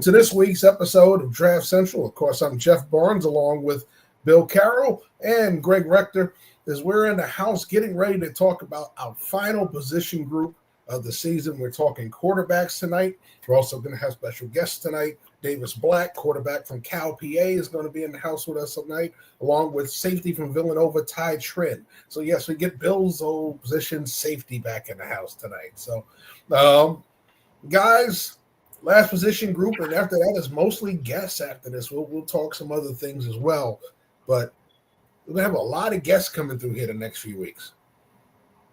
to this week's episode of Draft Central. Of course, I'm Jeff Barnes along with Bill Carroll and Greg Rector, as we're in the house getting ready to talk about our final position group of the season. We're talking quarterbacks tonight. We're also going to have special guests tonight. Davis Black, quarterback from Cal, PA, is going to be in the house with us tonight, along with safety from Villanova, Trinh. So, yes, we get Bill's old position safety back in the house tonight. So, guys, last position group, and after that is mostly guests after this. We'll talk some other things as well. But we're going to have a lot of guests coming through here the next few weeks.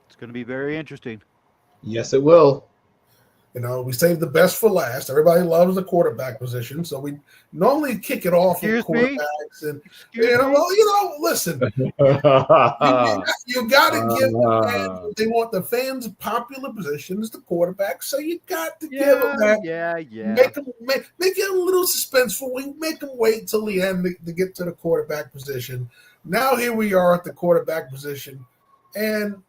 It's going to be very interesting. Yes, it will. You know, we saved the best for last. Everybody loves the quarterback position, so we normally kick it off with quarterbacks. And listen, you got to give the fans, they want the fans' popular position is the quarterback, so you got to give them that. Yeah. Make it a little suspenseful. We make them wait till the end to get to the quarterback position. Now here we are at the quarterback position, and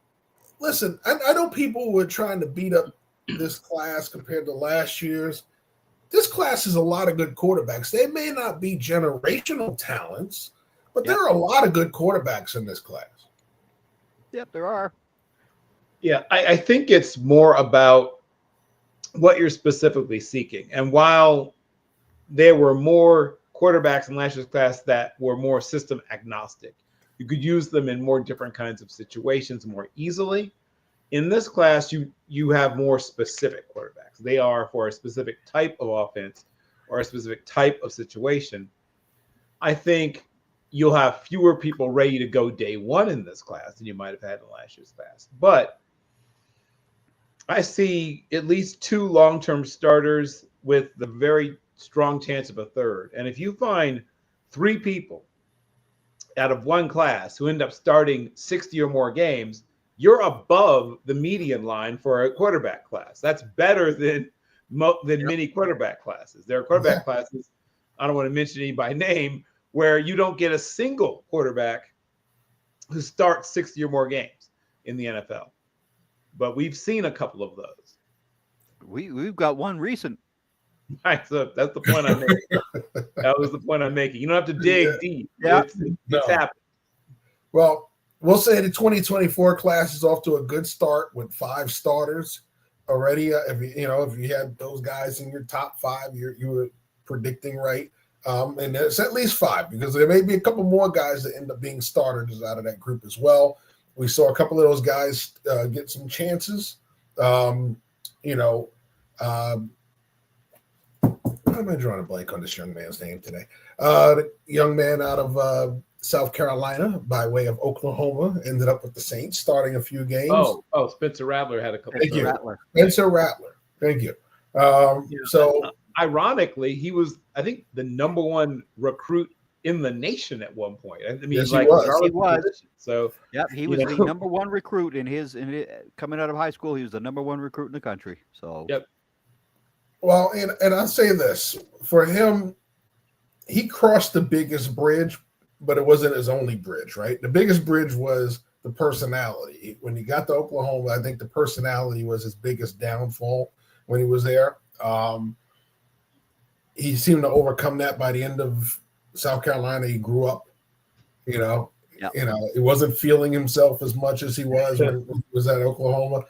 listen, I know people were trying to beat up this class compared to last year's. This class is a lot of good quarterbacks. They may not be generational talents, but there are a lot of good quarterbacks in this class. Yep, there are. Yeah, I think it's more about what you're specifically seeking. And while there were more quarterbacks in last year's class that were more system agnostic, you could use them in more different kinds of situations more easily. In this class, you have more specific quarterbacks. They are for a specific type of offense or a specific type of situation. I think you'll have fewer people ready to go day one in this class than you might have had in last year's class. But I see at least two long-term starters with the very strong chance of a third. And if you find three people out of one class who end up starting 60 or more games, you're above the median line for a quarterback class. That's better than many quarterback classes. There are quarterback classes, I don't want to mention any by name, where you don't get a single quarterback who starts 60 or more games in the NFL. But we've seen a couple of those. We've got one recent. Right, so that's the point I'm making. That was the point I'm making. You don't have to dig deep. Yeah. It's happened. Well, we'll say the 2024 class is off to a good start with 5 starters already. If you had those guys in your top 5, you were predicting right. And it's at least 5 because there may be a couple more guys that end up being starters out of that group as well. We saw a couple of those guys get some chances. Why am I drawing a blank on this young man's name today? The young man out of South Carolina by way of Oklahoma ended up with the Saints, starting a few games. Oh, Spencer Rattler had a couple. Spencer Rattler. Thank you. So, ironically, he was, I think, the number one recruit in the nation at one point. I mean, yes, like he was. So, he was the number one recruit in his coming out of high school. He was the number one recruit in the country. So, yep. Well, and I'll say this for him, he crossed the biggest bridge, but it wasn't his only bridge, right? The biggest bridge was the personality. When he got to Oklahoma, I think the personality was his biggest downfall when he was there. He seemed to overcome that by the end of South Carolina. He grew up, he wasn't feeling himself as much as he was when he was at Oklahoma.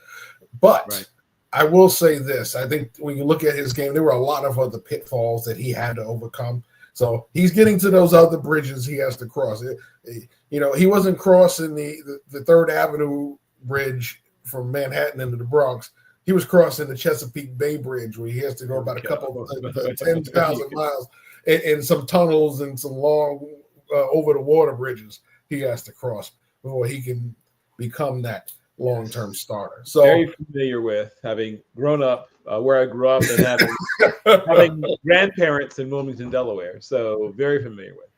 But I will say this. I think when you look at his game, there were a lot of other pitfalls that he had to overcome. So he's getting to those other bridges he has to cross. He wasn't crossing the 3rd Avenue bridge from Manhattan into the Bronx. He was crossing the Chesapeake Bay Bridge where he has to go about a couple of 10,000 miles in some tunnels and some long over the water bridges he has to cross before he can become that long-term starter. So very familiar with, having grown up where I grew up and having grandparents in Wilmington, Delaware. So very familiar with.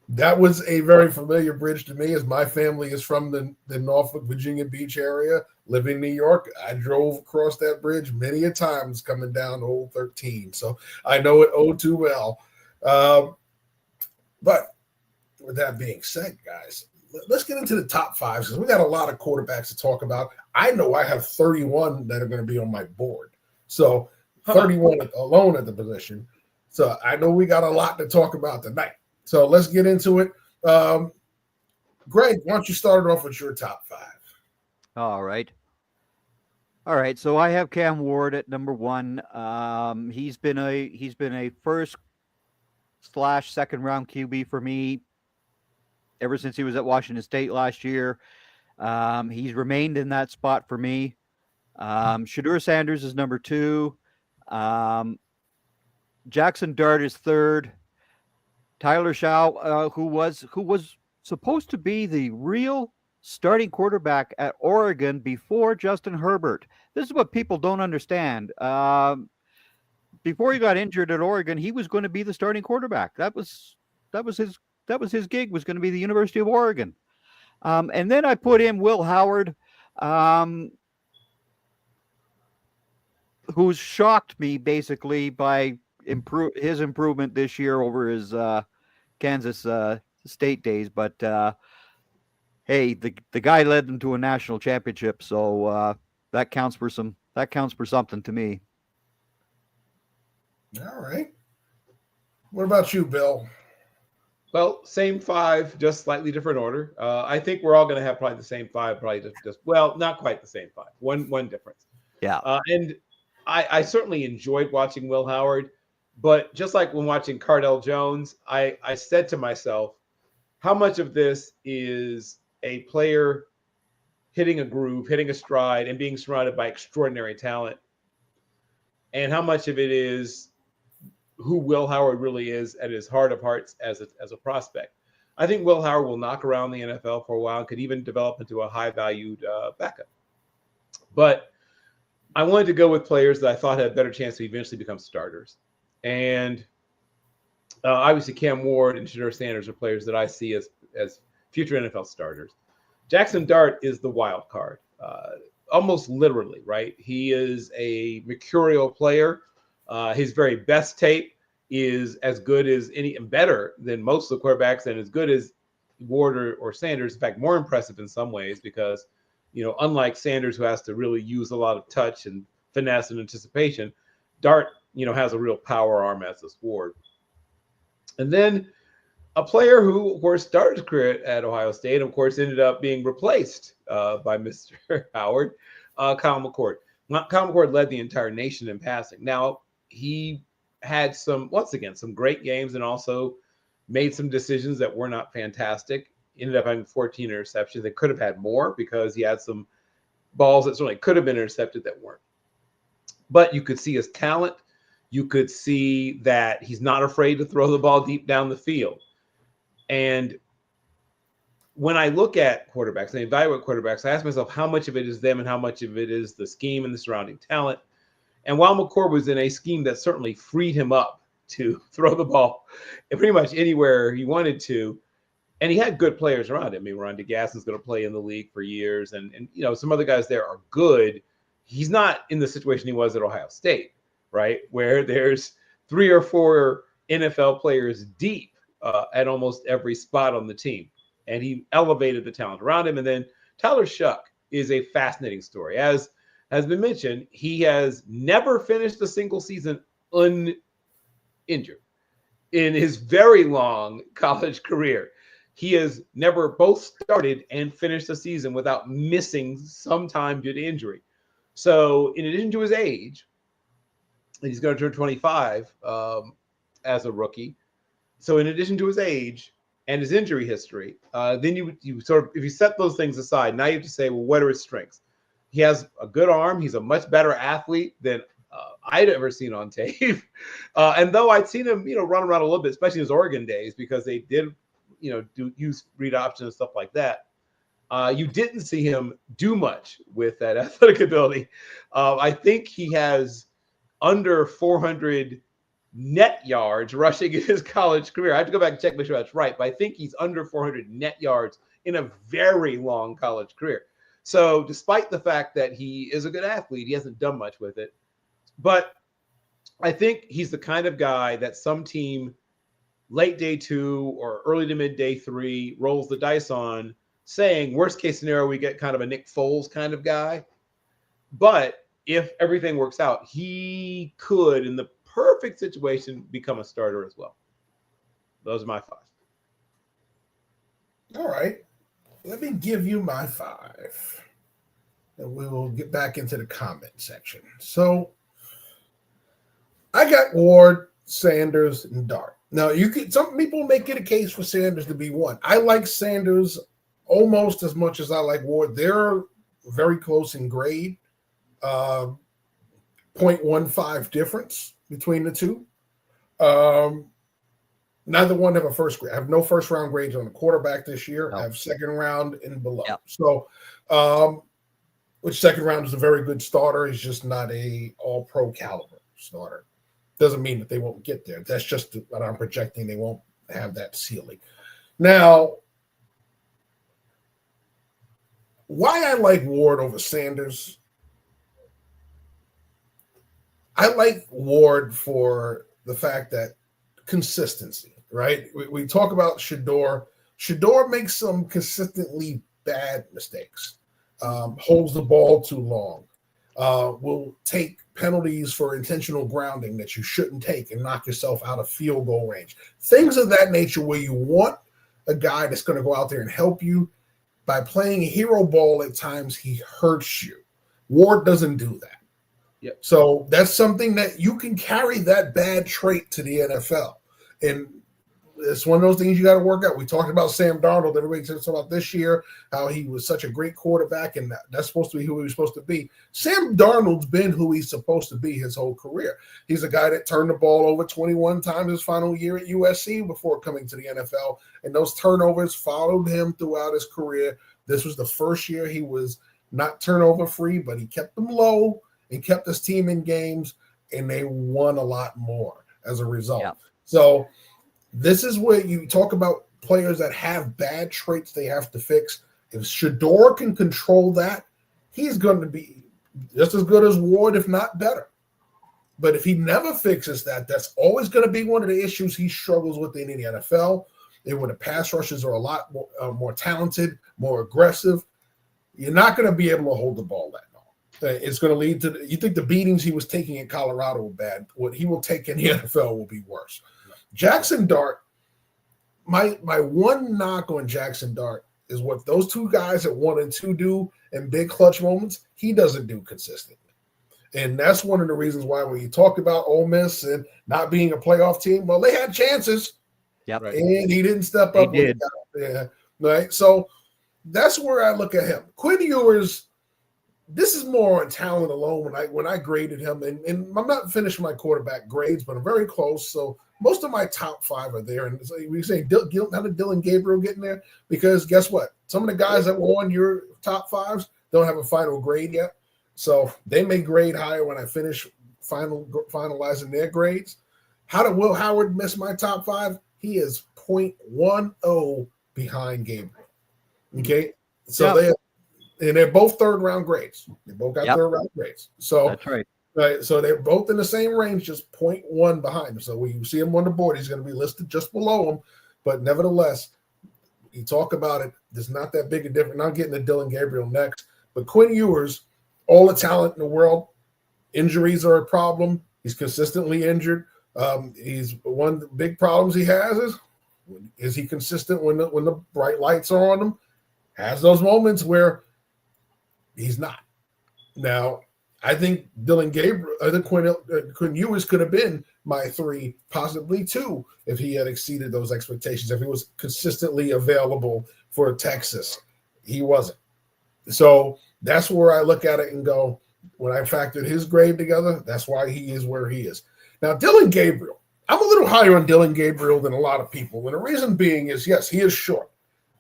That was a very familiar bridge to me, as my family is from the Norfolk, Virginia Beach area, living in New York. I drove across that bridge many a times coming down Old 13. So I know it oh too well. But with that being said, guys, let's get into the top 5 because we got a lot of quarterbacks to talk about. I know I have 31 that are going to be on my board. So 31 alone at the position. So I know we got a lot to talk about tonight. So let's get into it. Greg, why don't you start it off with your top 5? All right. So I have Cam Ward at number 1. He's been a first/second round QB for me ever since he was at Washington State last year. He's remained in that spot for me. Shedeur Sanders is number 2. Jackson Dart is 3rd. Tyler Shaw, who was supposed to be the real starting quarterback at Oregon before Justin Herbert. This is what people don't understand. Before he got injured at Oregon, he was going to be the starting quarterback. That was his gig, was going to be the University of Oregon. And then I put in Will Howard, who's shocked me basically by his improvement this year over his Kansas State days. But hey, the guy led them to a national championship, so that counts for something to me. All right. What about you, Bill? Well, same 5, just slightly different order. I think we're all going to have probably the same 5, probably just not quite the same 5. One difference. Yeah. And I certainly enjoyed watching Will Howard, but just like when watching Cardell Jones, I said to myself, how much of this is a player hitting a groove, hitting a stride, and being surrounded by extraordinary talent, and how much of it is who Will Howard really is at his heart of hearts as a prospect. I think Will Howard will knock around the NFL for a while and could even develop into a high-valued backup. But I wanted to go with players that I thought had a better chance to eventually become starters. And obviously Cam Ward and Shedeur Sanders are players that I see as future NFL starters. Jackson Dart is the wild card, almost literally, right? He is a mercurial player. His very best tape is as good as any, and better than most of the quarterbacks, and as good as Ward or Sanders. In fact, more impressive in some ways because, unlike Sanders, who has to really use a lot of touch and finesse and anticipation, Dart, has a real power arm as does Ward. And then a player who, of course, started his career at Ohio State, and of course, ended up being replaced by Mr. Howard, Kyle McCord. Kyle McCord led the entire nation in passing. Now, he had some great games and also made some decisions that were not fantastic. Ended up having 14 interceptions. They could have had more because he had some balls that certainly could have been intercepted that weren't. But you could see his talent. You could see that he's not afraid to throw the ball deep down the field. And when I look at quarterbacks and evaluate quarterbacks, I ask myself how much of it is them and how much of it is the scheme and the surrounding talent. And while McCord was in a scheme that certainly freed him up to throw the ball pretty much anywhere he wanted to, and he had good players around him. I mean, Ron DeGassen's going to play in the league for years, and some other guys there are good. He's not in the situation he was at Ohio State, right, where there's 3 or 4 NFL players deep at almost every spot on the team. And he elevated the talent around him. And then Tyler Shuck is a fascinating story. As has been mentioned, he has never finished a single season uninjured in his very long college career. He has never both started and finished a season without missing some time due to injury. So in addition to his age, he's going to turn 25 as a rookie. So in addition to his age and his injury history, then you sort of, if you set those things aside, now you have to say, well, what are his strengths? He has a good arm. He's a much better athlete than I'd ever seen on tape. And though I'd seen him, run around a little bit, especially in his Oregon days, because they did, use read options and stuff like that. You didn't see him do much with that athletic ability. I think he has under 400 net yards rushing in his college career. I have to go back and check, make sure that's right, but I think he's under 400 net yards in a very long college career. So despite the fact that he is a good athlete, he hasn't done much with it. But I think he's the kind of guy that some team late day 2 or early to mid day 3 rolls the dice on, saying worst case scenario, we get kind of a Nick Foles kind of guy. But if everything works out, he could, in the perfect situation, become a starter as well. Those are my 5. All right. Let me give you my 5. And we will get back into the comment section. So I got Ward, Sanders, and Dart. Now, some people make it a case for Sanders to be 1. I like Sanders almost as much as I like Ward. They're very close in grade. 0.15 difference between the two. Neither one have a first grade. I have no first round grades on the quarterback this year. No. I have second round and below. Yep. So, which second round is a very good starter. He's just not a all pro caliber starter. Doesn't mean that they won't get there. That's just what I'm projecting. They won't have that ceiling. Now, why I like Ward over Sanders? I like Ward for the fact that consistency, right? We talk about Shedeur. Shedeur makes some consistently bad mistakes, holds the ball too long, will take penalties for intentional grounding that you shouldn't take and knock yourself out of field goal range. Things of that nature where you want a guy that's going to go out there and help you. By playing hero ball at times, he hurts you. Ward doesn't do that. Yep. So that's something that you can carry that bad trait to the NFL. And it's one of those things you got to work out. We talked about Sam Darnold. Everybody talks about this year, how he was such a great quarterback, and that's supposed to be who he was supposed to be. Sam Darnold's been who he's supposed to be his whole career. He's a guy that turned the ball over 21 times his final year at USC before coming to the NFL, and those turnovers followed him throughout his career. This was the first year he was not turnover free, but he kept them low and kept his team in games, and they won a lot more as a result. Yeah. So this is where you talk about players that have bad traits they have to fix. If Shedeur can control that, he's going to be just as good as Ward, if not better. But if he never fixes that, that's always going to be one of the issues he struggles with in the NFL. And when the pass rushes are a lot more talented, more aggressive, you're not going to be able to hold the ball that long. It's going to lead to you think the beatings he was taking in Colorado were bad. What he will take in the NFL will be worse. Jackson Dart, my one knock on Jackson Dart is what those two guys at 1 and 2 do in big clutch moments, he doesn't do consistently. And that's one of the reasons why when you talk about Ole Miss and not being a playoff team, well, they had chances. Yep. And he didn't step up. He did. Yeah. Right. So that's where I look at him. Quinn Ewers, this is more on talent alone when I graded him. And I'm not finished my quarterback grades, but I'm very close. So most of my top 5 are there. And we say, how did Dylan Gabriel get in there? Because guess what? Some of the guys that were on your top 5s don't have a final grade yet. So they may grade higher when I finish finalizing their grades. How did Will Howard miss my top 5? He is 0.10 behind Gabriel. Okay. So they're both third-round grades. They both got third-round grades. So that's right. Right, so they're both in the same range, just 0.1 behind him. So when you see him on the board, he's going to be listed just below him. But nevertheless, you talk about it, there's not that big a difference. Not getting to Dylan Gabriel next. But Quinn Ewers, all the talent in the world, injuries are a problem. He's consistently injured. He's one of the big problems he has is he consistent when the bright lights are on him? Has those moments where he's not. Now, I think Quinn Ewers could have been my 3, possibly 2, if he had exceeded those expectations, if he was consistently available for Texas. He wasn't. So that's where I look at it and go, when I factored his grade together, that's why he is where he is. Now, Dylan Gabriel, I'm a little higher on Dylan Gabriel than a lot of people. And the reason being is, yes, he is short.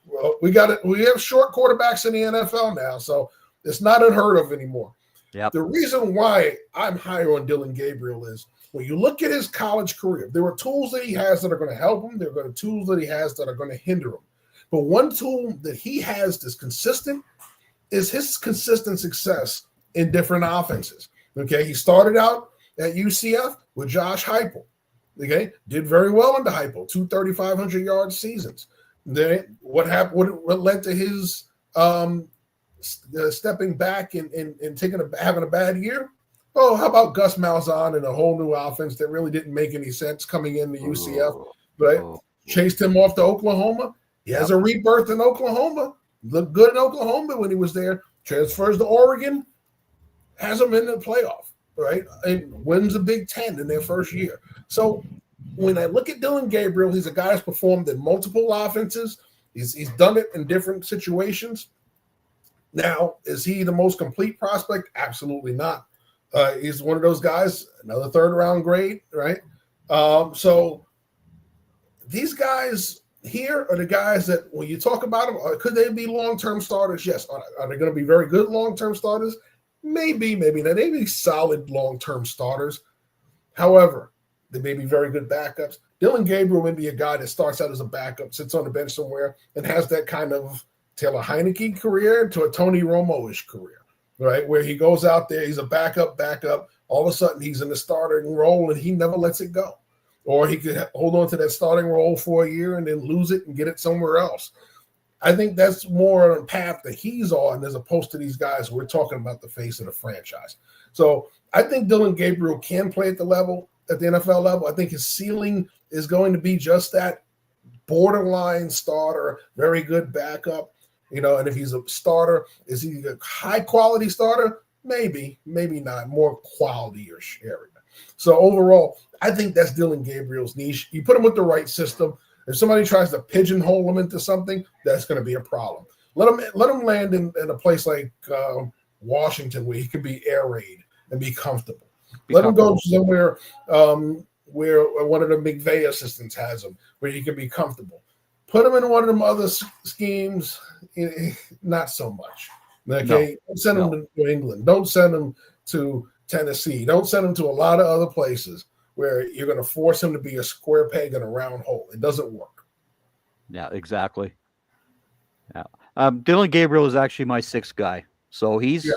Well, we have short quarterbacks in the NFL now, so it's not unheard of anymore. Yep. The reason why I'm higher on Dylan Gabriel is when you look at his college career, there are tools that he has that are going to help him. There are tools that he has that are going to hinder him. But one tool that he has that's consistent is his consistent success in different offenses. Okay, he started out at UCF with Josh Heupel. Okay, did very well under Heupel, 2 3,500-yard seasons. Then what happened? What led to his stepping back and having a bad year? Oh, how about Gus Malzahn and a whole new offense that really didn't make any sense coming into UCF, right? Chased him off to Oklahoma. He has a rebirth in Oklahoma. Looked good in Oklahoma when he was there. Transfers to Oregon, has them in the playoff, right? And wins the Big Ten in their first year. So when I look at Dillon Gabriel, he's a guy that's performed in multiple offenses. He's done it in different situations. Now, is he the most complete prospect? Absolutely not. He's one of those guys, another third-round grade, right? So these guys here are the guys that when you talk about them, could they be long-term starters? Yes. Are they going to be very good long-term starters? Maybe, maybe not. They may be solid long-term starters. However, they may be very good backups. Dillon Gabriel may be a guy that starts out as a backup, sits on the bench somewhere, and has that kind of Taylor Heineke career to a Tony Romo-ish career, right? Where he goes out there, he's a backup. All of a sudden, he's in the starting role, and he never lets it go. Or he could hold on to that starting role for a year and then lose it and get it somewhere else. I think that's more on a path that he's on as opposed to these guys we're talking about the face of the franchise. So I think Dillon Gabriel can play at the NFL level. I think his ceiling is going to be just that borderline starter, very good backup. And if he's a starter, is he a high-quality starter? Maybe, maybe not. More quality-ish area. So overall, I think that's Dillon Gabriel's niche. You put him with the right system. If somebody tries to pigeonhole him into something, that's going to be a problem. Let him land in a place like Washington where he can be air raid and be comfortable. Let him go somewhere where one of the McVay assistants has him, where he can be comfortable. Put him in one of them other schemes, not so much. Okay, don't send him to New England. Don't send him to Tennessee. Don't send him to a lot of other places where you're going to force him to be a square peg in a round hole. It doesn't work. Yeah, exactly. Yeah, Dillon Gabriel is actually my sixth guy, so he's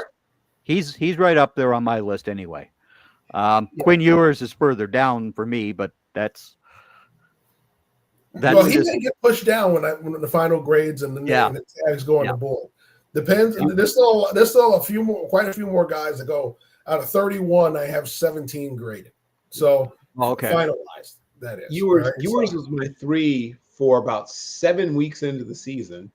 right up there on my list anyway. Quinn Ewers is further down for me, but that's well, he may get pushed down when the final grades and the tags go on the board. Depends. Yeah. There's still quite a few more guys that go out of 31. I have 17 graded. So finalized. That is Ewers was my 3 for about 7 weeks into the season,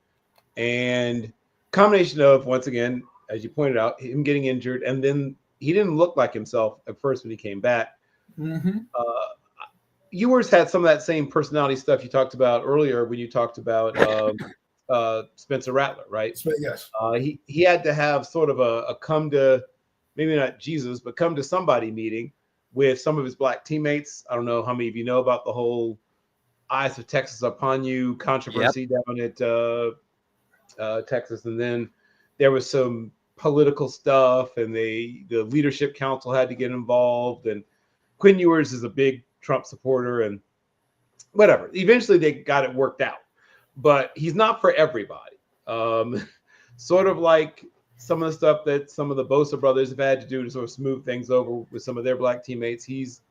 and combination of, once again, as you pointed out, him getting injured, and then he didn't look like himself at first when he came back. Mm-hmm. Ewers had some of that same personality stuff you talked about earlier when you talked about Spencer Rattler, right? Yes. He had to have sort of a come to, maybe not Jesus, but come to somebody meeting with some of his black teammates. I don't know how many of you know about the whole Eyes of Texas Upon You controversy down at Texas. And then there was some political stuff, and the leadership council had to get involved. And Quinn Ewers is a big Trump supporter and whatever. Eventually they got it worked out, but he's not for everybody. Sort of like some of the stuff that some of the Bosa brothers have had to do to sort of smooth things over with some of their black teammates. He's,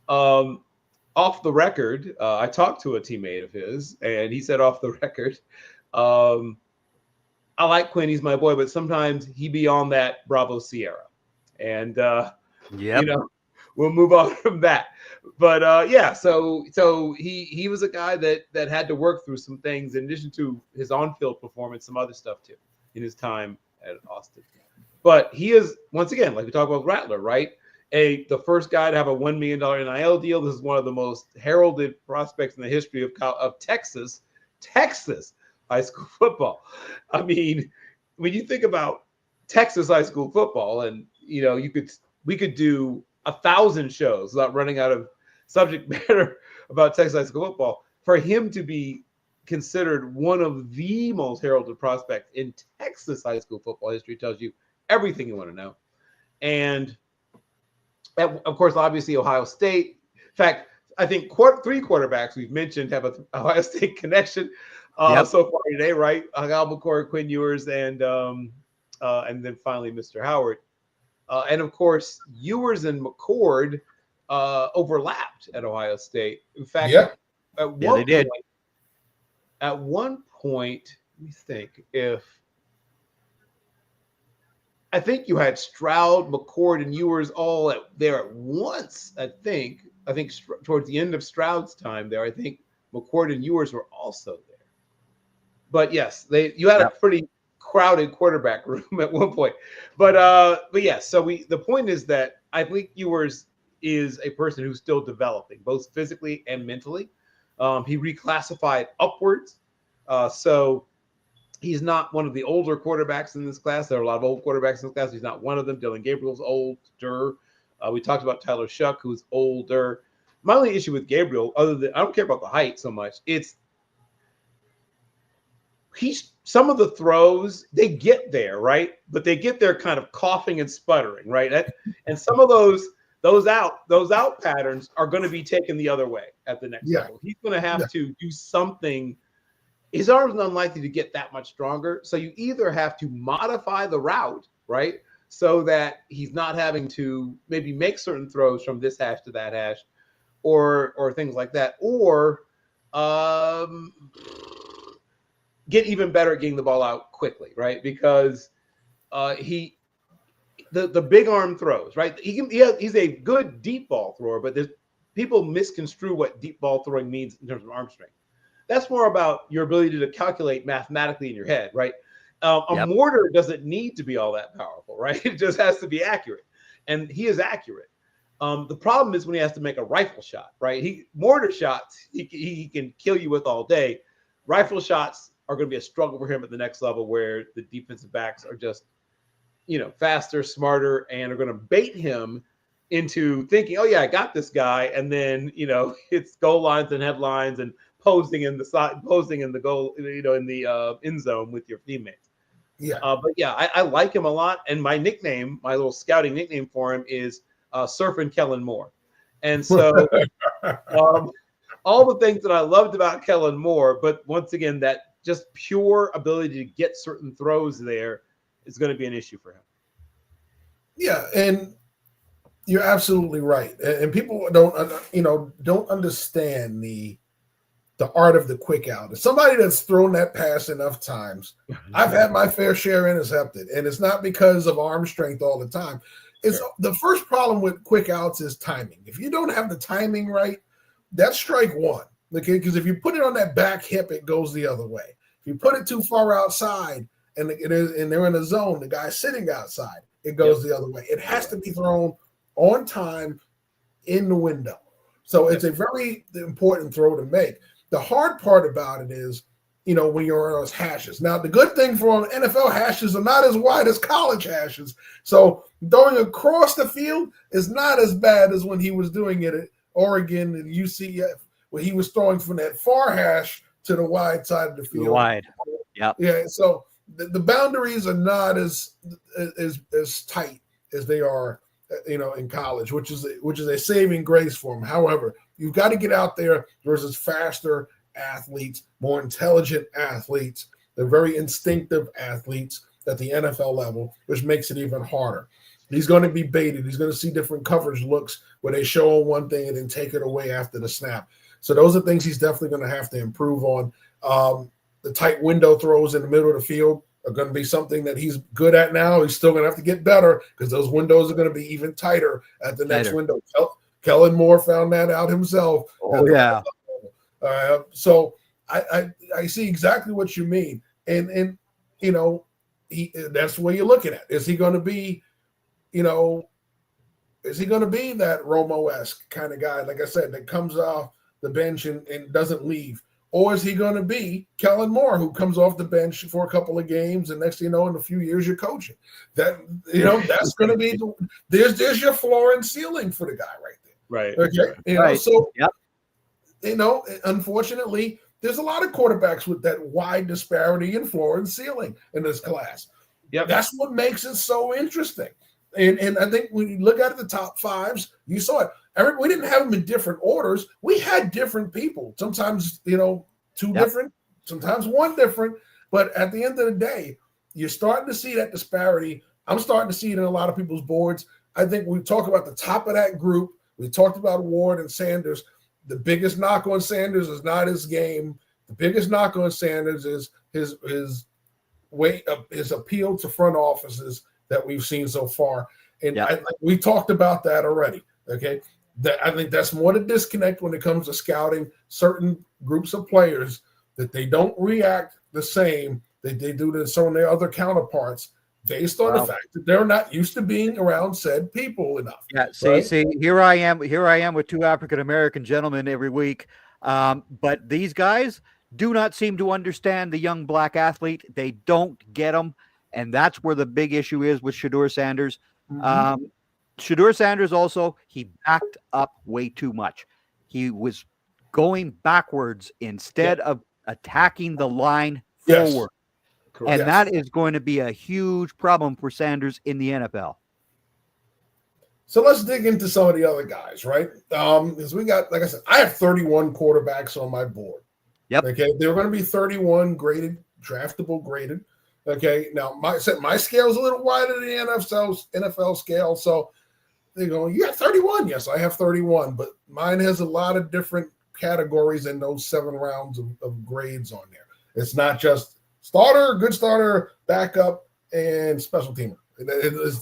off the record, I talked to a teammate of his, and he said off the record, I like Quinn, he's my boy, but sometimes he be on that Bravo Sierra. And, we'll move on from that. But so he was a guy that had to work through some things in addition to his on-field performance, some other stuff too in his time at Austin. But he is, once again, like we talked about Rattler, right? The first guy to have a $1 million NIL deal. This is one of the most heralded prospects in the history of Texas high school football. I mean, when you think about Texas high school football, and we could do 1,000 shows without running out of subject matter about Texas high school football. For him to be considered one of the most heralded prospects in Texas high school football history tells you everything you want to know. And of course, obviously, Ohio State. In fact, I think 3 quarterbacks we've mentioned have an Ohio State connection so far today, right? Albacore, Quinn Ewers, and then finally Mr. Howard. And of course, Ewers and McCord overlapped at Ohio State. In fact, at one point, let me think, if I think you had Stroud, McCord, and Ewers all there at once. I think towards the end of Stroud's time there, I think McCord and Ewers were also there. But yes, you had a pretty crowded quarterback room at one point. But yes, so the point is that I think Ewers is a person who's still developing, both physically and mentally. He reclassified upwards, so he's not one of the older quarterbacks in this class. There are a lot of old quarterbacks in this class. He's not one of them. Dylan Gabriel's older. We talked about Tyler Shuck, who's older. My only issue with Gabriel, other than I don't care about the height so much, some of the throws, they get there, right? But they get there kind of coughing and sputtering, right? And some of those out patterns are going to be taken the other way at the next level. He's going to have to do something. His arm is unlikely to get that much stronger. So you either have to modify the route, right? So that he's not having to maybe make certain throws from this hash to that hash or things like that. Or get even better at getting the ball out quickly, right? Because the big arm throws, right? He's a good deep ball thrower, but people misconstrue what deep ball throwing means in terms of arm strength. That's more about your ability to calculate mathematically in your head, right? A mortar doesn't need to be all that powerful, right? It just has to be accurate, and he is accurate. The problem is when he has to make a rifle shot, right? Mortar shots he can kill you with all day. Rifle shots are going to be a struggle for him at the next level, where the defensive backs are just, faster, smarter, and are going to bait him into thinking, oh yeah, I got this guy, and then it's goal lines and headlines and posing in the goal, in the end zone with your teammates. Yeah. But yeah, I like him a lot, and my little scouting nickname for him is Surfing Kellen Moore, and so all the things that I loved about Kellen Moore, but once again, that just pure ability to get certain throws there is going to be an issue for him. Yeah, and you're absolutely right. And people don't understand the art of the quick out. As somebody that's thrown that pass enough times, I've had my fair share intercepted, and it's not because of arm strength all the time. It's the first problem with quick outs is timing. If you don't have the timing right, that's strike one. Okay, because if you put it on that back hip, it goes the other way. If you put it too far outside and they're in a zone, the guy's sitting outside, it goes the other way. It has to be thrown on time in the window. So it's a very important throw to make. The hard part about it is, when you're on those hashes. Now, the good thing for NFL hashes are not as wide as college hashes. So throwing across the field is not as bad as when he was doing it at Oregon and UCF, where he was throwing from that far hash to the wide side of the field. Wide. Yeah. Yeah. So the boundaries are not as tight as they are, in college, which is a saving grace for him. However, you've got to get out there versus faster athletes, more intelligent athletes. They're very instinctive athletes at the NFL level, which makes it even harder. He's going to be baited. He's going to see different coverage looks where they show him one thing and then take it away after the snap. So those are things he's definitely going to have to improve on. The tight window throws in the middle of the field are going to be something that he's good at now. He's still going to have to get better because those windows are going to be even tighter at the next window. Kellen Moore found that out himself. Oh, yeah. So I see exactly what you mean. And that's the way you're looking at. Is he going to be, is he going to be that Romo-esque kind of guy, like I said, that comes off the bench and doesn't leave? Or is he going to be Kellen Moore, who comes off the bench for a couple of games, and next thing you know, in a few years, you're coaching? That's going to be there's your floor and ceiling for the guy right there. Right. Okay. Right. So unfortunately, there's a lot of quarterbacks with that wide disparity in floor and ceiling in this class. Yep. That's what makes it so interesting. And I think when you look at the top fives, you saw it. We didn't have them in different orders. We had different people. Sometimes, two different, sometimes one different. But at the end of the day, you're starting to see that disparity. I'm starting to see it in a lot of people's boards. I think we talk about the top of that group. We talked about Ward and Sanders. The biggest knock on Sanders is not his game. The biggest knock on Sanders is his appeal to front offices that we've seen so far. And we talked about that already. Okay. I think that's more the disconnect when it comes to scouting certain groups of players, that they don't react the same that they do to some of their other counterparts based on the fact that they're not used to being around said people enough. Yeah. See, here I am with two African-American gentlemen every week. But these guys do not seem to understand the young black athlete. They don't get them. And that's where the big issue is with Shedeur Sanders. Shedeur Sanders also, he backed up way too much. He was going backwards instead of attacking the line forward. And that is going to be a huge problem for Sanders in the NFL. So let's dig into some of the other guys, right? Because we got, like I said, I have 31 quarterbacks on my board. Yep. Okay. They're going to be 31 graded, draftable graded. Okay. Now, my scale is a little wider than the NFL scale. So they go, you got 31. Yes, I have 31. But mine has a lot of different categories in those 7 rounds of grades on there. It's not just starter, good starter, backup, and special teamer.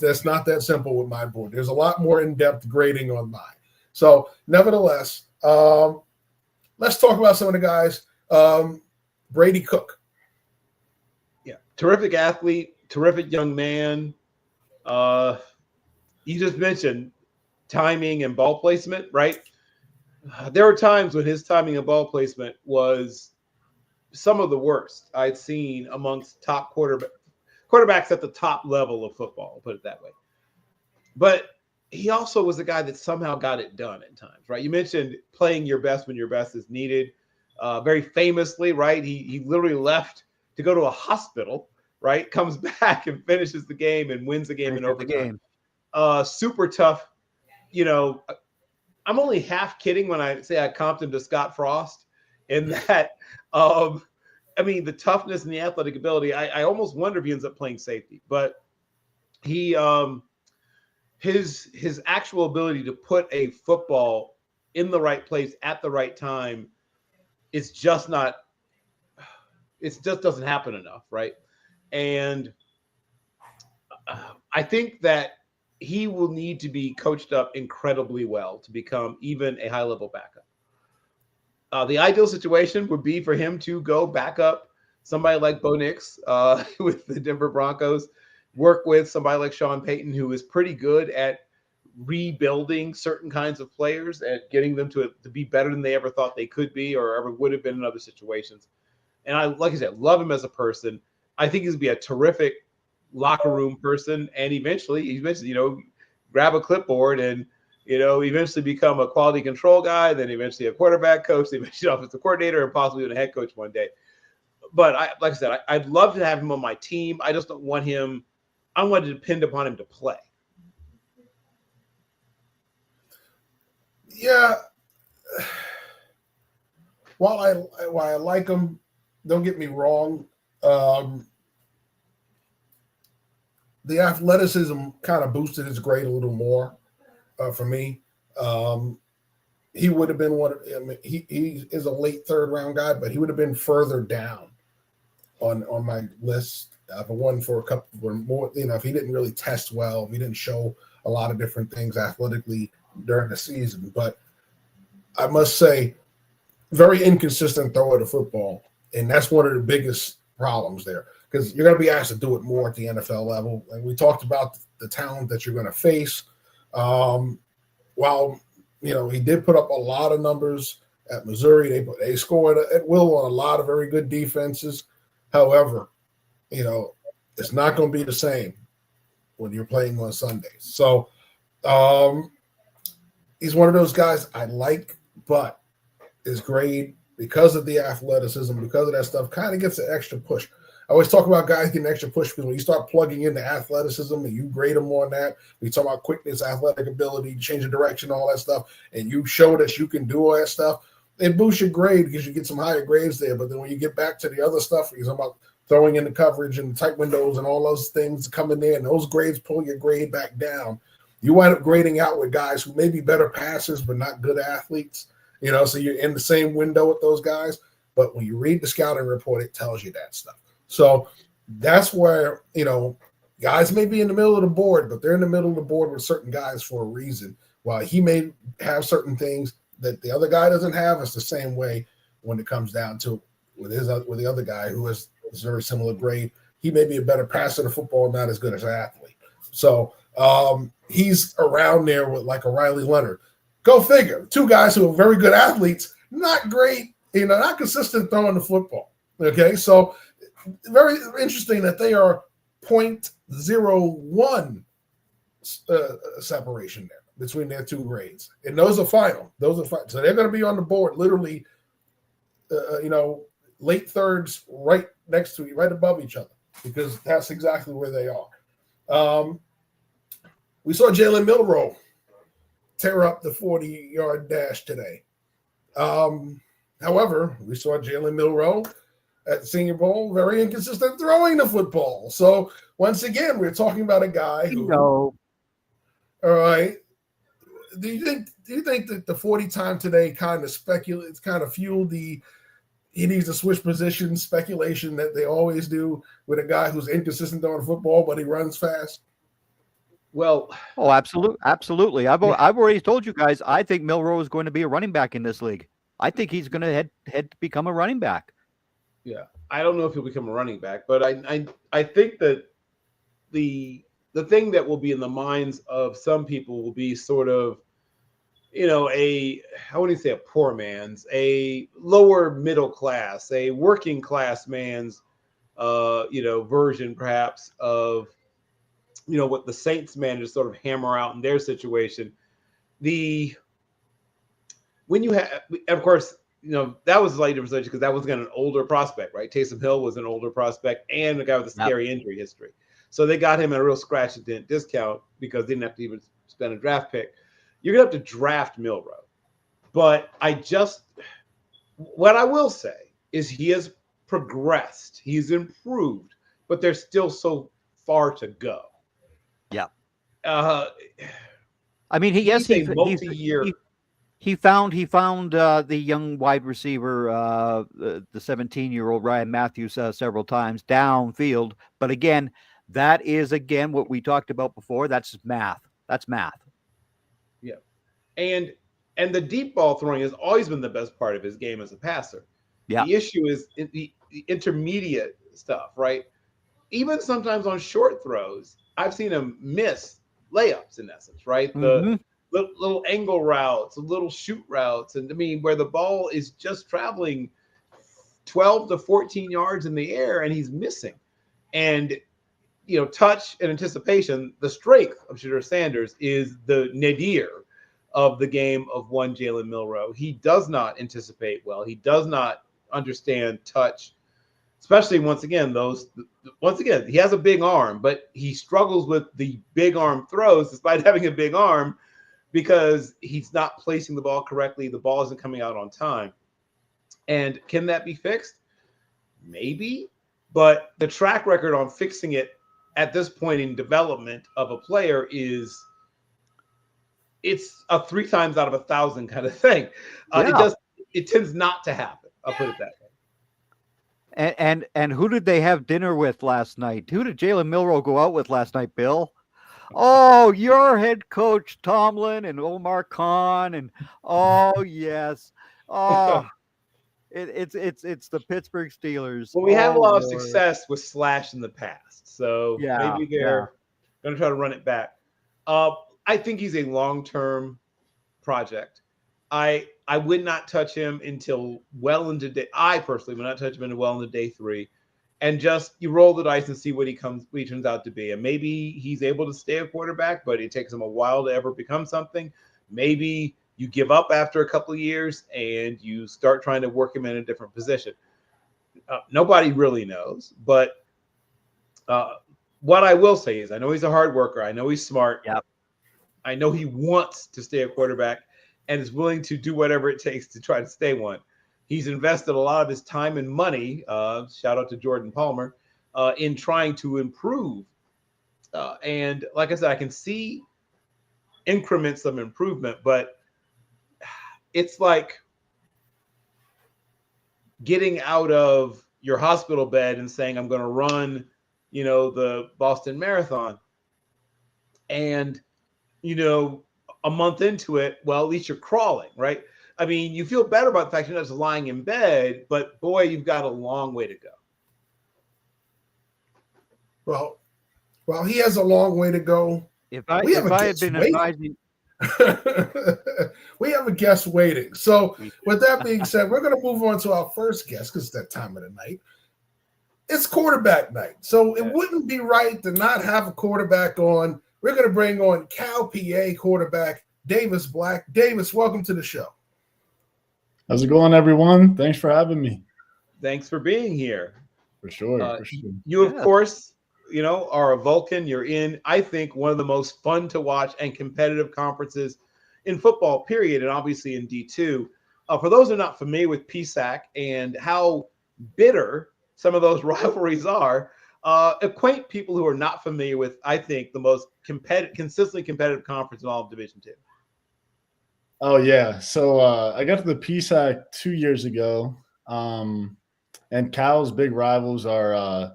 That's not that simple with my board. There's a lot more in-depth grading on mine. So, nevertheless, let's talk about some of the guys. Brady Cook. Yeah, terrific athlete, terrific young man. You just mentioned timing and ball placement, right? There were times when his timing and ball placement was some of the worst I'd seen amongst top quarterbacks at the top level of football, I'll put it that way. But he also was a guy that somehow got it done at times, right? You mentioned playing your best when your best is needed. Very famously, right? He literally left to go to a hospital, right? Comes back and finishes the game and wins the game in overtime. Super tough. You know, I'm only half kidding when I say I comped him to Scott Frost in that, I mean, the toughness and the athletic ability, I almost wonder if he ends up playing safety, but he, his actual ability to put a football in the right place at the right time, it's just not, it just doesn't happen enough. Right. And I think that he will need to be coached up incredibly well to become even a high-level backup. The ideal situation would be for him to go back up somebody like Bo Nix with the Denver Broncos, work with somebody like Sean Payton, who is pretty good at rebuilding certain kinds of players, at getting them to be better than they ever thought they could be or ever would have been in other situations. And I, like I said, love him as a person. I think he's going to be a terrific locker room person, and eventually, you know, grab a clipboard and, you know, eventually become a quality control guy, then eventually a quarterback coach, eventually offensive coordinator, and possibly even a head coach one day. But like I said, I'd love to have him on my team. I just don't want him. I want to depend upon him to play. Yeah. While I like him, don't get me wrong. The athleticism kind of boosted his grade a little more for me. He would have been he is a late 3rd round guy, but he would have been further down on my list. I've won for a couple more, you know, if he didn't really test well, if he didn't show a lot of different things athletically during the season. But I must say, very inconsistent thrower of the football. And that's one of the biggest problems there, because you're going to be asked to do it more at the NFL level. And we talked about the talent that you're going to face. While, you know, he did put up a lot of numbers at Missouri, they scored at will on a lot of very good defenses. However, you know, it's not going to be the same when you're playing on Sundays. So he's one of those guys I like, but his grade, because of the athleticism, because of that stuff, kind of gets an extra push. I always talk about guys getting an extra push because when you start plugging in the athleticism and you grade them on that, we talk about quickness, athletic ability, change of direction, all that stuff, and you show that you can do all that stuff, it boosts your grade because you get some higher grades there. But then when you get back to the other stuff, you're talking about throwing in the coverage and the tight windows and all those things come in there, and those grades pull your grade back down. You wind up grading out with guys who may be better passers but not good athletes. You know, so you're in the same window with those guys. But when you read the scouting report, it tells you that stuff. So that's where, you know, Guys may be in the middle of the board, but they're in the middle of the board with certain guys for a reason. While he may have certain things that the other guy doesn't have, it's the same way when it comes down to with the other guy who is very similar grade. He may be a better passer of football, not as good as an athlete. So he's around there with like a Riley Leonard. Go figure. Two guys who are very good athletes, not great, not consistent throwing the football. Okay, so very interesting that they are 0.01 separation there between their two grades, and those are final. So they're going to be on the board, literally, late thirds, right next to right above each other, because that's exactly where they are. We saw Jalen Milroe tear up the 40-yard dash today. However, we saw Jalen Milroe at the Senior Bowl, very inconsistent throwing the football. So once again, we're talking about a guy who. All right. Do you think that the 40 time today kind of fueled the he needs to switch positions speculation that they always do with a guy who's inconsistent on football, but he runs fast? Well, absolutely. I've already told you guys, I think Milroe is going to be a running back in this league. I think he's going to head to become a running back. Yeah, I don't know if he'll become a running back, but I think that the thing that will be in the minds of some people will be sort of, I wouldn't say a poor man's, a lower middle class, a working class man's, version perhaps of, what the Saints managed to sort of hammer out in their situation. When you have, of course, that was later because that was an older prospect, right? Taysom Hill was an older prospect and a guy with a scary injury history. So they got him at a real scratch and dent discount because they didn't have to even spend a draft pick. You're going to have to draft Milroe. But what I will say is he has progressed. He's improved, but there's still so far to go. Yeah. I mean, he's a multi-year. He found the young wide receiver, the 17-year-old Ryan Matthews several times downfield. But again, that is what we talked about before. That's math. Yeah, and the deep ball throwing has always been the best part of his game as a passer. Yeah. The issue is the intermediate stuff, right? Even sometimes on short throws, I've seen him miss layups in essence, right? The little angle routes, little shoot routes, and where the ball is just traveling 12 to 14 yards in the air and he's missing. And touch and anticipation, the strength of Shedeur Sanders is the nadir of the game of one Jalen Milroe. He does not anticipate well. He does not understand touch, especially once again, he has a big arm, but he struggles with the big arm throws despite having a big arm because he's not placing the ball correctly. The ball isn't coming out on time. And can that be fixed? Maybe, but the track record on fixing it at this point in development of a player it's a 3 times out of 1,000 kind of thing. It tends not to happen. I'll put it that way. And who did they have dinner with last night? Who did Jalen Milroe go out with last night, Bill? Oh, your head coach Tomlin and Omar Khan and yes. Oh, it's the Pittsburgh Steelers. Well, we had a lot of success with Slash in the past, so maybe they're going to try to run it back. I think he's a long-term project. I would not touch him until well into day. I personally would not touch him until well into day 3, and just you roll the dice and see what he turns out to be. And maybe he's able to stay a quarterback, but it takes him a while to ever become something. Maybe you give up after a couple of years and you start trying to work him in a different position. Nobody really knows, but what I will say is I know he's a hard worker. I know he's smart. Yep. I know he wants to stay a quarterback and is willing to do whatever it takes to try to stay one. He's invested a lot of his time and money, shout out to Jordan Palmer, in trying to improve. And like I said, I can see increments of improvement, but it's like getting out of your hospital bed and saying, I'm going to run the Boston Marathon. And, a month into it, well, at least you're crawling, right? I mean, you feel better about the fact you're not just lying in bed, but boy, you've got a long way to go. Well, he has a long way to go. If I had been advising, we have a guest waiting. So, with that being said, we're going to move on to our first guest because it's that time of the night. It's quarterback night, so it wouldn't be right to not have a quarterback on. We're going to bring on Cal PA quarterback Davis Black. Davis, welcome to the show. How's it going, everyone? Thanks for having me. Thanks for being here. For sure. You, of course, are a Vulcan. You're in, I think, one of the most fun to watch and competitive conferences in football, period, and obviously in D2. For those who are not familiar with PSAC and how bitter some of those rivalries are, acquaint people who are not familiar with, I think, the most consistently competitive conference in all of Division II. Oh, yeah. So I got to the PSAC 2 years ago, and Cal's big rivals are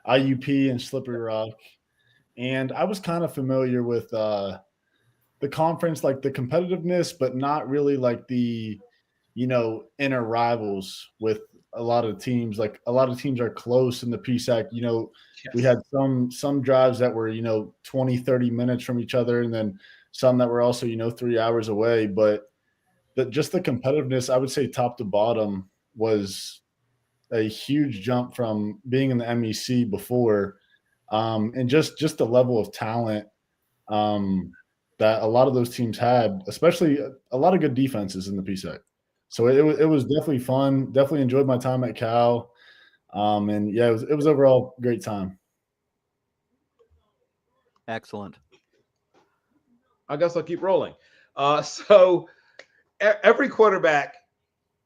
IUP and Slippery Rock. And I was kind of familiar with the conference, like the competitiveness, but not really like the, inner rivals with a lot of teams. Like a lot of teams are close in the PSAC. Yes. We had some drives that were, 20, 30 minutes from each other, and then some that were also, 3 hours away. But just the competitiveness, I would say top to bottom, was a huge jump from being in the MEC before, and just the level of talent that a lot of those teams had, especially a lot of good defenses in the PSAC. So it was definitely fun. Definitely enjoyed my time at Cal, and yeah, it was overall a great time. Excellent. I guess I'll keep rolling. So every quarterback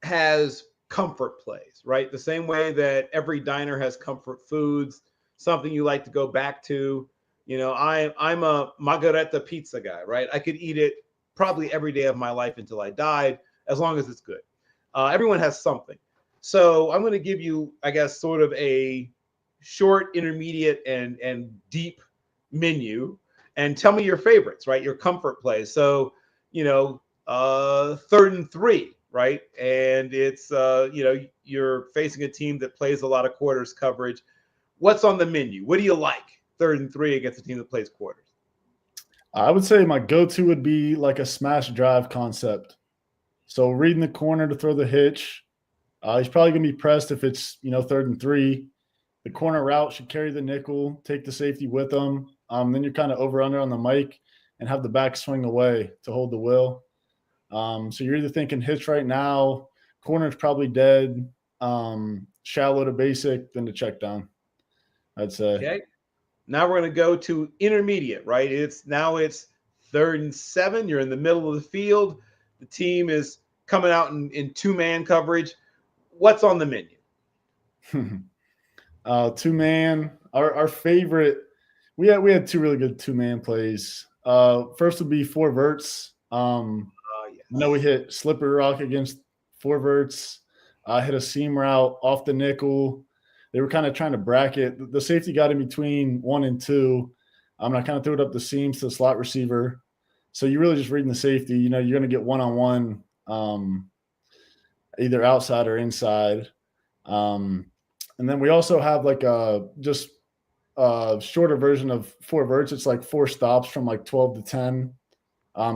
has comfort plays, right? The same way that every diner has comfort foods, something you like to go back to. I'm a margarita pizza guy, right? I could eat it probably every day of my life until I died, as long as it's good. Everyone has something. So I'm going to give you, I guess, sort of a short, intermediate, and deep menu, and tell me your favorites, right? Your comfort plays. So, 3rd and 3, right? And it's, you're facing a team that plays a lot of quarters coverage. What's on the menu? What do you like 3rd and 3 against a team that plays quarters? I would say my go-to would be like a smash drive concept. So reading the corner to throw the hitch. He's probably going to be pressed if it's, 3rd and 3. The corner route should carry the nickel, take the safety with them. Then you're kind of over-under on the mic and have the back swing away to hold the will. So you're either thinking hitch right now, corner's probably dead, shallow to basic, then to check down, I'd say. Okay. Now we're going to go to intermediate, right? It's 3rd and 7. You're in the middle of the field. The team is coming out in two-man coverage. What's on the menu? 2-man. Our favorite. We had 2 really good 2-man plays. First would be 4 verts. Yes. We hit Slippery Rock against 4 verts. Hit a seam route off the nickel. They were kind of trying to bracket. The safety got in between 1 and 2. I kind of threw it up the seams to the slot receiver. So you're really just reading the safety. You're going to get one-on-one, either outside or inside. And then we also have like a shorter version of 4 verts. It's like 4 stops from like 12 to 10.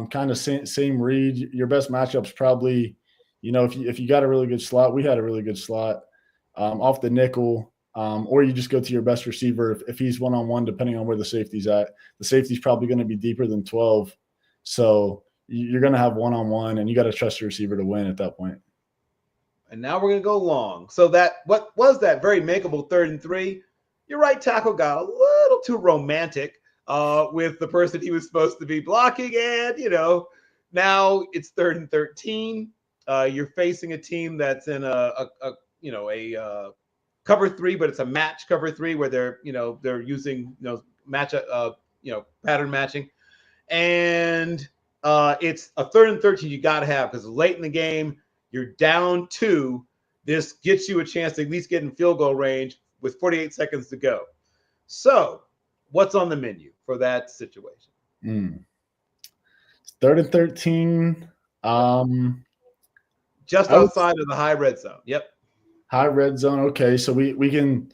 Kind of same read. Your best matchup's probably, if you got a really good slot, we had a really good slot off the nickel, or you just go to your best receiver if he's one-on-one, depending on where the safety's at. The safety's probably going to be deeper than 12. So you're going to have one-on-one, and you got to trust your receiver to win at that point. And now we're going to go long. So what was that very makeable 3rd and 3? Your right tackle got a little too romantic with the person he was supposed to be blocking. And, now it's 3rd and 13. You're facing a team that's in a cover 3, but it's a match cover 3 where they're using, pattern matching. And it's a 3rd and 13 you got to have, because late in the game, you're down 2. This gets you a chance to at least get in field goal range with 48 seconds to go. So, what's on the menu for that situation? 3rd and 13. Just outside of the high red zone. Yep. High red zone. Okay, so we can,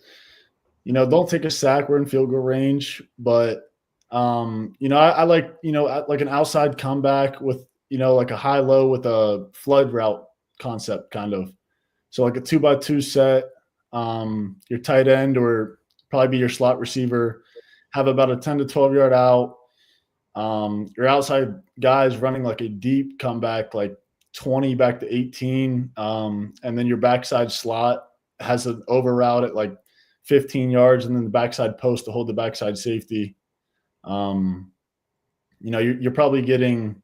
don't take a sack. We're in field goal range, but I like, like an outside comeback with, like a high-low with a flood route concept kind of. So like a 2x2 set, your tight end or probably be your slot receiver, have about a 10 to 12 yard out. Your outside guys running like a deep comeback, like 20 back to 18. And then your backside slot has an over route at like 15 yards, and then the backside post to hold the backside safety. You're probably getting,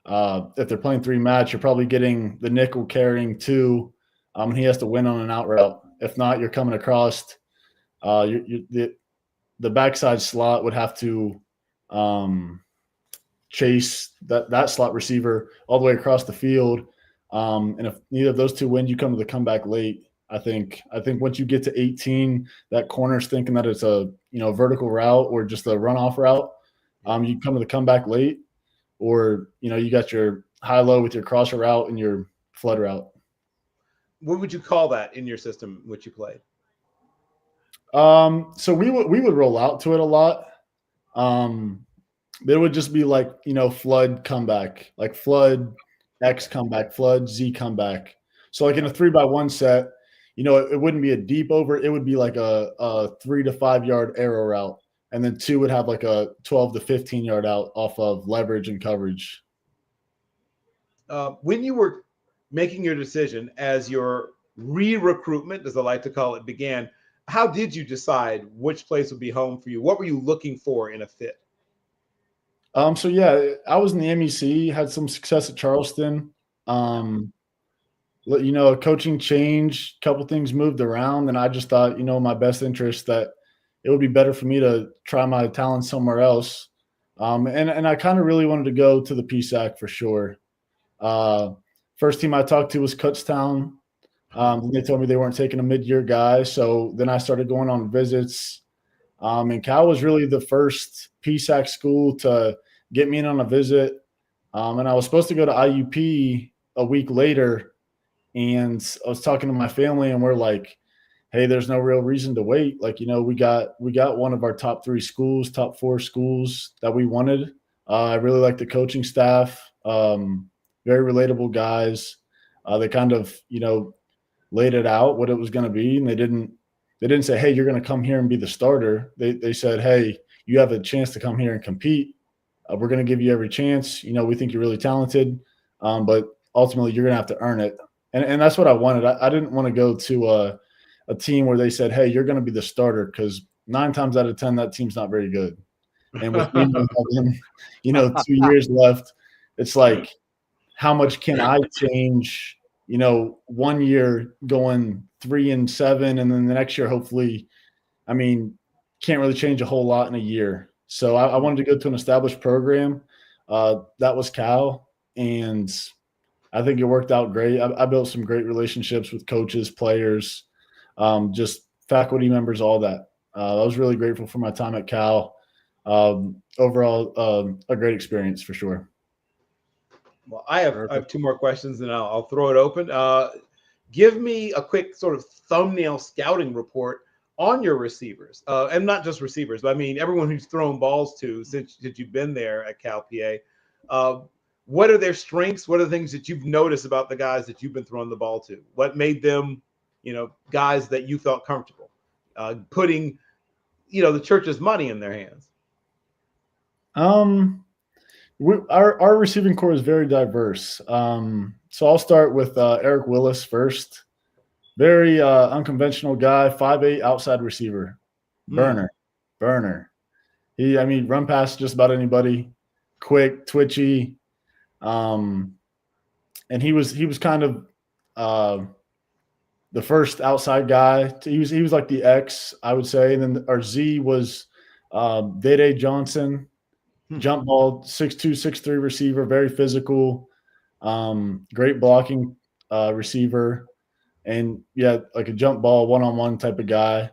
if they're playing 3 match, you're probably getting the nickel carrying 2. And he has to win on an out route. If not, you're coming across. The backside slot would have to chase that slot receiver all the way across the field. And if neither of those 2 win, you come to the comeback late. I think once you get to 18, that corner's thinking that it's a vertical route or just a runoff route. You come to the comeback late, or you got your high-low with your crosser route and your flood route. What would you call that in your system, which you played? So we would roll out to it a lot. It would just be like, flood comeback, like flood X comeback, flood Z comeback. So like in a 3x1 set, it wouldn't be a deep over. It would be like a 3 to 5 yard arrow route. And then 2 would have like a 12 to 15 yard out off of leverage and coverage. When you were making your decision as your re-recruitment, as I like to call it, began, how did you decide which place would be home for you? What were you looking for in a fit? So yeah, I was in the MEC, had some success at Charleston. A coaching change, a couple things moved around, and I just thought, my best interest that it would be better for me to try my talent somewhere else. And I kind of really wanted to go to the PSAC for sure. First team I talked to was Kutztown. They told me they weren't taking a mid-year guy, so then I started going on visits. And Cal was really the first PSAC school to get me in on a visit. And I was supposed to go to IUP a week later, and I was talking to my family, and we're like, hey, there's no real reason to wait. Like, we got one of our top 3 schools, top 4 schools that we wanted. I really like the coaching staff, very relatable guys. They kind of, laid it out what it was going to be, and they didn't say, hey, you're going to come here and be the starter. They said, hey, you have a chance to come here and compete. We're going to give you every chance. We think you're really talented, but ultimately you're going to have to earn it. And that's what I wanted. I didn't want to go to a team where they said, hey, you're going to be the starter, because 9 times out of 10, that team's not very good. And with me having, 2 years left, it's like, how much can I change, 1 year going 3-7, and then the next year, hopefully, can't really change a whole lot in a year. So I wanted to go to an established program. That was Cal, and I think it worked out great. I built some great relationships with coaches, players, just faculty members, all that. I was really grateful for my time at Cal. Overall, a great experience for sure. Well, I have 2 more questions, and I'll throw it open. Give me a quick sort of thumbnail scouting report on your receivers, and not just receivers, but everyone who's thrown balls to since you've been there at Cal PA. What are their strengths? What are the things that you've noticed about the guys that you've been throwing the ball to? What made them, guys that you felt comfortable putting, the church's money in their hands? Our receiving core is very diverse. So I'll start with Eric Willis first. Very unconventional guy, 5'8" outside receiver. Burner. He, run past just about anybody. Quick, twitchy. And he was kind of the first outside guy. He was like the X, I would say. And then our Z was Dede Johnson. Jump ball, 6'2", 6'3" receiver, very physical, great blocking receiver, and like a jump ball, one-on-one type of guy.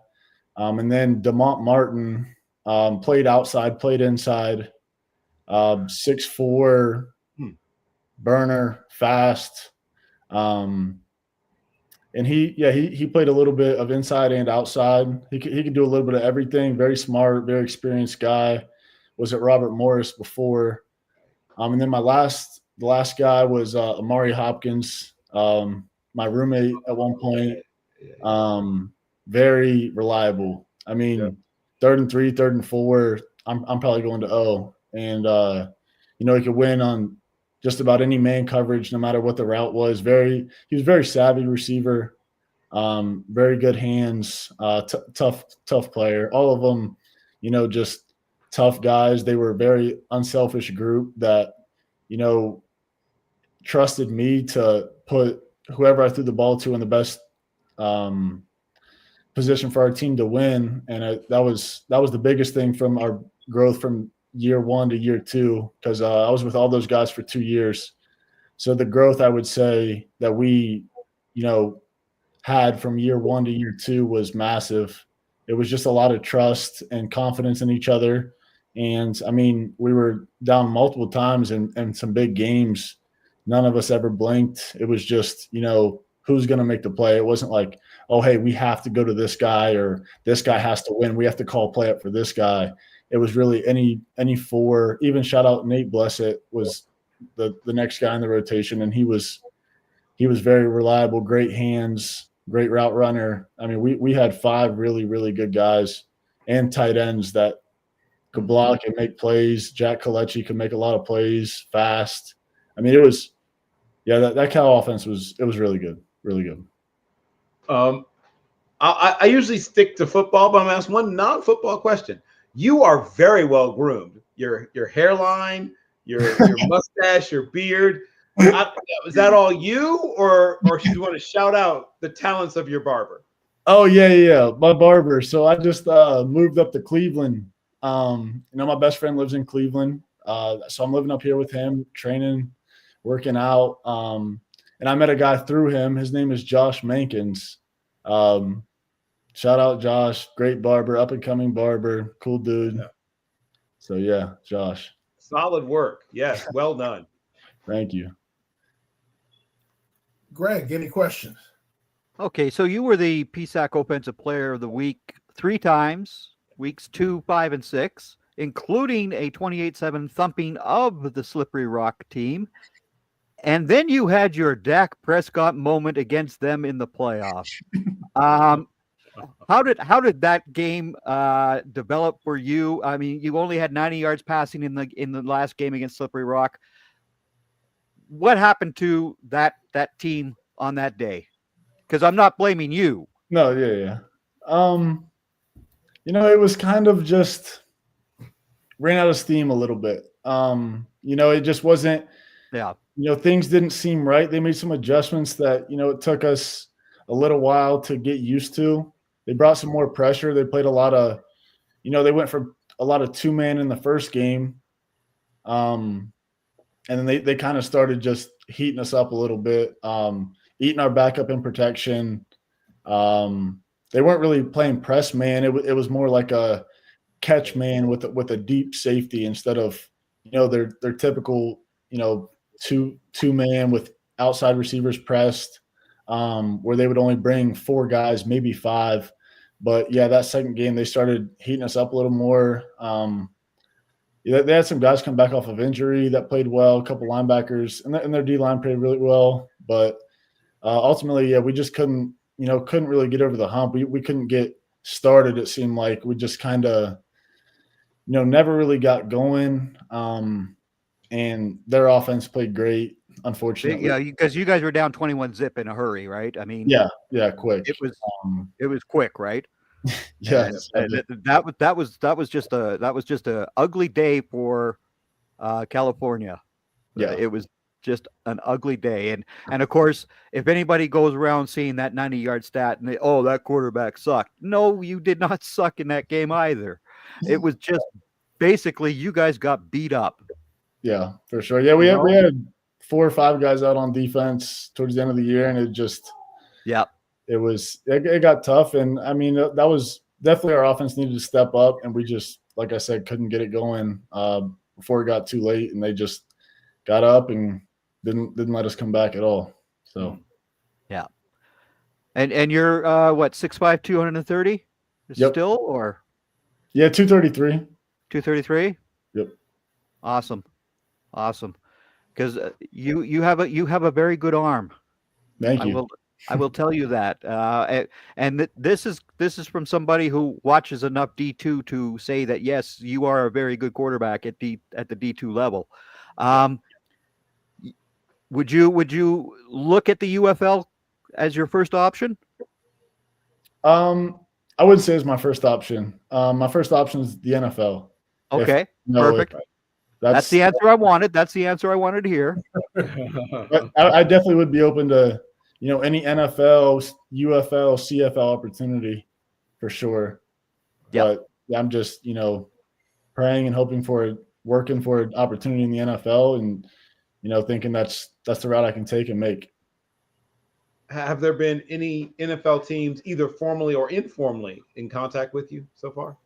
And then DeMont Martin played outside, played inside, 6'4", burner, fast. And he played a little bit of inside and outside. He could do a little bit of everything. Very smart, very experienced guy. Was at Robert Morris before. And then the last guy was Amari Hopkins, my roommate at one point. Very reliable. I mean, 3rd and 3, 3rd and 4. I'm probably going to O. And he could win on just about any man coverage, no matter what the route was. He was very savvy receiver, very good hands, tough player. All of them, just tough guys. They were a very unselfish group that, trusted me to put whoever I threw the ball to in the best position for our team to win. And that was the biggest thing from our growth from year 1 to year 2, because I was with all those guys for 2 years. So the growth I would say that we, had from year 1 to year 2 was massive. It was just a lot of trust and confidence in each other. And I mean, we were down multiple times in some big games. None of us ever blinked. It was just, who's going to make the play. It wasn't like, oh, hey, we have to go to this guy, or this guy has to win. We have to call play up for this guy. It was really any 4. Even shout out Nate Blessett was the next guy in the rotation, and he was very reliable, great hands, great route runner. I mean, we had 5 really, really good guys and tight ends that could block and make plays. Jack Kalechi could make a lot of plays fast. I mean, it was that Cal offense was really good, really good. I usually stick to football, but I'm going to ask one non-football question. You are very well groomed. Your hairline, your mustache, your beard. Is that all you, or should you want to shout out the talents of your barber? Oh yeah, my barber. So I just moved up to Cleveland. My best friend lives in Cleveland, so I'm living up here with him, training, working out. And I met a guy through him. His name is Josh Mankins. Shout out Josh, great barber, up and coming barber, cool dude. Yeah. So yeah, Josh. Solid work. Yes, well done. Thank you. Greg, any questions? Okay, so you were the PSAC Offensive Player of the Week 3 times, weeks 2, 5, and 6, including a 28-7 thumping of the Slippery Rock team. And then you had your Dak Prescott moment against them in the playoffs. How did that game develop for you? I mean, you only had 90 yards passing in the last game against Slippery Rock. What happened to that team on that day? Because I'm not blaming you. No, yeah. It was kind of just ran out of steam a little bit. It just wasn't. Yeah. Things didn't seem right. They made some adjustments that it took us a little while to get used to. They brought some more pressure. They played a lot of, they went for a lot of 2-man in the first game. And then they kind of started just heating us up a little bit, eating our backup in protection. They weren't really playing press man. It was more like a catch man with a deep safety instead of, their typical, 2-man with outside receivers pressed, where they would only bring 4 guys, maybe 5. But yeah, that second game, they started heating us up a little more. They had some guys come back off of injury that played well, a couple linebackers, and their D-line played really well. But ultimately, we just couldn't really get over the hump. We couldn't get started, it seemed like. We just kind of, never really got going. And their offense played great, unfortunately. Yeah, because you guys were down 21-0 in a hurry, right? I mean, yeah, quick. It was quick, right? Yes, that was just a ugly day for California. Yeah, it was just an ugly day, and of course, if anybody goes around seeing that 90-yard stat and that quarterback sucked. No, you did not suck in that game either. It was just basically you guys got beat up. Yeah, for sure. Yeah, we had 4 or 5 guys out on defense towards the end of the year, and it just it got tough. And I mean, that was definitely our offense needed to step up, and we just, like I said, couldn't get it going before it got too late, and they just got up and didn't let us come back at all. So yeah. And you're what, 6'5", 230 Yep. still, or 233. 233? Yep. Awesome. Because you have a very good arm. Thank you. I will tell you that. This is from somebody who watches enough D2 to say that yes, you are a very good quarterback at the D2 level. Would you look at the UFL as your first option? I wouldn't say it's my first option. My first option is the NFL. Okay, perfect. That's the answer I wanted. That's the answer I wanted to hear. But I definitely would be open to, any NFL, UFL, CFL opportunity for sure. Yep. But I'm just, praying and hoping for it, working for an opportunity in the NFL, and thinking that's the route I can take and make. Have there been any NFL teams, either formally or informally, in contact with you so far?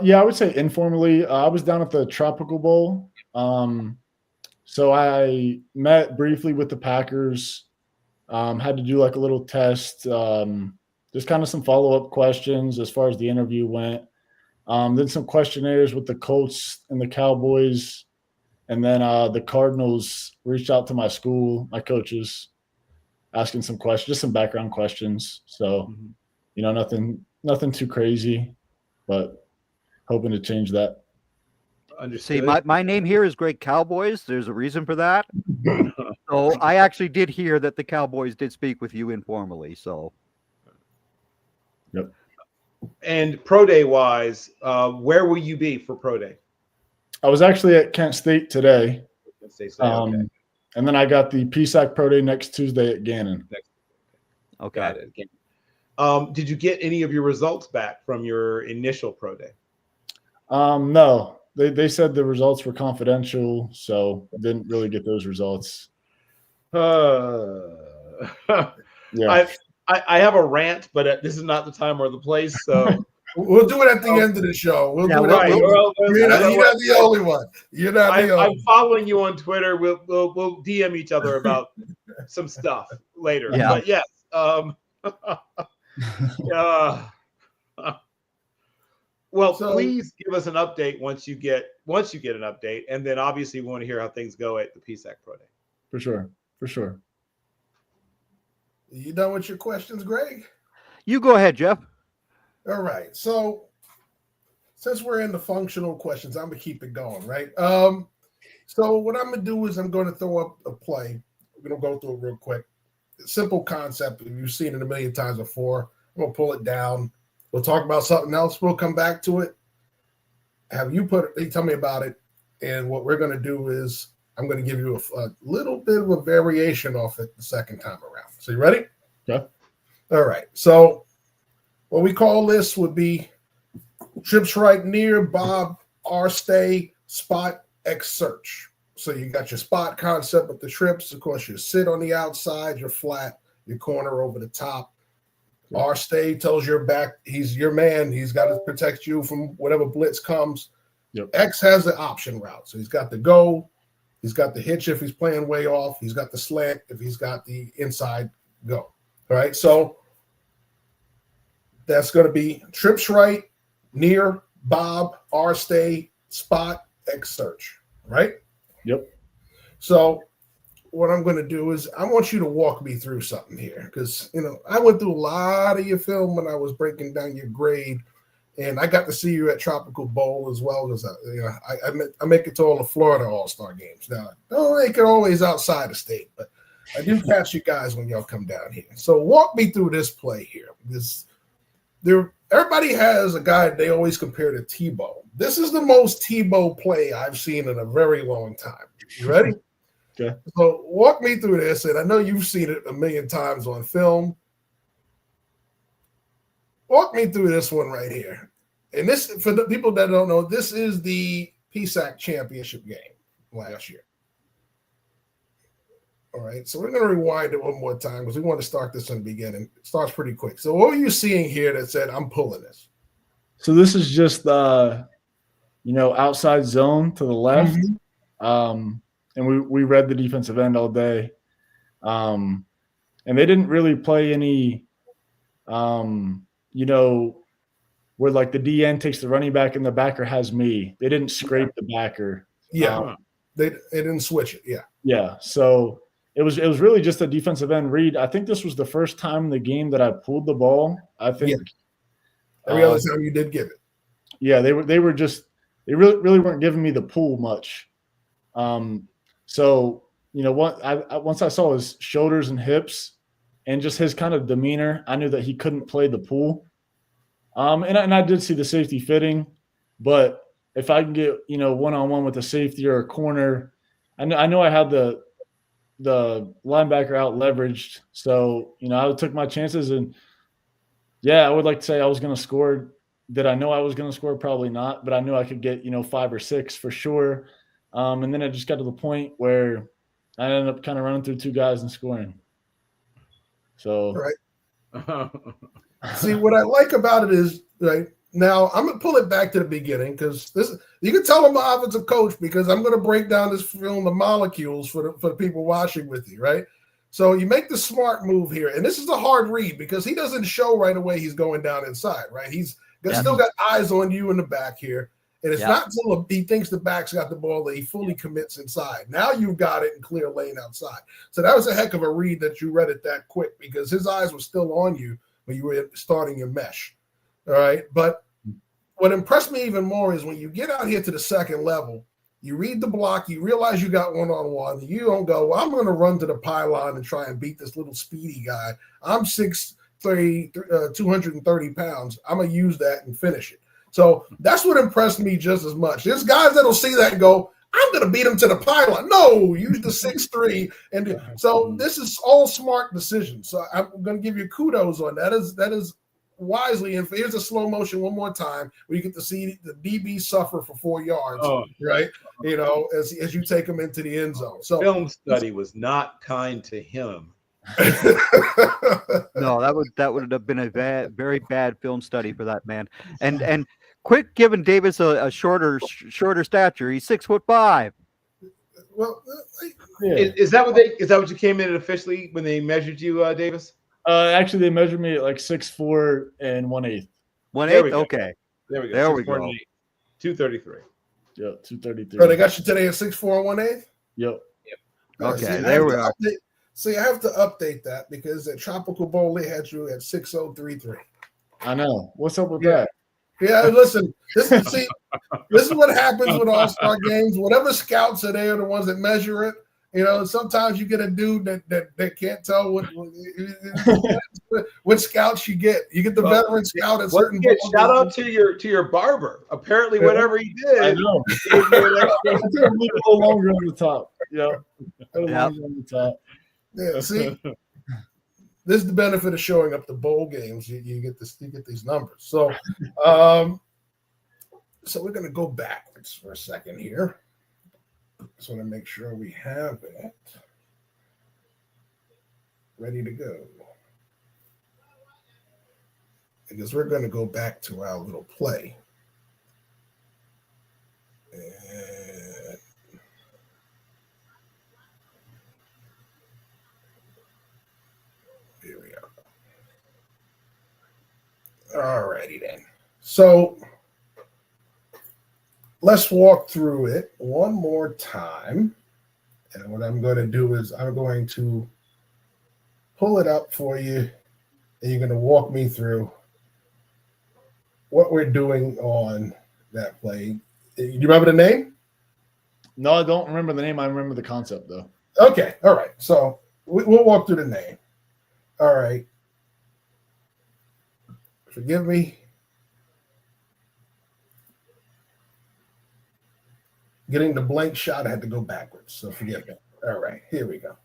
Yeah, I would say informally. I was down at the Tropical Bowl. So I met briefly with the Packers, had to do like a little test, just kind of some follow-up questions as far as the interview went. Then some questionnaires with the Colts and the Cowboys. And then the Cardinals reached out to my school, my coaches, asking some questions, just some background questions. So, nothing too crazy, but hoping to change that. Understood. See, my name here is Great Cowboys. There's a reason for that. So I actually did hear that the Cowboys did speak with you informally. So, yep. And pro day wise, where will you be for pro day? I was actually at Kent State today. Okay. And then I got the PSAC Pro Day next Tuesday at Gannon. okay. Got it. Did you get any of your results back from your initial pro day? No, they said the results were confidential, so didn't really get those results. Yeah. I have a rant, but this is not the time or the place. So we'll do it at the end of the show. You're not the only one. You're not the only one. I'm following you on Twitter. We'll DM each other about some stuff later. Yeah. But yes. Well, please give us an update once you get an update, and then obviously we want to hear how things go at the PSAC Pro Day. For sure. You done with your questions, Greg? You go ahead, Jeff. All right. So since we're in the functional questions, I'm gonna keep it going, right? So what I'm gonna do is I'm gonna throw up a play. We're gonna go through it real quick. Simple concept. You've seen it a million times before. I'm gonna pull it down. We'll talk about something else. We'll come back to it. Tell me about it. And what we're going to do is I'm going to give you a little bit of a variation off it the second time around. So you ready? Yeah. All right. So what we call this would be trips right near, Bob, R stay, spot, X search. So you got your spot concept with the trips. Of course, you sit on the outside, you're flat, your corner over the top. R stay tells your back, he's your man. He's got to protect you from whatever blitz comes. Yep. X has the option route. So he's got the go. He's got the hitch if he's playing way off. He's got the slant if he's got the inside go. All right. So that's going to be trips right, near, Bob, R stay, spot, X search. Right? Yep. So what I'm going to do is I want you to walk me through something here because, I went through a lot of your film when I was breaking down your grade, and I got to see you at Tropical Bowl as well because, I make it to all the Florida All-Star games. Now, I don't make it always outside of state, but I do catch you guys when y'all come down here. So walk me through this play here because everybody has a guy they always compare to Tebow. This is the most Tebow play I've seen in a very long time. You ready? Okay. So walk me through this, and I know you've seen it a million times on film. Walk me through this one right here. And this, for the people that don't know, this is the PSAC championship game last year. All right, so we're going to rewind it one more time because we want to start this in the beginning. It starts pretty quick. So what were you seeing here that said, I'm pulling this? So this is just, outside zone to the left. And we read the defensive end all day. And they didn't really play any, where like the DN takes the running back and the backer has me. They didn't scrape the backer. Yeah, they didn't switch it. Yeah. Yeah. So it was really just a defensive end read. I think this was the first time in the game that I pulled the ball. I think every other time you did give it. Yeah, they really weren't giving me the pull much. So once I saw his shoulders and hips and just his kind of demeanor, I knew that he couldn't play the pull. And I did see the safety fitting, but if I can get one-on-one with a safety or a corner, I know I had the linebacker out leveraged, so I took my chances. And I would like to say I was going to score. Did I know I was going to score? Probably not, but I knew I could get 5 or 6 for sure. And then it just got to the point where I ended up kind of running through 2 guys and scoring. So right. See, what I like about it is, right now I'm gonna pull it back to the beginning because you can tell I'm an offensive coach because I'm gonna break down this film, the molecules for the people watching with you, right? So you make the smart move here, and this is a hard read because he doesn't show right away he's going down inside, right? He's still got eyes on you in the back here, and it's not until he thinks the back's got the ball that he fully commits inside. Now you've got it in clear lane outside. So that was a heck of a read that you read it that quick because his eyes were still on you when you were starting your mesh. All right. But what impressed me even more is when you get out here to the second level, you read the block, you realize you got one-on-one. You don't go, well, I'm going to run to the pylon and try and beat this little speedy guy. I'm 6'3", 230 pounds. I'm going to use that and finish it. So that's what impressed me just as much. There's guys that'll see that and go, I'm going to beat him to the pylon. No, use the 6'3". And so this is all smart decisions. So I'm going to give you kudos on that. That is wisely. And here's a slow motion one more time where you get to see the DB suffer for 4 yards, right? As you take them into the end zone. So film study was not kind to him. No, that would have been a very bad film study for that man. And quick giving Davis a shorter stature. He's 6'5". Well, is that what you came in at officially when they measured you, Davis? Actually, they measured me at like 6'4" and 1/8. 1/8. Okay. There we go. There we go. 233. Yeah, 233. So they got you today at 6'4" and 1/8. Yep. Okay, there we are. See, I have to update that because at Tropical Bowl they had you at 6'033". I know. What's up with that? Yeah, listen. This is what happens with All-Star games. Whatever scouts are there, the ones that measure it. Sometimes you get a dude that can't tell what scouts you get. You get the veteran scout at certain. Shout out to your barber. Apparently, whatever he did, I know. I took a little longer on the top. Yeah, a little longer on the top. Yeah, see, this is the benefit of showing up to bowl games. You get these numbers. So, so we're gonna go backwards for a second here. Just want to make sure we have it ready to go. Because we're going to go back to our little play. And here we are. All righty then. So let's walk through it one more time. And what I'm going to do is I'm going to pull it up for you, and you're going to walk me through what we're doing on that play. Do you remember the name? No, I don't remember the name. I remember the concept, though. Okay. All right. So we'll walk through the name. All right. Forgive me. Getting the blank shot, I had to go backwards. So forgive me. All right. Here we go.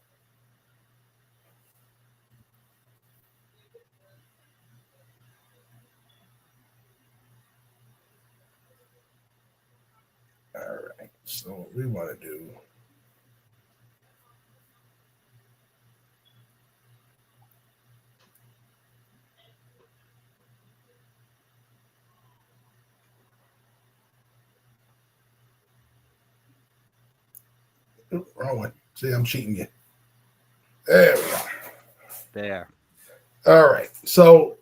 All right. So what we want to do Wrong one. See, I'm cheating you. There we are. There. All right. So,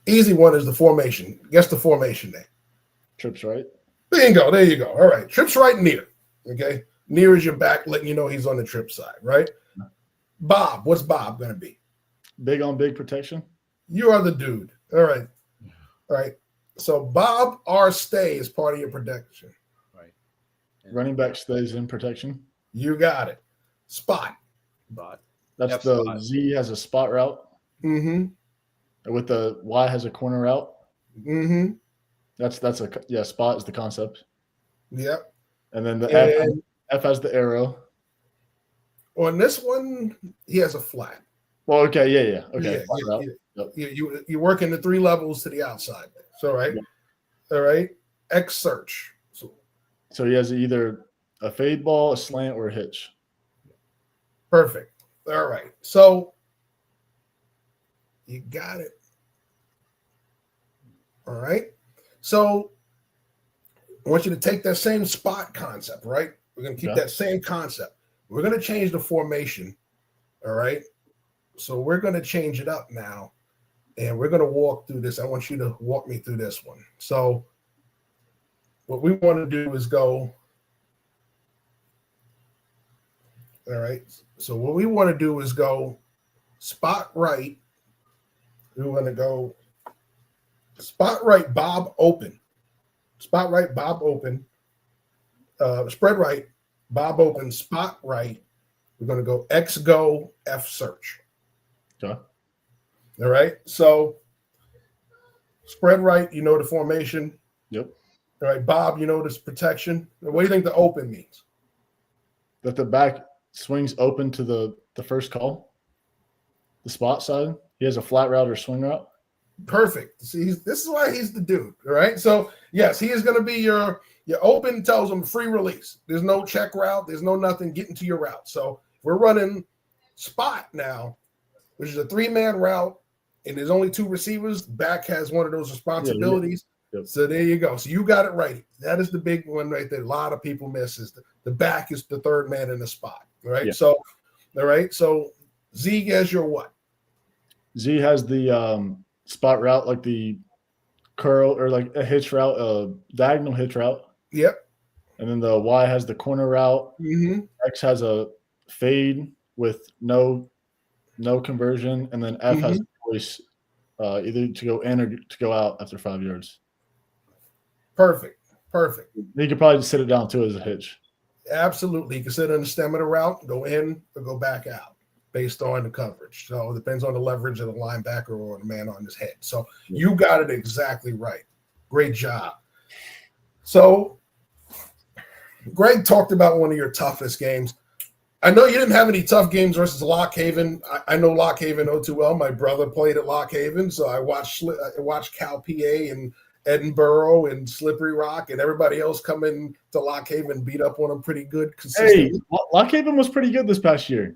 easy one is the formation. Guess the formation name. Trips right. Bingo. There you go. All right. Trips right near. Okay. Near is your back, letting you know he's on the trip side, right? Bob. What's Bob going to be? Big on big protection. You are the dude. All right. All right. So Bob R. Stay is part of your protection. Right. Running back stays in protection. You got it. Spot. But That's Yep, the spot. Z has a spot route. Mm-hmm. With the Y has a corner route. Mm-hmm. Spot is the concept. Yep. And then the And F has the arrow. on this one, he has a flat. Well, okay, yeah. Okay. You work in the 3 levels to the outside. So right. Yeah. All right. X search. So he has either a fade ball, a slant, or a hitch. Perfect. All right. So you got it. All right. So I want you to take that same spot concept, right? We're going to keep that same concept. We're going to change the formation. All right. So we're going to change it up now. And we're going to walk through this. I want you to walk me through this one. So what we want to do is go. All right. So what we want to do is go spot right. We want to go spot right, Bob open. Spot right, Bob open. Spread right, Bob open, spot right. We're going to go X go, F search. Okay. All right. So spread right, you know the formation. Yep. All right, Bob, you know this protection. What do you think the open means? That the back swings open to the first call, the spot side. He has a flat route or swing route. Perfect. See, this is why he's the dude. All right. So yes, he is going to be your open. Tells him free release. There's no check route. There's no nothing getting to your route. So we're running spot now, which is a 3-man route, and there's only 2 receivers. Back has one of those responsibilities. Yep. So there you go. So you got it right. That is the big one right there. A lot of people miss is the back is the 3rd man in the spot. All right. Yeah. So all right. So Z has your what? Z has the spot route, like the curl or like a hitch route, a diagonal hitch route. Yep. And then the Y has the corner route. Mm-hmm. X has a fade with no conversion, and then F has a choice either to go in or to go out after 5 yards. Perfect. You could probably just sit it down too as a hitch. Absolutely. You can sit on the stem of the route, go in or go back out based on the coverage. So it depends on the leverage of the linebacker or the man on his head. So you got it exactly right. Great job. So Greg talked about one of your toughest games. I know you didn't have any tough games versus Lock Haven. I know Lock Haven oh too well. My brother played at Lock Haven, so I watched Cal PA and Edinburgh and Slippery Rock and everybody else come in to Lock Haven and beat up on them pretty good. Hey, Lock Haven was pretty good this past year.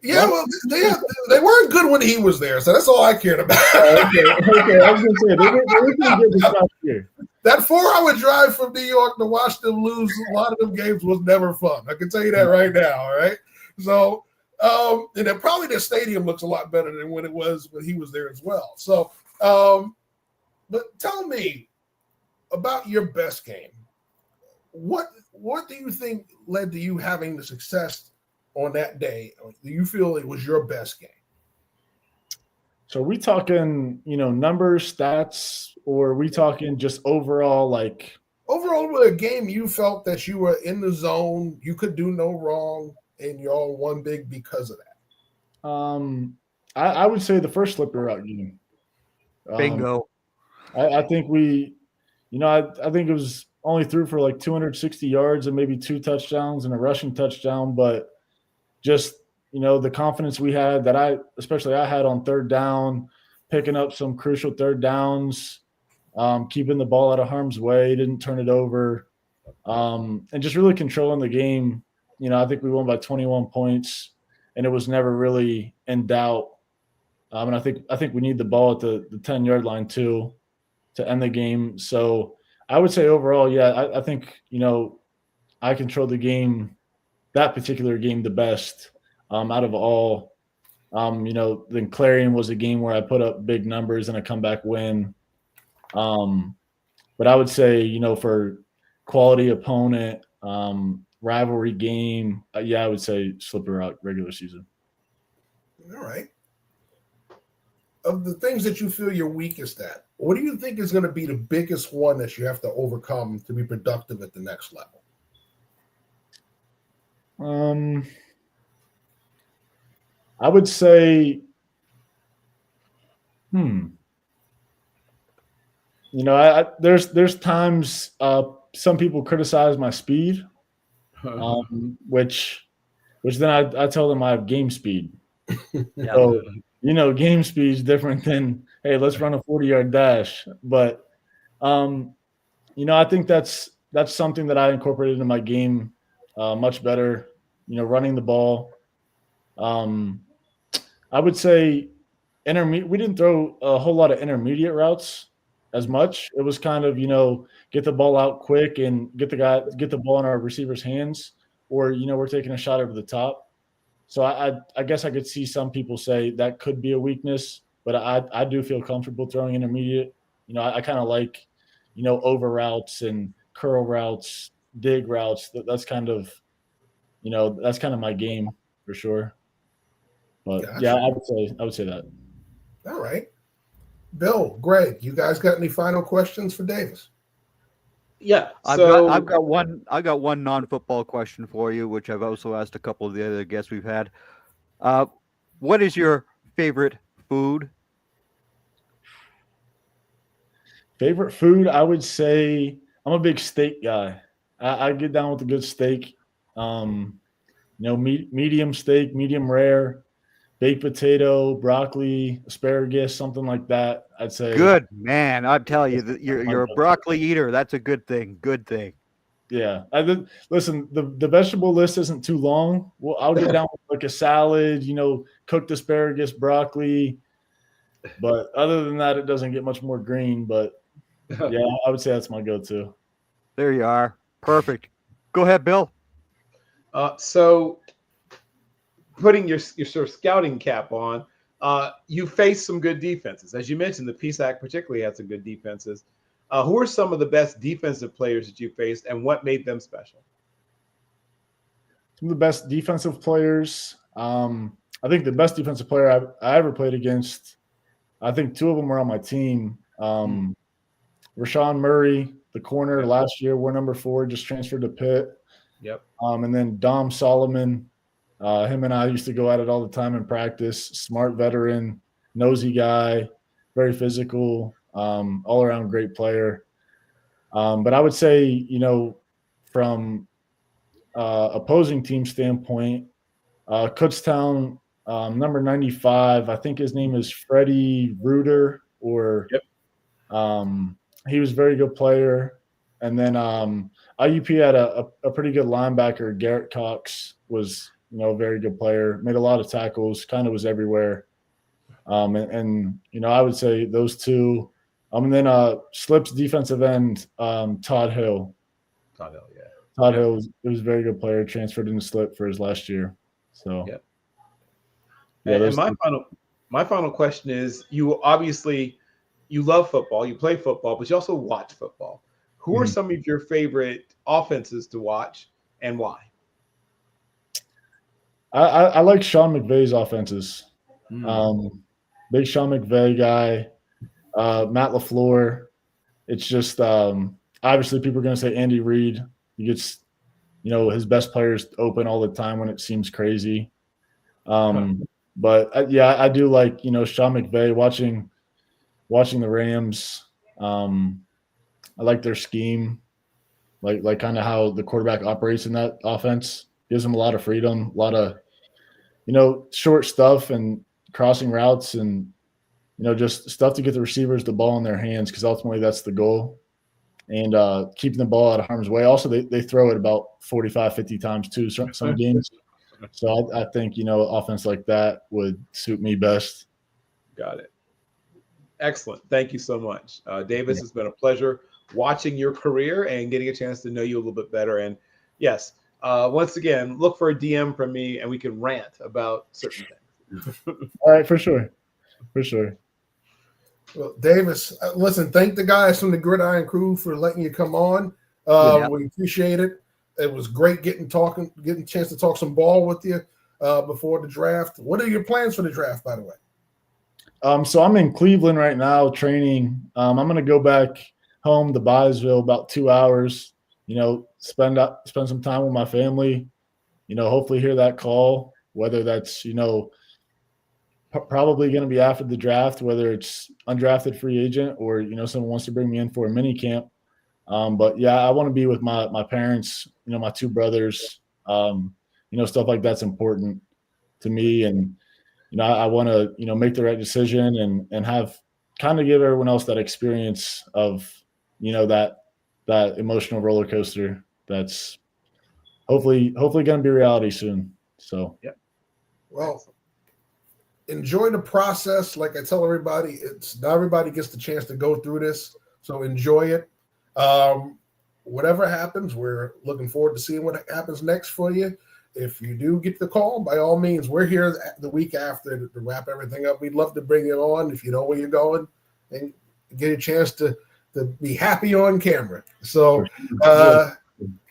Yeah, well, they weren't good when he was there, so that's all I cared about. Okay. I was going to say, they were pretty good this past year. That 4-hour drive from New York to watch them lose a lot of them games was never fun. I can tell you that right now, all right? So, and then probably the stadium looks a lot better than when it was when he was there as well. So, but tell me about your best game. What do you think led to you having the success on that day? Do you feel it was your best game? So are we talking, numbers, stats, or are we talking just overall, like overall with a game you felt that you were in the zone, you could do no wrong, and y'all won big because of that? I would say the first slippery route game. Bingo. I think we, I think it was only threw for like 260 yards and maybe 2 touchdowns and a rushing touchdown, but just the confidence we had that I had on 3rd down, picking up some crucial 3rd downs, keeping the ball out of harm's way, didn't turn it over, and just really controlling the game. I think we won by 21 points, and it was never really in doubt. And I think we need the ball at the 10-yard line too to end the game. So I would say overall, yeah, I think I controlled the game, that particular game, the best out of all. Then Clarion was a game where I put up big numbers and a comeback win. But I would say, for quality opponent, rivalry game, I would say Slippery Rock regular season. All right. Of the things that you feel you're weakest at, what do you think is going to be the biggest one that you have to overcome to be productive at the next level? I would say, there's times some people criticize my speed, which then I tell them I have game speed. Yeah. So, game speed is different than, hey, let's run a 40-yard dash. But, I think that's something that I incorporated into my game much better, running the ball. I would say we didn't throw a whole lot of intermediate routes as much. It was kind of, get the ball out quick and get the ball in our receiver's hands, or, we're taking a shot over the top. So I guess I could see some people say that could be a weakness, but I do feel comfortable throwing intermediate. I kind of like, over routes and curl routes, dig routes. That's kind of my game for sure. But Gotcha. yeah, I would say that. All right. Bill, Greg, you guys got any final questions for Davis? Yeah. I've got one non-football question for you, which I've also asked a couple of the other guests we've had. What is your favorite food? Favorite food, I would say I'm a big steak guy. I get down with a good steak. Medium steak, medium rare, baked potato, broccoli, asparagus, something like that. I'd say. Good man. I'm telling you that you're a broccoli eater. That's a good thing. Good thing. Yeah. Listen, the vegetable list isn't too long. Well, I'll get down with like a salad, cooked asparagus, broccoli. But other than that, it doesn't get much more green. But yeah, I would say that's my go-to. There you are. Perfect. Go ahead, Bill. So putting your sort of scouting cap on, you faced some good defenses. As you mentioned, the PSAC particularly had some good defenses. Who are some of the best defensive players that you faced, and what made them special? Some of the best defensive players. I think the best defensive player I ever played against, I think two of them were on my team. Rashawn Murray, the corner last year, wore number 4, just transferred to Pitt. Yep. And then Dom Solomon, him and I used to go at it all the time in practice. Smart veteran, nosy guy, very physical, all around great player. But I would say, from opposing team standpoint, Kutztown, number 95, I think his name is Freddie Reuter, or he was a very good player. And then IUP had a pretty good linebacker. Garrett Cox was, a very good player, made a lot of tackles, kind of was everywhere. And I would say those two. And then Slip's defensive end, Todd Hill. Todd Hill, yeah. Todd Hill was a very good player, transferred into Slip for his last year. So, and my final question is: you love football, you play football, but you also watch football. Who are some of your favorite offenses to watch, and why? I like Sean McVay's offenses. Big Sean McVay guy. Matt LaFleur. It's just obviously people are going to say Andy Reid. He gets, his best players open all the time when it seems crazy. But I do like, Sean McVay, watching the Rams. I like their scheme, like kind of how the quarterback operates in that offense. Gives them a lot of freedom, a lot of, short stuff and crossing routes and, just stuff to get the receivers the ball in their hands, because ultimately that's the goal. And keeping the ball out of harm's way. Also, they throw it about 45, 50 times too, some games. So I think, offense like that would suit me best. Got it. Excellent. Thank you so much. Davis, it's been a pleasure watching your career and getting a chance to know you a little bit better. And yes. Once again, look for a DM from me, and we can rant about certain things. All right, for sure. For sure. Well, Davis, listen, thank the guys from the Gridiron Crew for letting you come on. We appreciate it. It was great getting a chance to talk some ball with you before the draft. What are your plans for the draft, by the way? So I'm in Cleveland right now training. I'm going to go back home to Byesville about 2 hours, spend some time with my family, hopefully hear that call, whether that's, probably going to be after the draft, whether it's undrafted free agent or, someone wants to bring me in for a mini camp. But yeah, I want to be with my parents, my two brothers, stuff like that's important to me. And, I want to, make the right decision and have kind of give everyone else that experience of, that emotional roller coaster that's hopefully going to be reality soon. So, yeah. Well, enjoy the process. Like I tell everybody, not everybody gets the chance to go through this. So enjoy it. Whatever happens, we're looking forward to seeing what happens next for you. If you do get the call, by all means, we're here the week after to wrap everything up. We'd love to bring you on if you know where you're going and get a chance to be happy on camera. So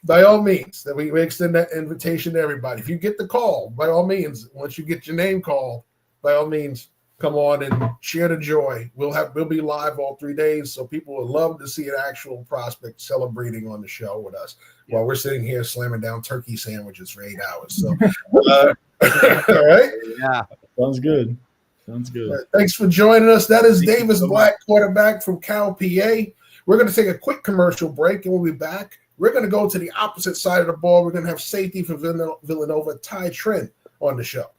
by all means, that we extend that invitation to everybody. If you get the call, by all means, once you get your name called, by all means, come on and share the joy. We'll be live all 3 days, so people would love to see an actual prospect celebrating on the show with us while we're sitting here slamming down turkey sandwiches for 8 hours. So, all right. Yeah, sounds good. Sounds good. Thanks for joining us. That is Davis Black, quarterback from Cal, PA. We're going to take a quick commercial break, and we'll be back. We're going to go to the opposite side of the ball. We're going to have safety for Villanova, Trinh, on the show.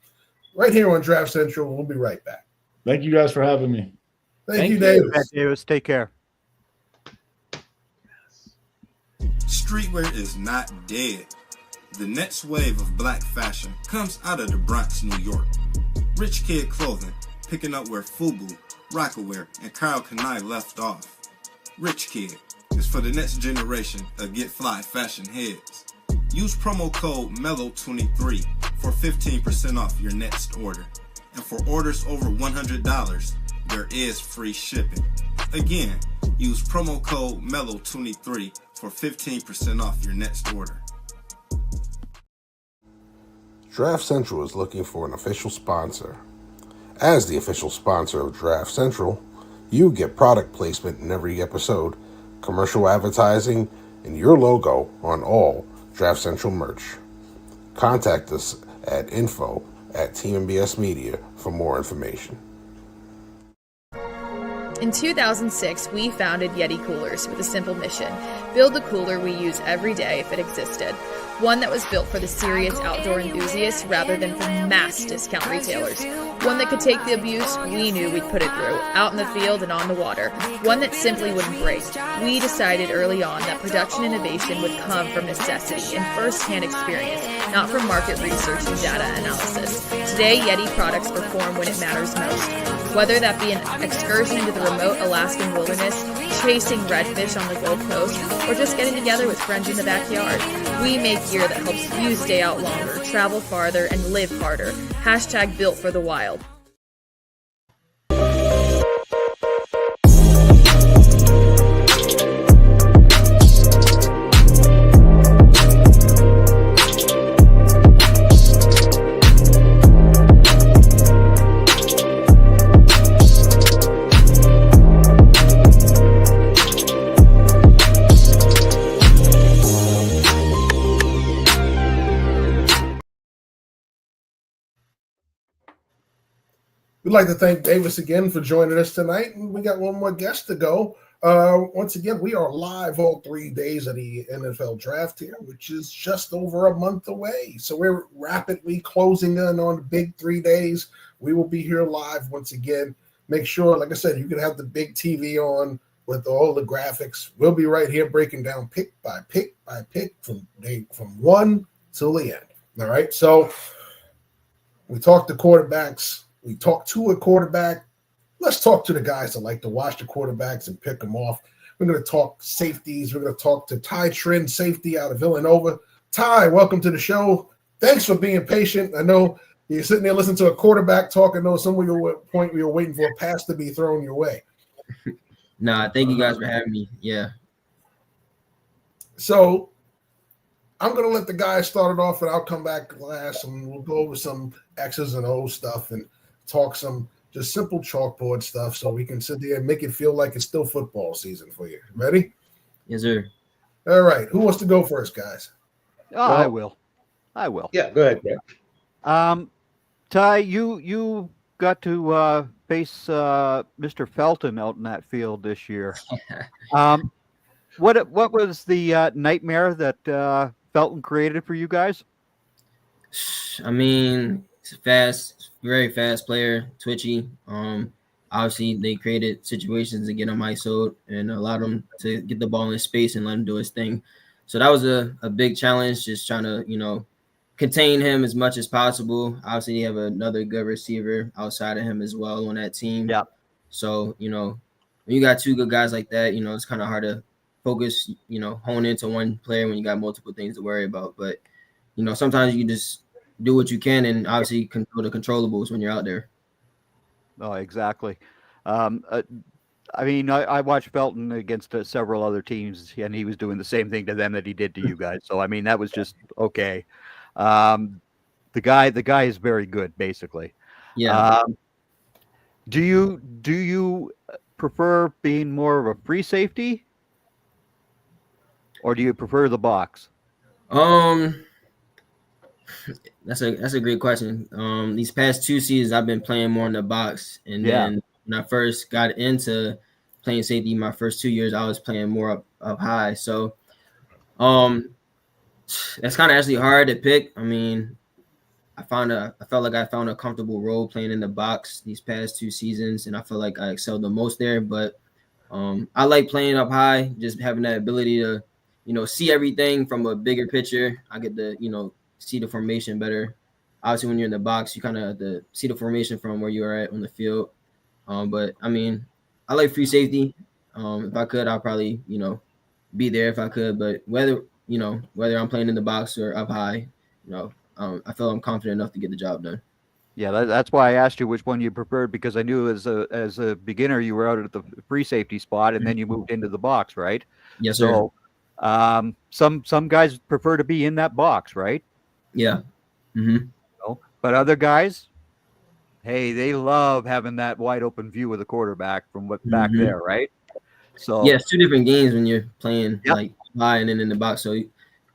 Right here on Draft Central. We'll be right back. Thank you guys for having me. Thank you, Davis. Davis, take care. Streetwear is not dead. The next wave of black fashion comes out of the Bronx, New York. Rich Kid Clothing, picking up where FUBU, Rockaware, and Kyle Kanai left off. Rich Kid is for the next generation of Get Fly fashion heads. Use promo code MELLOW23 for 15% off your next order. And for orders over $100, there is free shipping. Again, use promo code MELLOW23 for 15% off your next order. Draft Central is looking for an official sponsor. As the official sponsor of Draft Central, you get product placement in every episode, commercial advertising, and your logo on all Draft Central merch. Contact us at info@TeamMBS Media for more information. In 2006, we founded Yeti Coolers with a simple mission: build the cooler we use every day if it existed. One that was built for the serious outdoor enthusiasts rather than for mass discount retailers. One that could take the abuse we knew we'd put it through, out in the field and on the water. One that simply wouldn't break. We decided early on that production innovation would come from necessity and first-hand experience, not from market research and data analysis. Today, Yeti products perform when it matters most. Whether that be an excursion into the remote Alaskan wilderness, chasing redfish on the Gold Coast, or just getting together with friends in the backyard, we make gear that helps you stay out longer, travel farther, and live harder. # built for the wild. We'd like to thank Davis again for joining us tonight. And we got one more guest to go. Once again, we are live all 3 days of the NFL draft here, which is just over a month away. So we're rapidly closing in on the big 3 days. We will be here live once again. Make sure, like I said, you can have the big TV on with all the graphics. We'll be right here breaking down pick by pick by pick from one till the end. All right. So we talked to quarterbacks. We talked to a quarterback. Let's talk to the guys that like to watch the quarterbacks and pick them off. We're going to talk safeties. We're going to talk to Trinh, safety out of Villanova. Ty, welcome to the show. Thanks for being patient. I know you're sitting there listening to a quarterback talk. I know some of your point we were waiting for a pass to be thrown your way. Nah, thank you guys for having me. Yeah. So I'm going to let the guys start it off, and I'll come back last, and we'll go over some X's and O's stuff and talk some just simple chalkboard stuff so we can sit there and make it feel like it's still football season for you. Ready? Yes, sir. All right. Who wants to go first, guys? Oh, I will. Yeah, go ahead, Greg. Ty, you got to face Mr. Felton out in that field this year. What was the nightmare that Felton created for you guys? I mean, it's a fast, very fast player, twitchy. Obviously they created situations to get him ISO'd and allowed him to get the ball in space and let him do his thing. So that was a big challenge, just trying to, contain him as much as possible. Obviously, you have another good receiver outside of him as well on that team. Yeah. So, when you got two good guys like that, it's kind of hard to focus, hone into one player when you got multiple things to worry about. But, sometimes you just do what you can and obviously control the controllables when you're out there. Oh, exactly. I mean, I watched Felton against several other teams, and he was doing the same thing to them that he did to you guys. So, I mean, that was just okay. The guy is very good, basically. Yeah. Do you prefer being more of a free safety, or do you prefer the box? That's a great question. These past 2 seasons, I've been playing more in the box, and then when I first got into playing safety, my first 2 years, I was playing more up high. So, that's kind of actually hard to pick. I mean, I felt like I found a comfortable role playing in the box these past 2 seasons, and I feel like I excelled the most there. But I like playing up high, just having that ability to, see everything from a bigger picture. I get to, see the formation better. Obviously, when you're in the box, you kind of have to see the formation from where you are at on the field. But I mean, I like free safety. If I could, I'll probably, be there if I could. But whether I'm playing in the box or up high, I feel I'm confident enough to get the job done. Yeah, that's why I asked you which one you preferred, because I knew as a beginner you were out at the free safety spot and then you moved into the box, right? Yes, sir. So, some guys prefer to be in that box, right? Yeah. Mm-hmm. But other guys, hey, they love having that wide open view of the quarterback from back there, right? So yeah, it's 2 different games when you're playing like high and then in the box. So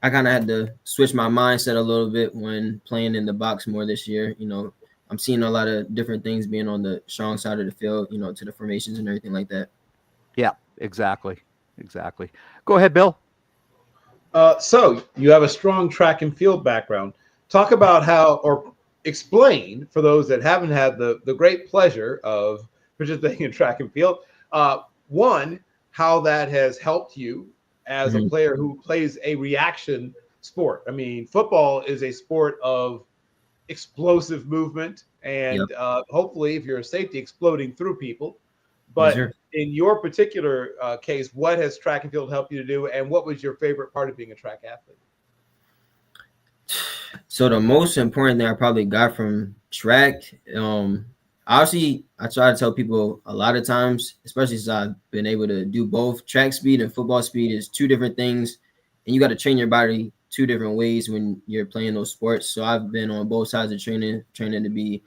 I kind of had to switch my mindset a little bit when playing in the box more this year. I'm seeing a lot of different things being on the strong side of the field, to the formations and everything like that. Yeah, exactly. Go ahead, Bill. So you have a strong track and field background. Talk about or explain for those that haven't had the great pleasure of participating in track and field. One, how that has helped you as a player who plays a reaction sport. I mean, football is a sport of explosive movement and hopefully, if you're a safety, exploding through people. But in your particular case, what has track and field helped you to do, and what was your favorite part of being a track athlete? So the most important thing I probably got from track, obviously, I try to tell people a lot of times, especially since I've been able to do both, track speed and football speed is 2 different things, and you got to train your body 2 different ways when you're playing those sports. So I've been on both sides of training to be,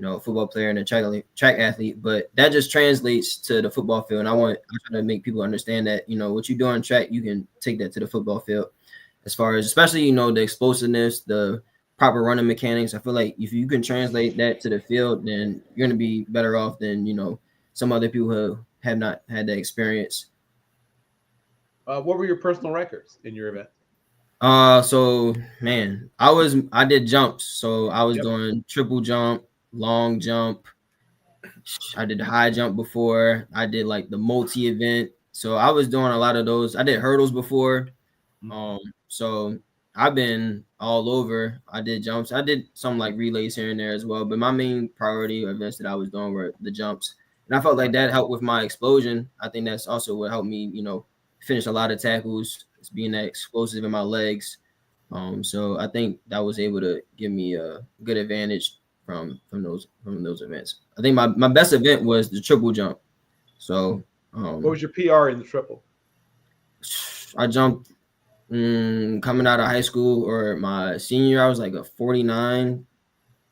a football player and a track athlete, but that just translates to the football field. And I try to make people understand that, what you do on track, you can take that to the football field as far as, especially, the explosiveness, the proper running mechanics. I feel like if you can translate that to the field, then you're going to be better off than, some other people who have not had that experience. What were your personal records in your event? So man, I did jumps. So I was doing triple jump, long jump. I did the high jump before. I did like the multi event. So I was doing a lot of those. I did hurdles before. So I've been all over. I did jumps. I did some like relays here and there as well. But my main priority events that I was doing were the jumps. And I felt like that helped with my explosion. I think that's also what helped me, finish a lot of tackles. It's being that explosive in my legs. So I think that was able to give me a good advantage from those events. I think my best event was the triple jump. So what was your PR in the triple? I jumped coming out of high school or my senior year. I was like a 49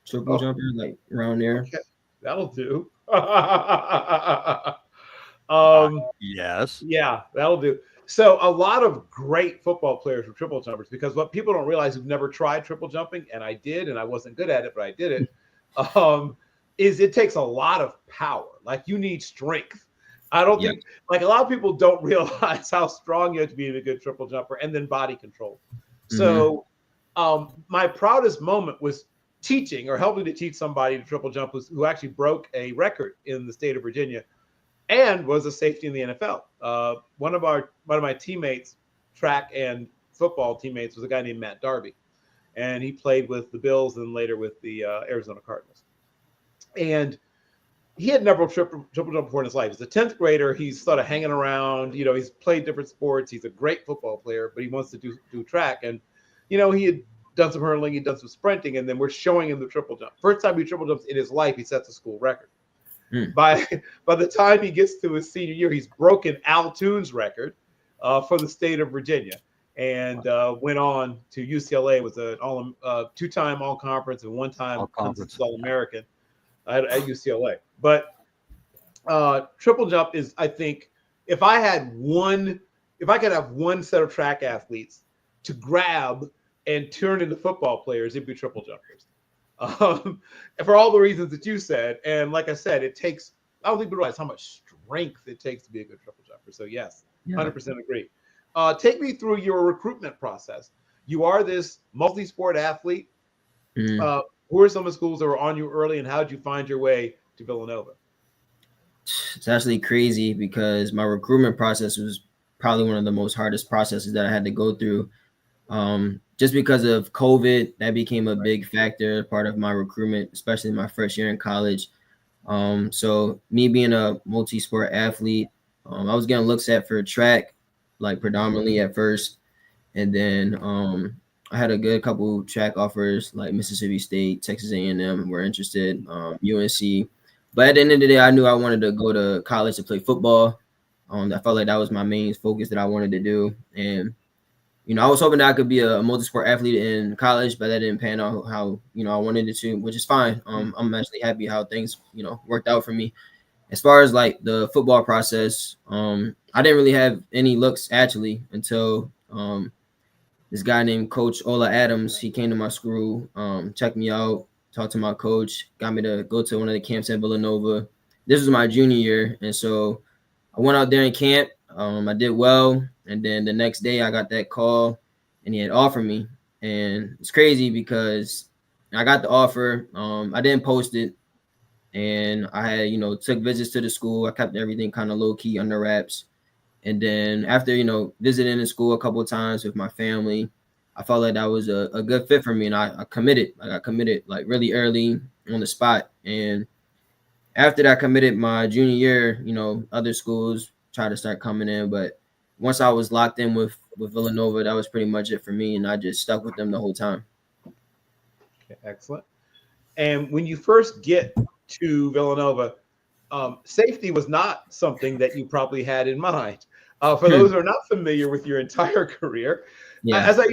triple jumper, like around there. Okay. That'll do. Yes. Yeah, that'll do. So a lot of great football players were triple jumpers, because what people don't realize who've never tried triple jumping, and I did, and I wasn't good at it, but I did it, is it takes a lot of power. Like, you need strength. I don't think, like, a lot of people don't realize how strong you have to be a good triple jumper, and then body control. So my proudest moment was teaching or helping to teach somebody to triple jump who actually broke a record in the state of Virginia and was a safety in the NFL. One of my teammates, track and football teammates, was a guy named Matt Darby, and he played with the Bills and later with the Arizona Cardinals. And he had never triple jump before in his life. He's a 10th grader. He's sort of hanging around. You know, he's played different sports. He's a great football player, but he wants to do track. And, you know, he had done some hurdling, he'd done some sprinting, and then we're showing him the triple jump. First time he triple jumps in his life, he sets a school record. By the time he gets to his senior year, he's broken Al Toon's record for the state of Virginia, and went on to UCLA. Was an two-time All-Conference and one-time All-American at UCLA. But triple jump is, I think, if I could have one set of track athletes to grab and turn into football players, it'd be triple jumpers. For all the reasons that you said. And like I said, it takes, I don't think people realize how much strength it takes to be a good triple jumper. So yes, 100% agree. Take me through your recruitment process. You are this multi-sport athlete. Who are some of the schools that were on you early, and how did you find your way to Villanova? It's actually crazy because my recruitment process was probably one of the most hardest processes that I had to go through. Just because of COVID, that became a big factor, part of my recruitment, especially my first year in college. So me being a multi-sport athlete, I was getting looks at for track, like predominantly at first. And then I had a good couple track offers, like Mississippi State, Texas A&M were interested, UNC. But at the end of the day, I knew I wanted to go to college to play football. I felt like that was my main focus that I wanted to do. And you know, I was hoping that I could be a multi-sport athlete in college, but that didn't pan out how, you know, I wanted it to, which is fine. I'm actually happy how things, you know, worked out for me. As far as like the football process, I didn't really have any looks actually until this guy named Coach Ola Adams. He came to my school, checked me out, talked to my coach, got me to go to one of the camps at Villanova. This was my junior year, and so I went out there in camp. I did well, and then the next day I got that call, and he had offered me, and it's crazy because I got the offer. I didn't post it, and I had, you know, took visits to the school. I kept everything kind of low key under wraps, and then after, you know, visiting the school a couple of times with my family, I felt like that was a good fit for me, and I committed. I got committed like really early on the spot, and after that, I committed my junior year. You know, other schools try to start coming in, but once I was locked in with Villanova, that was pretty much it for me, and I just stuck with them the whole time. Okay, excellent. And when you first get to Villanova, safety was not something that you probably had in mind. For those who are not familiar with your entire career, as I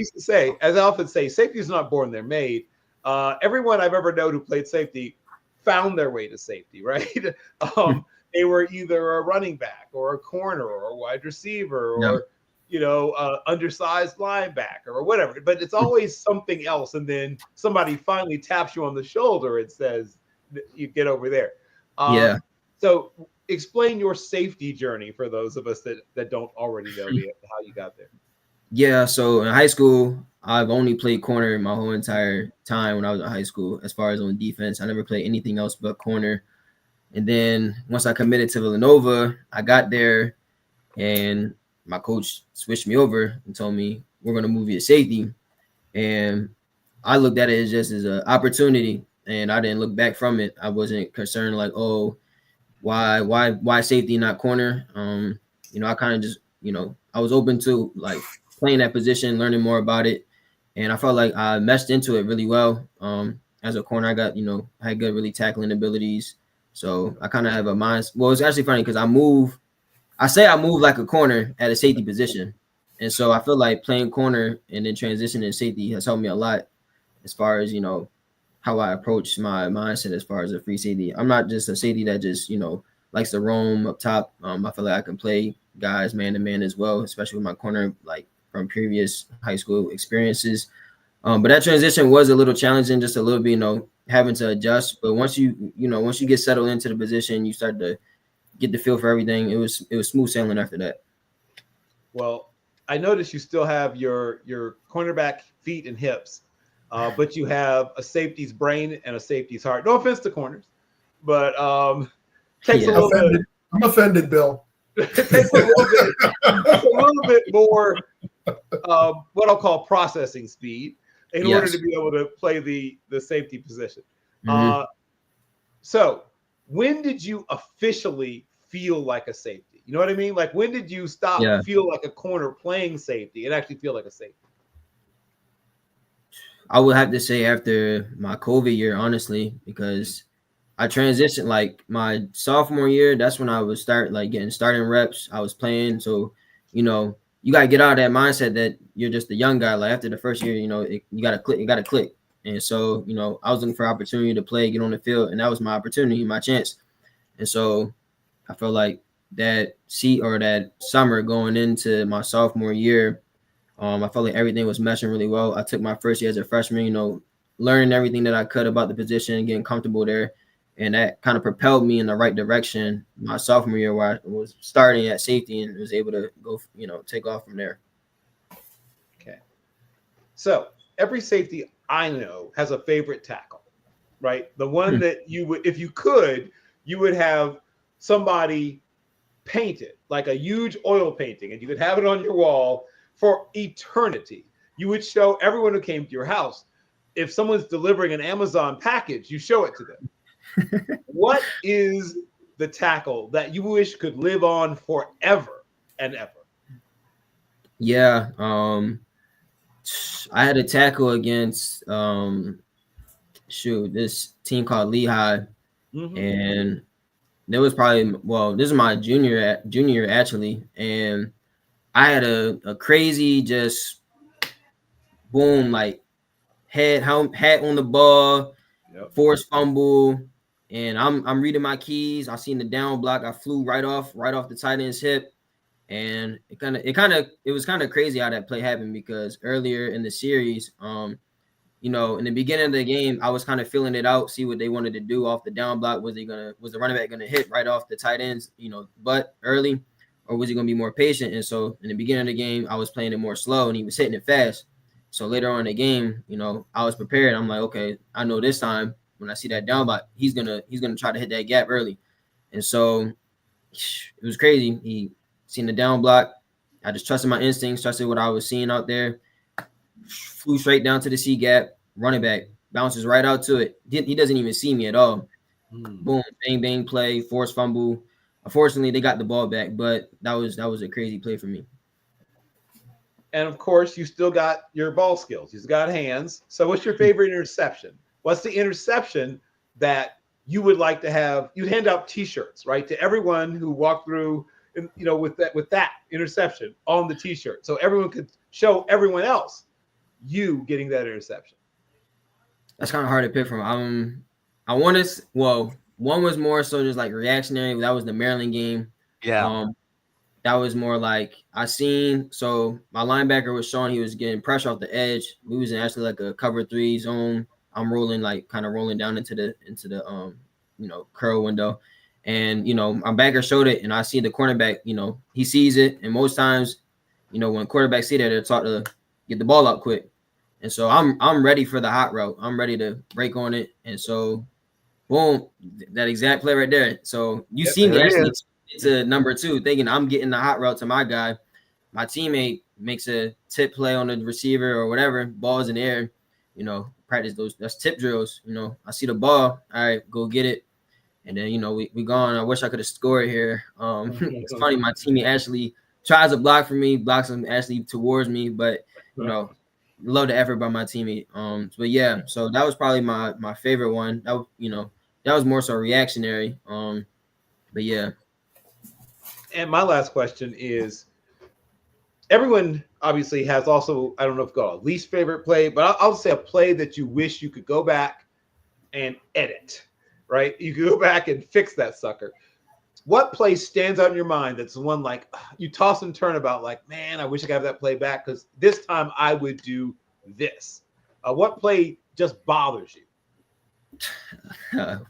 often say, safety is not born, they're made. Everyone I've ever known who played safety found their way to safety, right? They were either a running back or a corner or a wide receiver or, you know, undersized linebacker or whatever. But it's always something else. And then somebody finally taps you on the shoulder and says, you get over there. So explain your safety journey for those of us that don't already know how you got there. Yeah, so in high school, I've only played corner my whole entire time when I was in high school. As far as on defense, I never played anything else but corner. And then once I committed to Villanova, I got there and my coach switched me over and told me, we're going to move you to safety. And I looked at it just as an opportunity, and I didn't look back from it. I wasn't concerned like, oh, why safety, not corner? You know, I kind of just, you know, I was open to like playing that position, learning more about it. and I felt like I meshed into it really well. As a corner, I got, had good really tackling abilities. So I kind of have a mind. Well, it's actually funny because I move like a corner at a safety position. And so I feel like playing corner and then transitioning to safety has helped me a lot as far as, how I approach my mindset as far as a free safety. I'm not just a safety that just, likes to roam up top. I feel like I can play guys man to man as well, especially with my corner, like from previous high school experiences. But that transition was a little challenging, just a little bit, having to adjust. But once you get settled into the position, you start to get the feel for everything. It was smooth sailing after that. Well, I noticed you still have your cornerback feet and hips, but you have a safety's brain and a safety's heart. No offense to corners, but takes a little bit. I'm offended, Bill. It takes a little bit more what I'll call processing speed in order to be able to play the safety position. Mm-hmm. So when did you officially feel like a safety? You know what I mean? Like, when did you stop feel like a corner playing safety and actually feel like a safety? I would have to say after my COVID year, honestly, because I transitioned like my sophomore year. That's when I would start like getting starting reps. I was playing. So, you got to get out of that mindset that you're just a young guy. Like after the first year, you got to click. And so, I was looking for opportunity to play, get on the field. And that was my opportunity, my chance. And so I felt like that summer going into my sophomore year, I felt like everything was meshing really well. I took my first year as a freshman, learning everything that I could about the position, getting comfortable there. And that kind of propelled me in the right direction my sophomore year, where I was starting at safety and was able to go, take off from there. Okay. So every safety I know has a favorite tackle, right? The one that you would, if you could, you would have somebody paint it like a huge oil painting, and you could have it on your wall for eternity. You would show everyone who came to your house. If someone's delivering an Amazon package, you show it to them. What is the tackle that you wish could live on forever and ever? Yeah. I had a tackle against this team called Lehigh. Mm-hmm. And there was probably, this is my junior year actually. And I had a crazy just boom, like hat on the ball, forced fumble. And I'm reading my keys. I seen the down block. I flew right off the tight end's hip. And it was kind of crazy how that play happened, because earlier in the series, in the beginning of the game, I was kind of feeling it out, see what they wanted to do off the down block. Was the running back going to hit right off the tight end's, butt early, or was he going to be more patient? And so in the beginning of the game, I was playing it more slow and he was hitting it fast. So later on in the game, I was prepared. I'm like, okay, I know this time when I see that down block, he's gonna try to hit that gap early. And so it was crazy. He seen the down block. I just trusted my instincts, trusted what I was seeing out there. Flew straight down to the C gap. Running back bounces right out to it. He doesn't even see me at all. Boom, bang, bang play, forced fumble. Unfortunately, they got the ball back, but that was a crazy play for me. And of course, you still got your ball skills. You've got hands. So what's your favorite interception? What's the interception that you would like to have? You hand out T-shirts, right, to everyone who walked through, with that interception on the T-shirt, so everyone could show everyone else you getting that interception. That's kind of hard to pick from. I want to. Well, one was more so just like reactionary. That was the Maryland game. Yeah. That was more like I seen. So my linebacker was showing he was getting pressure off the edge. We was in actually like a cover 3 zone. I'm rolling down into the curl window, and my backer showed it, and I see the cornerback. He sees it, and most times, when quarterbacks see that, they're taught to get the ball out quick. And so I'm ready for the hot route. I'm ready to break on it, and so boom, that exact play right there. So you see me actually to number 2, thinking I'm getting the hot route to my guy. My teammate makes a tip play on the receiver or whatever, ball's in the air, practice those. That's tip drills. I see the ball. All right, go get it. And then, we gone. I wish I could have scored here. It's funny. My teammate actually tries to block for me, blocks him actually towards me. But, love the effort by my teammate. But yeah, so that was probably my favorite one. That that was more so reactionary. But yeah. And my last question is, everyone obviously has also, I don't know if you call it a least favorite play, but I'll say a play that you wish you could go back and edit, right? You could go back and fix that sucker. What play stands out in your mind that's the one like you toss and turn about, like, man, I wish I could have that play back because this time I would do this? What play just bothers you?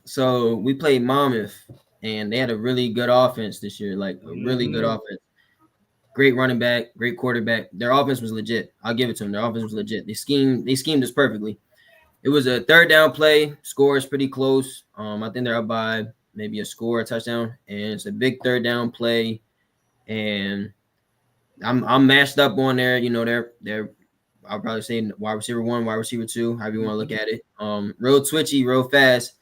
So we played Monmouth, and they had a really good offense this year, like a really good offense. Great running back, great quarterback. Their offense was legit. I'll give it to them. Their offense was legit. They schemed us perfectly. It was a third down play. Score is pretty close. I think they're up by maybe a touchdown, and it's a big third down play. And I'm matched up on there. You know, they're I'll probably say wide receiver 1, wide receiver 2, however you want to look at it. Real twitchy, real fast.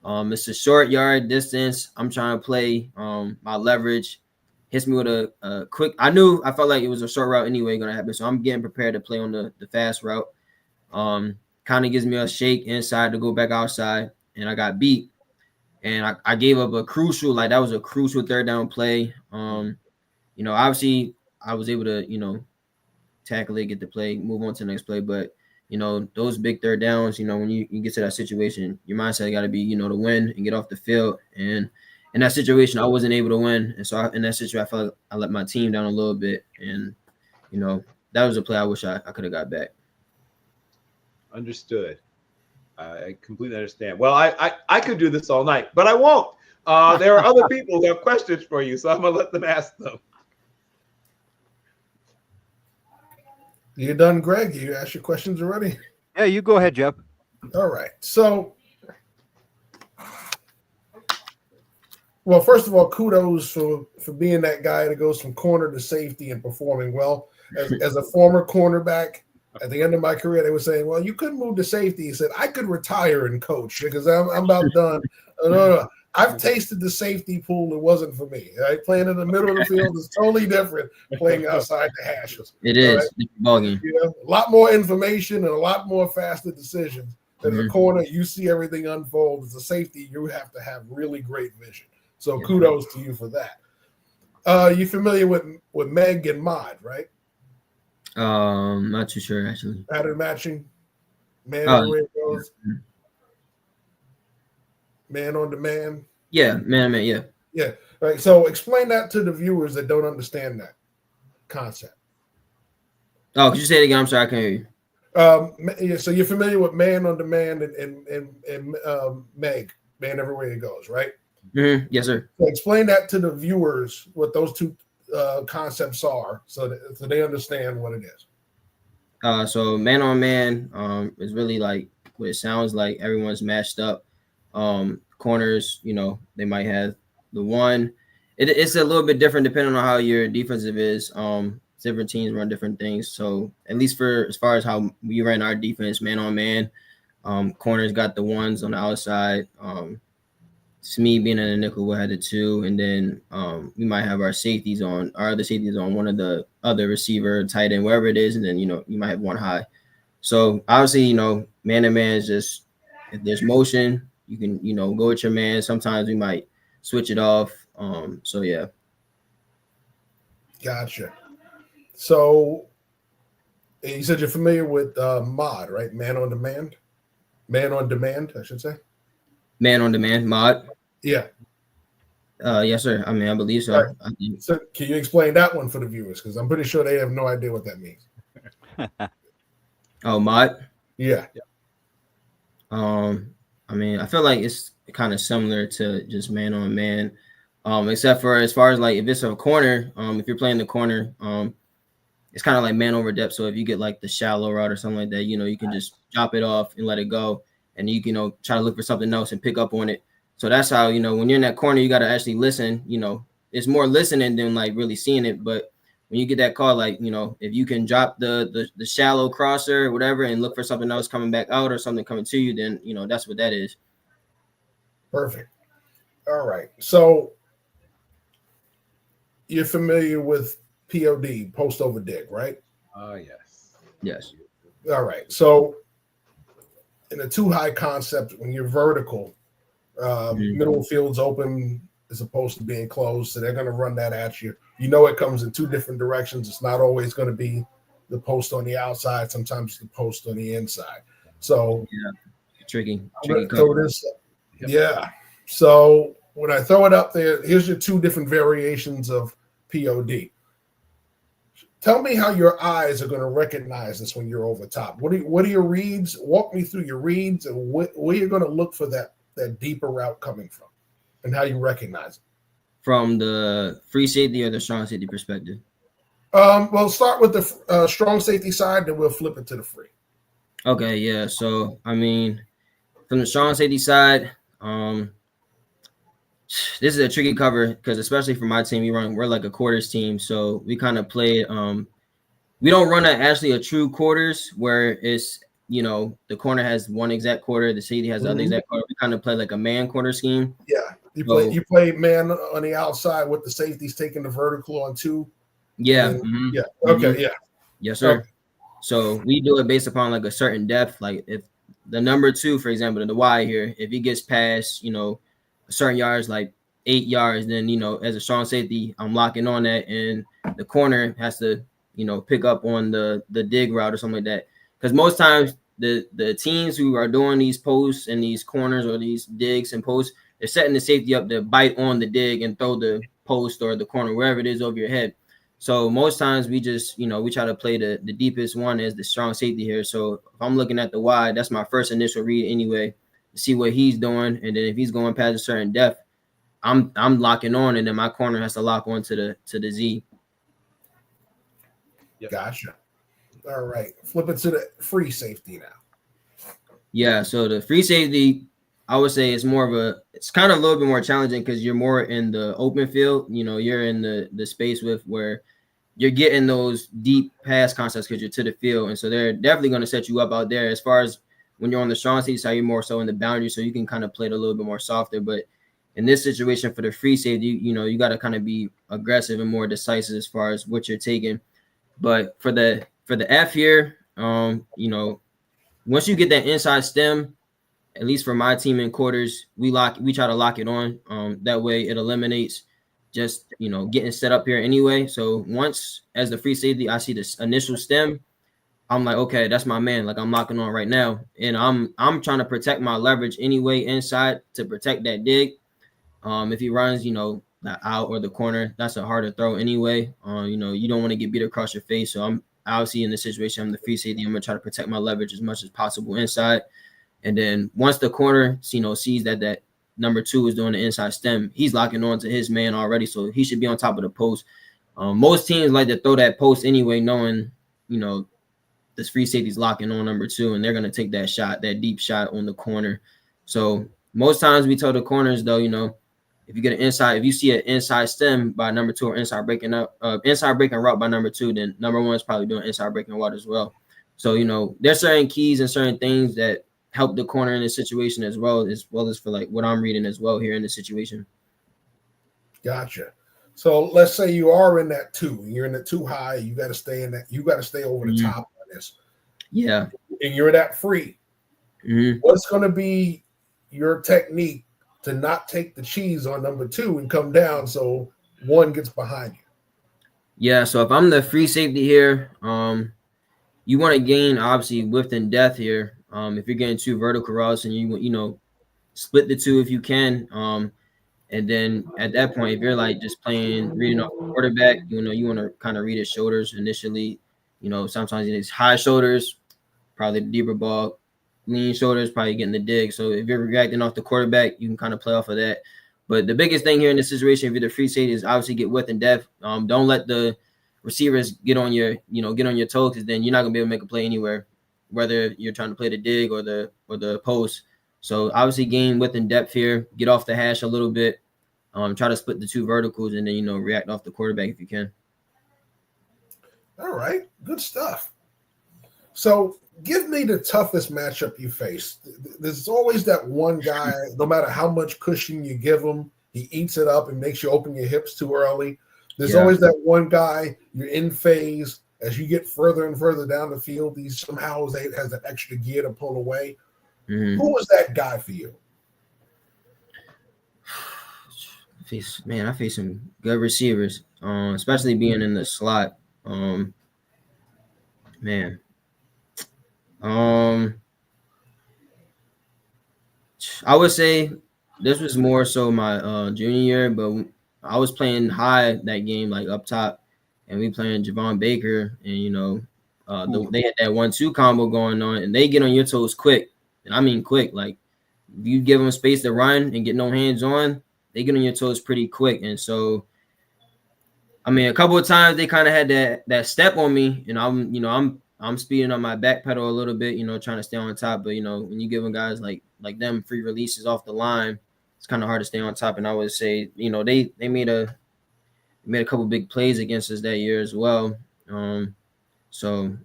It's a short yard distance. I'm trying to play my leverage. Hits me with a quick. I felt like it was a short route anyway going to happen, so I'm getting prepared to play on the fast route. Kind of gives me a shake inside to go back outside, and I got beat. And I gave up a crucial, like that was a crucial third down play. Obviously I was able to, tackle it, get the play, move on to the next play. But, those big third downs, when you get to that situation, your mindset got to be, to win and get off the field. And in that situation, I wasn't able to win. And so in that situation, I felt like I let my team down a little bit. And, that was a play I wish I could have got back. Understood. I completely understand. Well, I could do this all night, but I won't. There are other people who have questions for you, so I'm going to let them ask them. You done, Greg? You asked your questions already? Yeah, you go ahead, Jeff. All right. So, well, first of all, kudos for being that guy that goes from corner to safety and performing well. As a former cornerback, at the end of my career, they were saying, well, you couldn't move to safety. He said, I could retire and coach because I'm about done. No. I've tasted the safety pool. It wasn't for me. Right? Playing in the middle of the field is totally different playing outside the hashes. It is. Right? A lot more information and a lot more faster decisions. As a corner, you see everything unfold. As a safety, you have to have really great vision. So kudos to you for that. You familiar with Meg and Mod, right? Not too sure actually. Pattern matching, man everywhere it goes. Man on demand. Yeah, man, yeah. Yeah. Right. So explain that to the viewers that don't understand that concept. Oh, could you say it again? I'm sorry, I can't hear you. Yeah, so you're familiar with man on demand and Meg, man everywhere it goes, right? Mm-hmm. Yes, sir. So explain that to the viewers what those two concepts are, so they understand what it is. So man on man is really like what it sounds like. Everyone's matched up. Corners, they might have the one. It's a little bit different depending on how your defensive is. Different teams run different things. So at least as far as how we ran our defense, man on man, corners got the ones on the outside. Me being in the nickel, we had the 2, and then we might have our other safeties on one of the other receiver, tight end, wherever it is, and then you might have one high. So obviously, man to man is just if there's motion, you can go with your man. Sometimes we might switch it off. So yeah. Gotcha. So you said you're familiar with Mod, right? Man on demand, I should say. Man on demand, Mod. Yeah. Yes, sir. I mean, I believe so. Right. So can you explain that one for the viewers? Because I'm pretty sure they have no idea what that means. Oh, Mod? Yeah. I mean, I feel like it's kind of similar to just man on man. Except for as far as like if it's a corner, if you're playing the corner, it's kind of like man over depth. So if you get like the shallow route or something like that, you can just chop it off and let it go. And you can, try to look for something else and pick up on it. So that's how, when you're in that corner, you got to actually listen. It's more listening than like really seeing it. But when you get that call, like, if you can drop the shallow crosser or whatever and look for something else coming back out or something coming to you, then, that's what that is. Perfect. All right. So you're familiar with POD, post over dig, right? Yes. Yes. All right. So in a too high concept, when you're vertical, middle field's open as opposed to being closed. So they're going to run that at you. You know, it comes in two different directions. It's not always going to be the post on the outside. Sometimes it's the post on the inside. So tricky throw this, yeah. So when I throw it up there, here's your two different variations of POD. Tell me how your eyes are going to recognize this when you're over top. What are your reads? Walk me through your reads and where you're going to look for that deeper route coming from and how you recognize it. From the free safety or the strong safety perspective? We'll start with the strong safety side, then we'll flip it to the free. Okay, yeah. So, I mean, from the strong safety side, this is a tricky cover because especially for my team, we're like a quarters team. So we kind of play we don't run actually a true quarters where it's, you know, the corner has one exact quarter, the safety has the other exact quarter. We kind of play like a man quarter scheme. Yeah. You play man on the outside with the safeties taking the vertical on two. Yeah. Then, yeah. Okay. Yeah. Yes, sir. Okay. So we do it based upon like a certain depth. Like if the number 2, for example, the Y here, if he gets past, you know, a certain yards, like 8 yards, then, you know, as a strong safety, I'm locking on that, and the corner has to, you know, pick up on the dig route or something like that. Because most times the teams who are doing these posts and these corners or these digs and posts, they're setting the safety up to bite on the dig and throw the post or the corner, wherever it is, over your head. So most times we just, you know, we try to play the deepest one as the strong safety here. So if I'm looking at the wide, that's my first initial read anyway, to see what he's doing. And then if he's going past a certain depth, I'm locking on, and then my corner has to lock on to the Z. Yep. Gotcha. All right. Flip it to the free safety now. Yeah, so the free safety, I would say it's kind of a little bit more challenging because you're more in the open field. You know, you're in the space with where you're getting those deep pass concepts because you're to the field. And so they're definitely going to set you up out there. As far as when you're on the strong safety side, you're more so in the boundary, so you can kind of play it a little bit more softer. But in this situation for the free safety, you know, you got to kind of be aggressive and more decisive as far as what you're taking. But for the F here, you know, once you get that inside stem, at least for my team in quarters, we try to lock it on. That way it eliminates just, you know, getting set up here anyway. So once as the free safety, I see this initial stem, I'm like, okay, that's my man. Like I'm locking on right now. And I'm trying to protect my leverage anyway inside to protect that dig. If he runs, you know, the out or the corner, that's a harder throw anyway. You know, you don't want to get beat across your face. So I'm obviously in this situation, I'm the free safety. I'm going to try to protect my leverage as much as possible inside. And then once the corner, you know, sees that number 2 is doing the inside stem, he's locking on to his man already. So he should be on top of the post. Most teams like to throw that post anyway, knowing, you know, this free safety's locking on number 2, and they're going to take that shot, that deep shot on the corner. So most times we tell the corners, though, you know, if you see an inside stem by number 2 or inside breaking route by number 2, then number 1 is probably doing inside breaking route as well. So, you know, there's certain keys and certain things that help the corner in this situation as well as for like what I'm reading as well here in this situation. Gotcha. So let's say you are in that 2, and you're in the 2 high, you got to stay in that, you got to stay over the top on this. Yeah. And you're that free. What's going to be your technique to not take the cheese on number 2 and come down so 1 gets behind you? Yeah, so if I'm the free safety here, you want to gain obviously width and depth here. If you're getting 2 vertical routes and you know, split the 2 if you can. And then at that point, if you're like just reading off the quarterback, you know, you want to kind of read his shoulders initially. You know, sometimes it's high shoulders, probably the deeper ball, lean shoulders, probably getting the dig. So if you're reacting off the quarterback, you can kind of play off of that. But the biggest thing here in this situation, if you're the free safety, is obviously get width and depth. Don't let the receivers get on your toes, because then you're not gonna be able to make a play anywhere, whether you're trying to play the dig or the post. So obviously gain width and depth here, get off the hash a little bit, try to split the 2 verticals, and then, you know, react off the quarterback if you can. All right, good stuff. So give me the toughest matchup you face. There's always that one guy, no matter how much cushion you give him, he eats it up and makes you open your hips too early. There's always that one guy, you're in phase, as you get further and further down the field, these somehow has that extra gear to pull away. Mm-hmm. Who was that guy for you? I face some good receivers, especially being in the slot. Man. I would say this was more so my junior year, but I was playing high that game, like up top, and we playing Javon Baker, and they had that 1-2 combo going on, and they get on your toes quick, and I mean quick. Like if you give them space to run and get no hands on, they get on your toes pretty quick, and so. I mean, a couple of times they kind of had that step on me, and I'm speeding on my back pedal a little bit, trying to stay on top. But when you giving guys like them free releases off the line, it's kind of hard to stay on top. And I would say, they made a couple big plays against us that year as well. So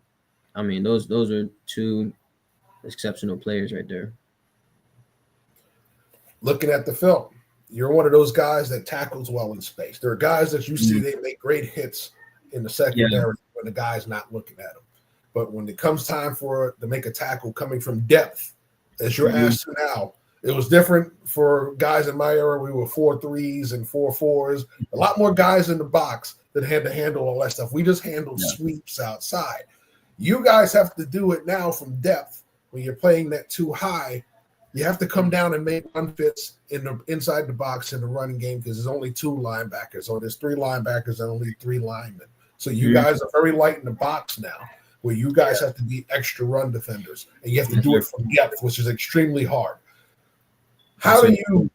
I mean, those are two exceptional players right there. Looking at the film, you're one of those guys that tackles well in space. There are guys that you see, they make great hits in the secondary when the guy's not looking at them. But when it comes time to make a tackle coming from depth, as you're asked to now, it was different for guys in my era. We were 4-3s and 4-4s. A lot more guys in the box that had to handle all that stuff. We just handled sweeps outside. You guys have to do it now from depth when you're playing that too high. You have to come down and make run fits inside the box in the running game because there's only 2 linebackers, or there's 3 linebackers and only 3 linemen. So you guys are very light in the box now, where you guys have to be extra run defenders, and you have to do it from depth, which is extremely hard. How do you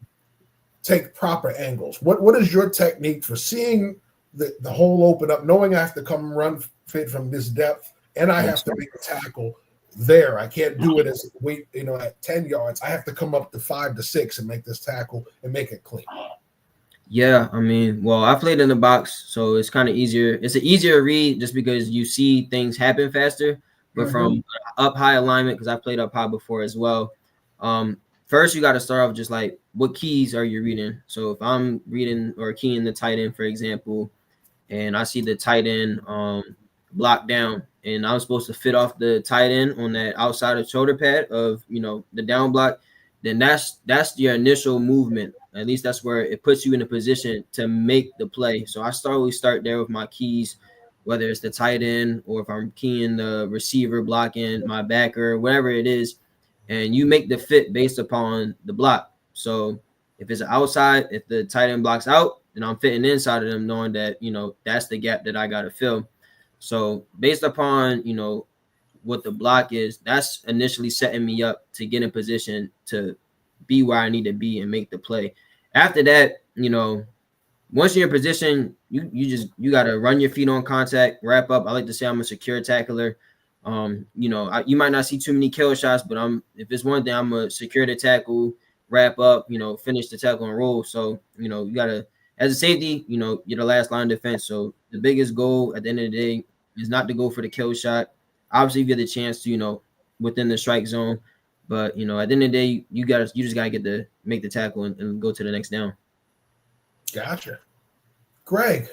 take proper angles? What is your technique for seeing the hole open up, knowing I have to come run fit from this depth, and I have to make a tackle there? I can't do it as at 10 yards. I have to come up to 5 to 6 and make this tackle and make it clean. Yeah, I mean, well, I played in the box, so it's kind of easier. It's an easier read just because you see things happen faster. But from up high alignment, because I played up high before as well. First, you got to start off just like, what keys are you reading? So if I'm reading or keying the tight end, for example, and I see the tight end block down, and I'm supposed to fit off the tight end on that outside of shoulder pad of the down block, then that's your initial movement. At least that's where it puts you in a position to make the play. So I always start there with my keys, whether it's the tight end or if I'm keying the receiver, blocking my backer, whatever it is, and you make the fit based upon the block. So if it's outside, if the tight end blocks out, then I'm fitting inside of them, knowing that that's the gap that I got to fill. So based upon what the block is, that's initially setting me up to get in position to be where I need to be and make the play. After that, once you're in position, you got to run your feet on contact, wrap up. I like to say I'm a secure tackler. You might not see too many kill shots, but if it's one thing, I'm a secure the tackle, wrap up, finish the tackle and roll. So, you got to, as a safety, you're the last line of defense. So the biggest goal at the end of the day is not to go for the kill shot. Obviously, you get the chance to, within the strike zone. But, at the end of the day, you just got to get to make the tackle and go to the next down. Gotcha. Greg,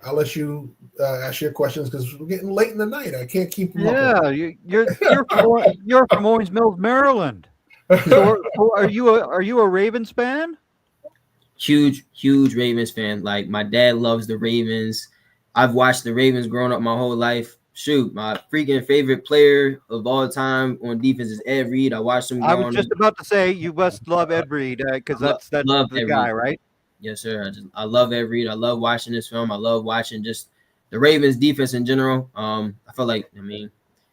I'll let you ask your questions because we're getting late in the night. I can't keep them up. Yeah, you're from Owings Mills, Maryland. So are you a Ravens fan? Huge Ravens fan. Like, my dad loves the Ravens. I've watched the Ravens growing up my whole life. Shoot, my freaking favorite player of all time on defense is Ed Reed. I watched him. I was just about to say you must love Ed Reed because that's the guy, right? Yes, sir. I love Ed Reed. I love watching this film. I love watching just the Ravens defense in general. I feel like,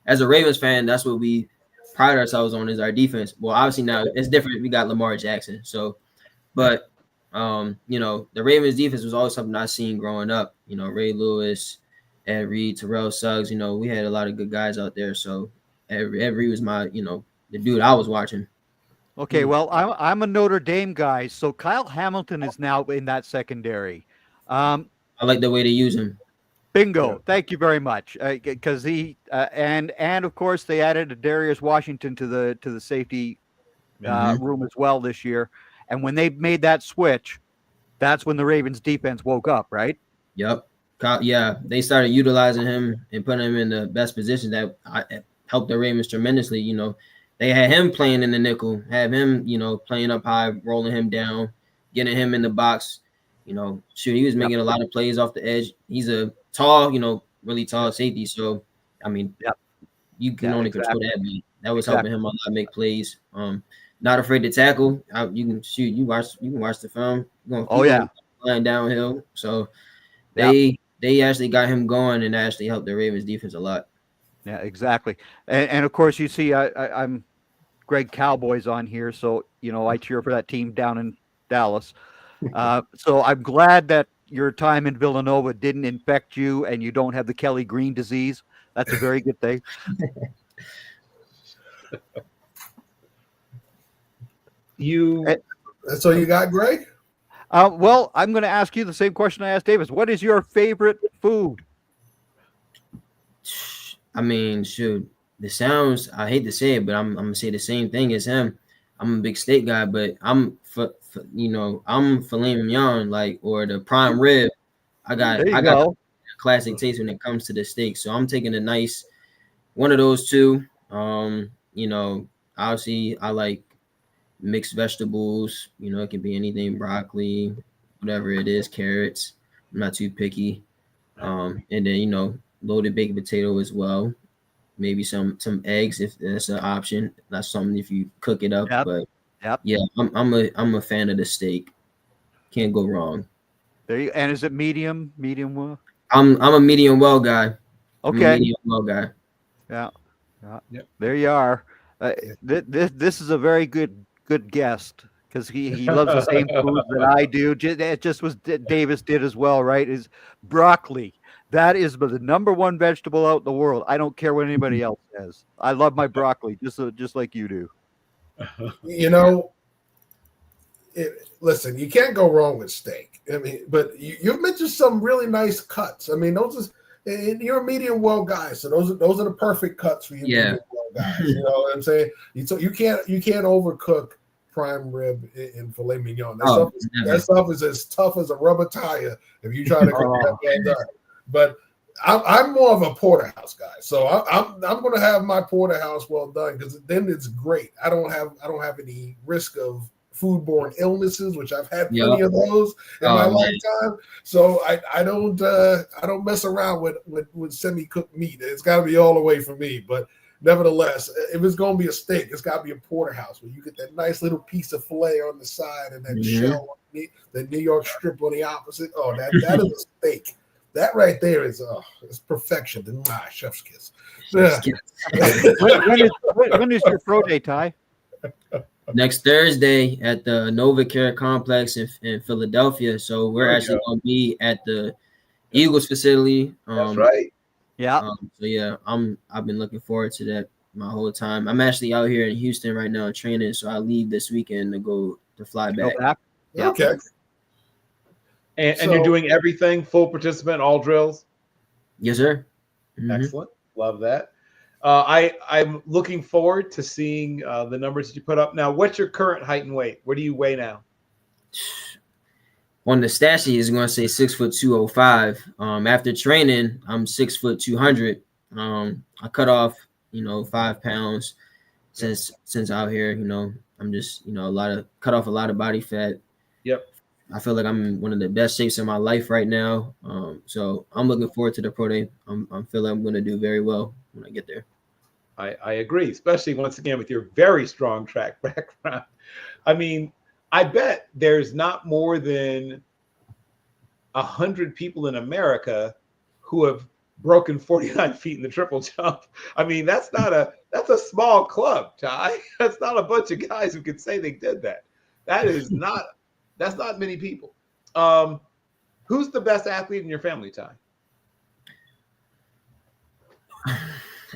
as a Ravens fan, that's what we pride ourselves on is our defense. Well, obviously now it's different. We got Lamar Jackson. So, but the Ravens defense was always something I seen growing up. Ray Lewis, Ed Reed, Terrell Suggs. We had a lot of good guys out there. So Ed Reed was my, the dude I was watching. Okay, well, I'm a Notre Dame guy, so Kyle Hamilton is now in that secondary. I like the way they use him. Bingo! Yeah. Thank you very much. Because he and of course they added Darius Washington to the safety room as well this year. And when they made that switch, that's when the Ravens defense woke up, right? Yep. Yeah, they started utilizing him and putting him in the best position that helped the Ravens tremendously. You know, they had him playing in the nickel, have him, you know, playing up high, rolling him down, getting him in the box. You know, shoot, he was making a lot of plays off the edge. He's a tall, you know, really tall safety. So, I mean, you can only control that. But that was helping him a lot make plays. Not afraid to tackle. You can shoot. You can watch the film. You're gonna keep flying downhill. So they actually got him going and actually helped the Ravens defense a lot. Yeah, exactly. And of course, you see, I'm Greg Cowboys on here, so you know I cheer for that team down in Dallas. So I'm glad that your time in Villanova didn't infect you and you don't have the Kelly Green disease. That's a very good thing. That's all you got, Greg? Well, I'm going to ask you the same question I asked Davis. What is your favorite food? I mean, shoot, I hate to say it, but I'm gonna say the same thing as him. I'm a big steak guy, but I'm filet mignon, like, or the prime rib. I got a classic taste when it comes to the steak. So I'm taking a nice one of those two. You know, obviously I like mixed vegetables. You know, it can be anything, broccoli, whatever it is, carrots. I'm not too picky. And then, you know, loaded baked potato as well. Maybe some eggs if that's an option. That's something if you cook it up. But yeah, I'm a fan of the steak. Can't go wrong. And is it medium well? I'm a medium well guy. Okay. Medium well guy. Yeah. There you are. This is a very good guest because he loves the same food that I do. It just was Davis did as well, right? Is broccoli. That is the number one vegetable out in the world. I don't care what anybody else says. I love my broccoli just like you do. You know, listen, you can't go wrong with steak. I mean, but you mentioned some really nice cuts. I mean, you're a medium well guy, so those are the perfect cuts for you. Yeah. Medium well guys. You know what I'm saying? So you can't overcook prime rib in filet mignon. That stuff is as tough as a rubber tire if you try to cook that well done. But I'm more of a porterhouse guy, so I'm going to have my porterhouse well done because then it's great. I don't have any risk of foodborne illnesses, which I've had plenty of those in my lifetime. So I don't mess around with semi-cooked meat. It's got to be all the way for me. But nevertheless, if it's going to be a steak, it's got to be a porterhouse where you get that nice little piece of filet on the side and that shell, the New York strip on the opposite. Oh, that is a steak. That right there is it's perfection in my chef's kiss. Yeah. When is your pro day, Ty? Next Thursday at the NovaCare Complex in Philadelphia. So we're actually going to be at the Eagles facility. That's right. Yeah. So yeah, I've been looking forward to that my whole time. I'm actually out here in Houston right now training, so I leave this weekend to fly back. Yeah. Okay. And you're doing everything, full participant, all drills? Yes, sir. Mm-hmm. Excellent. Love that. I'm looking forward to seeing the numbers that you put up. Now, what's your current height and weight? Where do you weigh now? On the stat sheet, it's going to say 6'205". After training, I'm 6'200". I cut off, 5 pounds since out here. I'm just, cut off a lot of body fat. Yep. I feel like I'm in one of the best shapes of my life right now. So I'm looking forward to the pro day. I'm feeling I'm going to do very well when I get there. I agree, especially once again with your very strong track background. I mean, I bet there's not more than 100 people in America who have broken 49 feet in the triple jump. I mean, that's a small club, Ty. That's not a bunch of guys who can say they did that. That's not many people. Who's the best athlete in your family, Ty?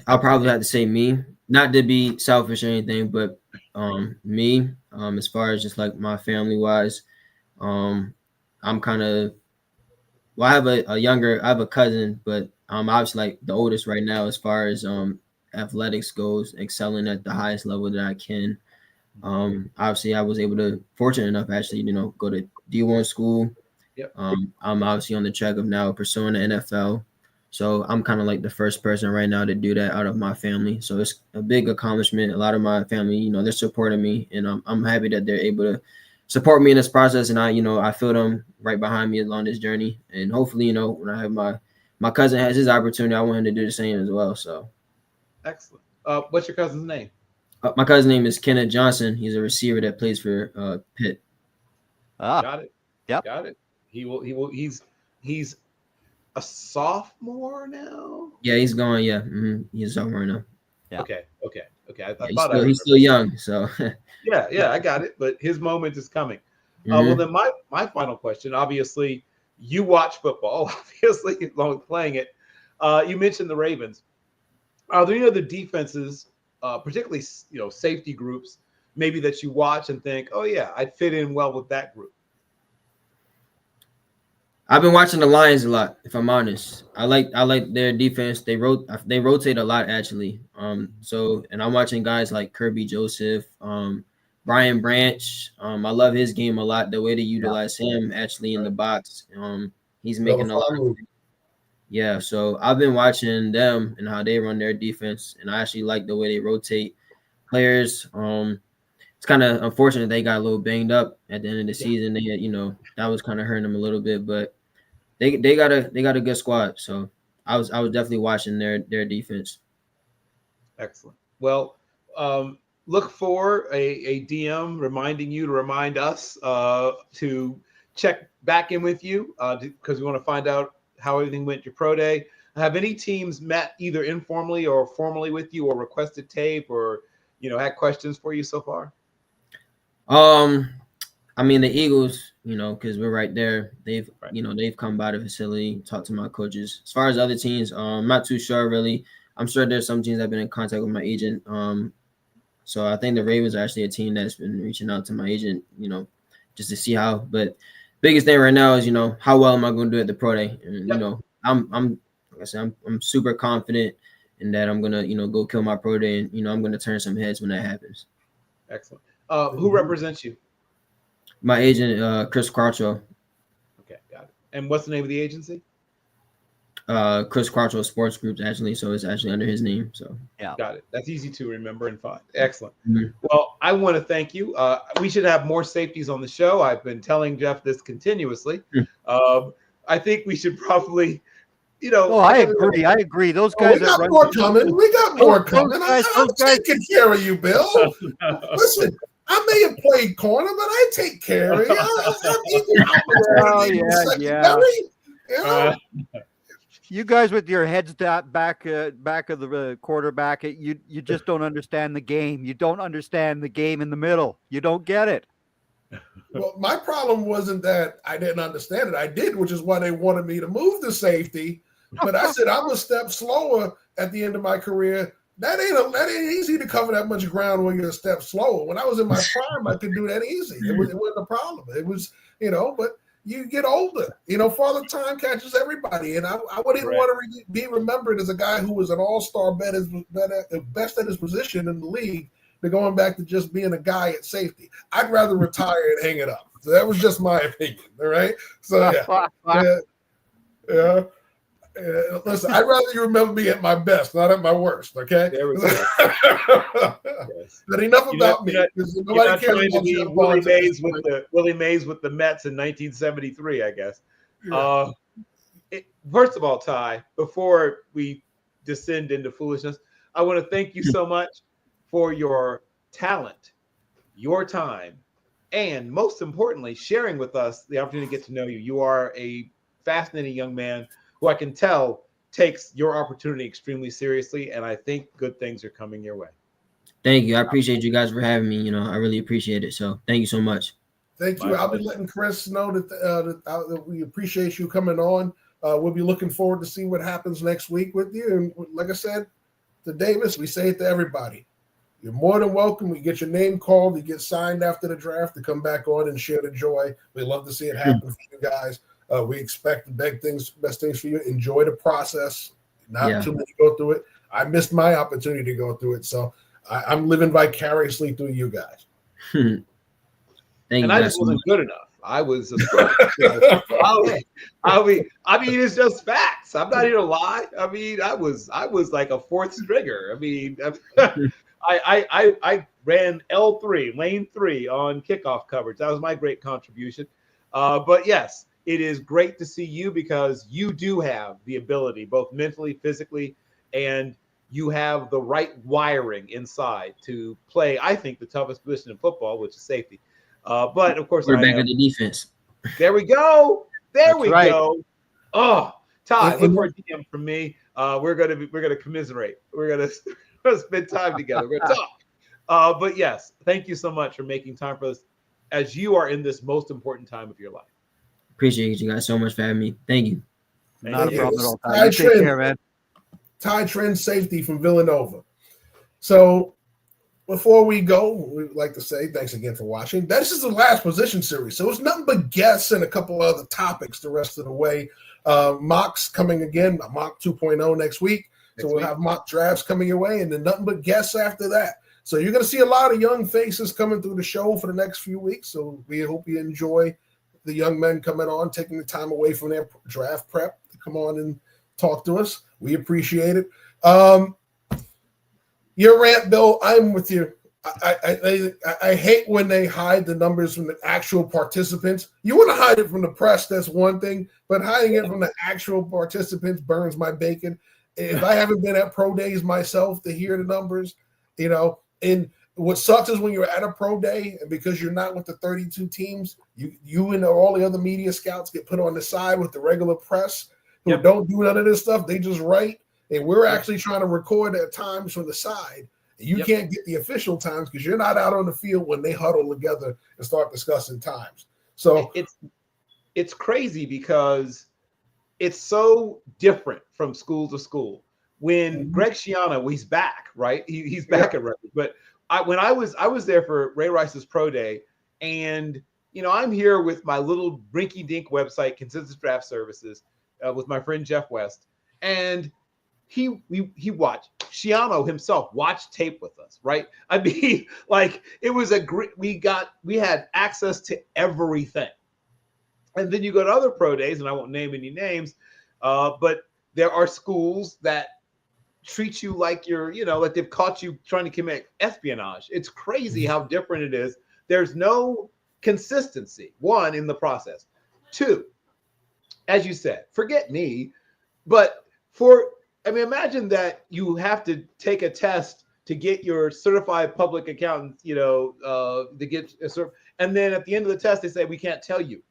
I'll probably have to say me, not to be selfish or anything, but me, as far as just like my family wise, I'm kind of, I have I have a cousin, but I'm obviously like the oldest right now as far as athletics goes, excelling at the highest level that I can. Obviously I was fortunate enough actually, go to D1 school, Yep. I'm obviously on the track of now pursuing the NFL. So I'm kind of like the first person right now to do that out of my family. So it's a big accomplishment. A lot of my family, you know, they're supporting me, and I'm happy that they're able to support me in this process. And I feel them right behind me along this journey. And hopefully, when I have my cousin has his opportunity, I want him to do the same as well. So excellent. What's your cousin's name? My cousin's name is Kenneth Johnson. He's a receiver that plays for Pitt. Got it. Yep. Got it. He will. He's a sophomore now. Yeah, he's going. Yeah, he's a sophomore now. Yeah. Okay. I He's thought he's still young, so. yeah, I got it. But his moment is coming. Mm-hmm. Well, then my final question. Obviously, you watch football. Obviously, along with playing it, you mentioned the Ravens. Are there any other defenses, particularly safety groups, maybe that you watch and think, oh yeah, I'd fit in well with that group? I've been watching the Lions a lot, if I'm honest. I like their defense. They rotate a lot actually. And I'm watching guys like Kirby Joseph, Brian Branch. I love his game a lot. The way they utilize him actually in the box. He's making a lot. Yeah, so I've been watching them and how they run their defense, and I actually like the way they rotate players. It's kind of unfortunate they got a little banged up at the end of the season. They had, that was kind of hurting them a little bit, but they got a good squad. So I was definitely watching their defense. Excellent. Well, look for a DM reminding you to remind us to check back in with you because we want to find out how everything went your pro day. Have any teams met either informally or formally with you, or requested tape, or had questions for you so far? I mean, the Eagles, because we're right there. They've come by the facility, talked to my coaches. As far as other teams, I'm not too sure really. I'm sure there's some teams that have been in contact with my agent. So I think the Ravens are actually a team that's been reaching out to my agent, just to see how. But biggest thing right now is, how well am I going to do at the pro day? And I'm like I said, I'm super confident in that I'm gonna, go kill my pro day, and I'm gonna turn some heads when that happens. Excellent. Who represents you? My agent, Chris Quattro. Okay, got it. And what's the name of the agency? Chris Quattro Sports Group, actually. So it's actually under his name. So yeah, got it. That's easy to remember and find. Excellent. Mm-hmm. Well, I want to thank you. We should have more safeties on the show. I've been telling Jeff this continuously. I think we should probably, Oh, I agree. Those guys. We got more coming. I'm taking care of you, Bill. Listen, I may have played corner, but I take care of you. You guys with your heads back of the quarterback, you just don't understand the game. You don't understand the game in the middle. You don't get it. Well, my problem wasn't that I didn't understand it. I did, which is why they wanted me to move to safety. But I said I'm a step slower at the end of my career. That ain't easy to cover that much ground when you're a step slower. When I was in my prime, I could do that easy. It wasn't a problem. It was, but you get older. Father Time catches everybody. And I wouldn't want to be remembered as a guy who was an all-star best at his position in the league than going back to just being a guy at safety. I'd rather retire and hang it up. So that was just my opinion. All right. So yeah. Listen, I'd rather you remember me at my best, not at my worst. Okay. There we go. Yes. But enough about me. Nobody cares about you. Willie Mays with the Mets in 1973, I guess. Yeah. First of all, Ty, before we descend into foolishness, I want to thank you so much for your talent, your time, and most importantly, sharing with us the opportunity to get to know you. You are a fascinating young man who I can tell takes your opportunity extremely seriously, and I think good things are coming your way. Thank you. I appreciate you guys for having me. I really appreciate it. So thank you so much. Thank you. I'll be letting Chris know that we appreciate you coming on. We'll be looking forward to see what happens next week with you. And like I said to Davis, we say it to everybody. You're more than welcome. We get your name called. You get signed after the draft to come back on and share the joy. We love to see it happen for you guys. We expect the best things for you. Enjoy the process. Not too many go through it. I missed my opportunity to go through it, so I'm living vicariously through you guys. I just wasn't good enough. I was a scrub. I mean, it's just facts. I'm not here to lie. I mean, I was like a fourth stringer. I mean, I ran L3, lane 3 on kickoff coverage. That was my great contribution. But yes, it is great to see you because you do have the ability, both mentally, physically, and you have the right wiring inside to play, I think, the toughest position in football, which is safety. But of course, we're back at the defense. There we go. That's we right. go. Oh, Todd, look for a DM from me. We're gonna commiserate. We're gonna spend time together. We're gonna talk. But yes, thank you so much for making time for us as you are in this most important time of your life. Appreciate you guys so much for having me. Thank you. Not a problem at all. Ty, you take care, man. Ty Trinh, safety from Villanova. So before we go, we'd like to say thanks again for watching. This is the last position series, so it's nothing but guests and a couple other topics the rest of the way. Mocks coming again, mock 2.0 next week. So we'll have mock drafts coming your way, and then nothing but guests after that. So you're going to see a lot of young faces coming through the show for the next few weeks. So we hope you enjoy the young men coming on, taking the time away from their draft prep to come on and talk to us. We appreciate it. Your rant, Bill, I'm with you. I hate when they hide the numbers from the actual participants. You want to hide it from the press, that's one thing, but hiding it from the actual participants burns my bacon. If I haven't been at pro days myself to hear the numbers, and what sucks is when you're at a pro day and because you're not with the 32 teams, you and all the other media scouts get put on the side with the regular press who don't do none of this stuff. They just write, and we're actually trying to record at times from the side. And you can't get the official times because you're not out on the field when they huddle together and start discussing times. So it's crazy because it's so different from school to school. When Greg Schiano, he's back, right? He's back at Rutgers. But when I was there for Ray Rice's pro day, and I'm here with my little rinky-dink website, Consensus Draft Services, with my friend Jeff West, and he watched Schiano himself watch tape with us, right? I mean, like it was we had access to everything. And then you go to other pro days, and I won't name any names, but there are schools that treat you like you're, like they've caught you trying to commit espionage. It's crazy how different it is. There's no consistency, one, in the process. Two, as you said, forget me, but imagine that you have to take a test to get your certified public accountant, to get and then at the end of the test, they say, we can't tell you,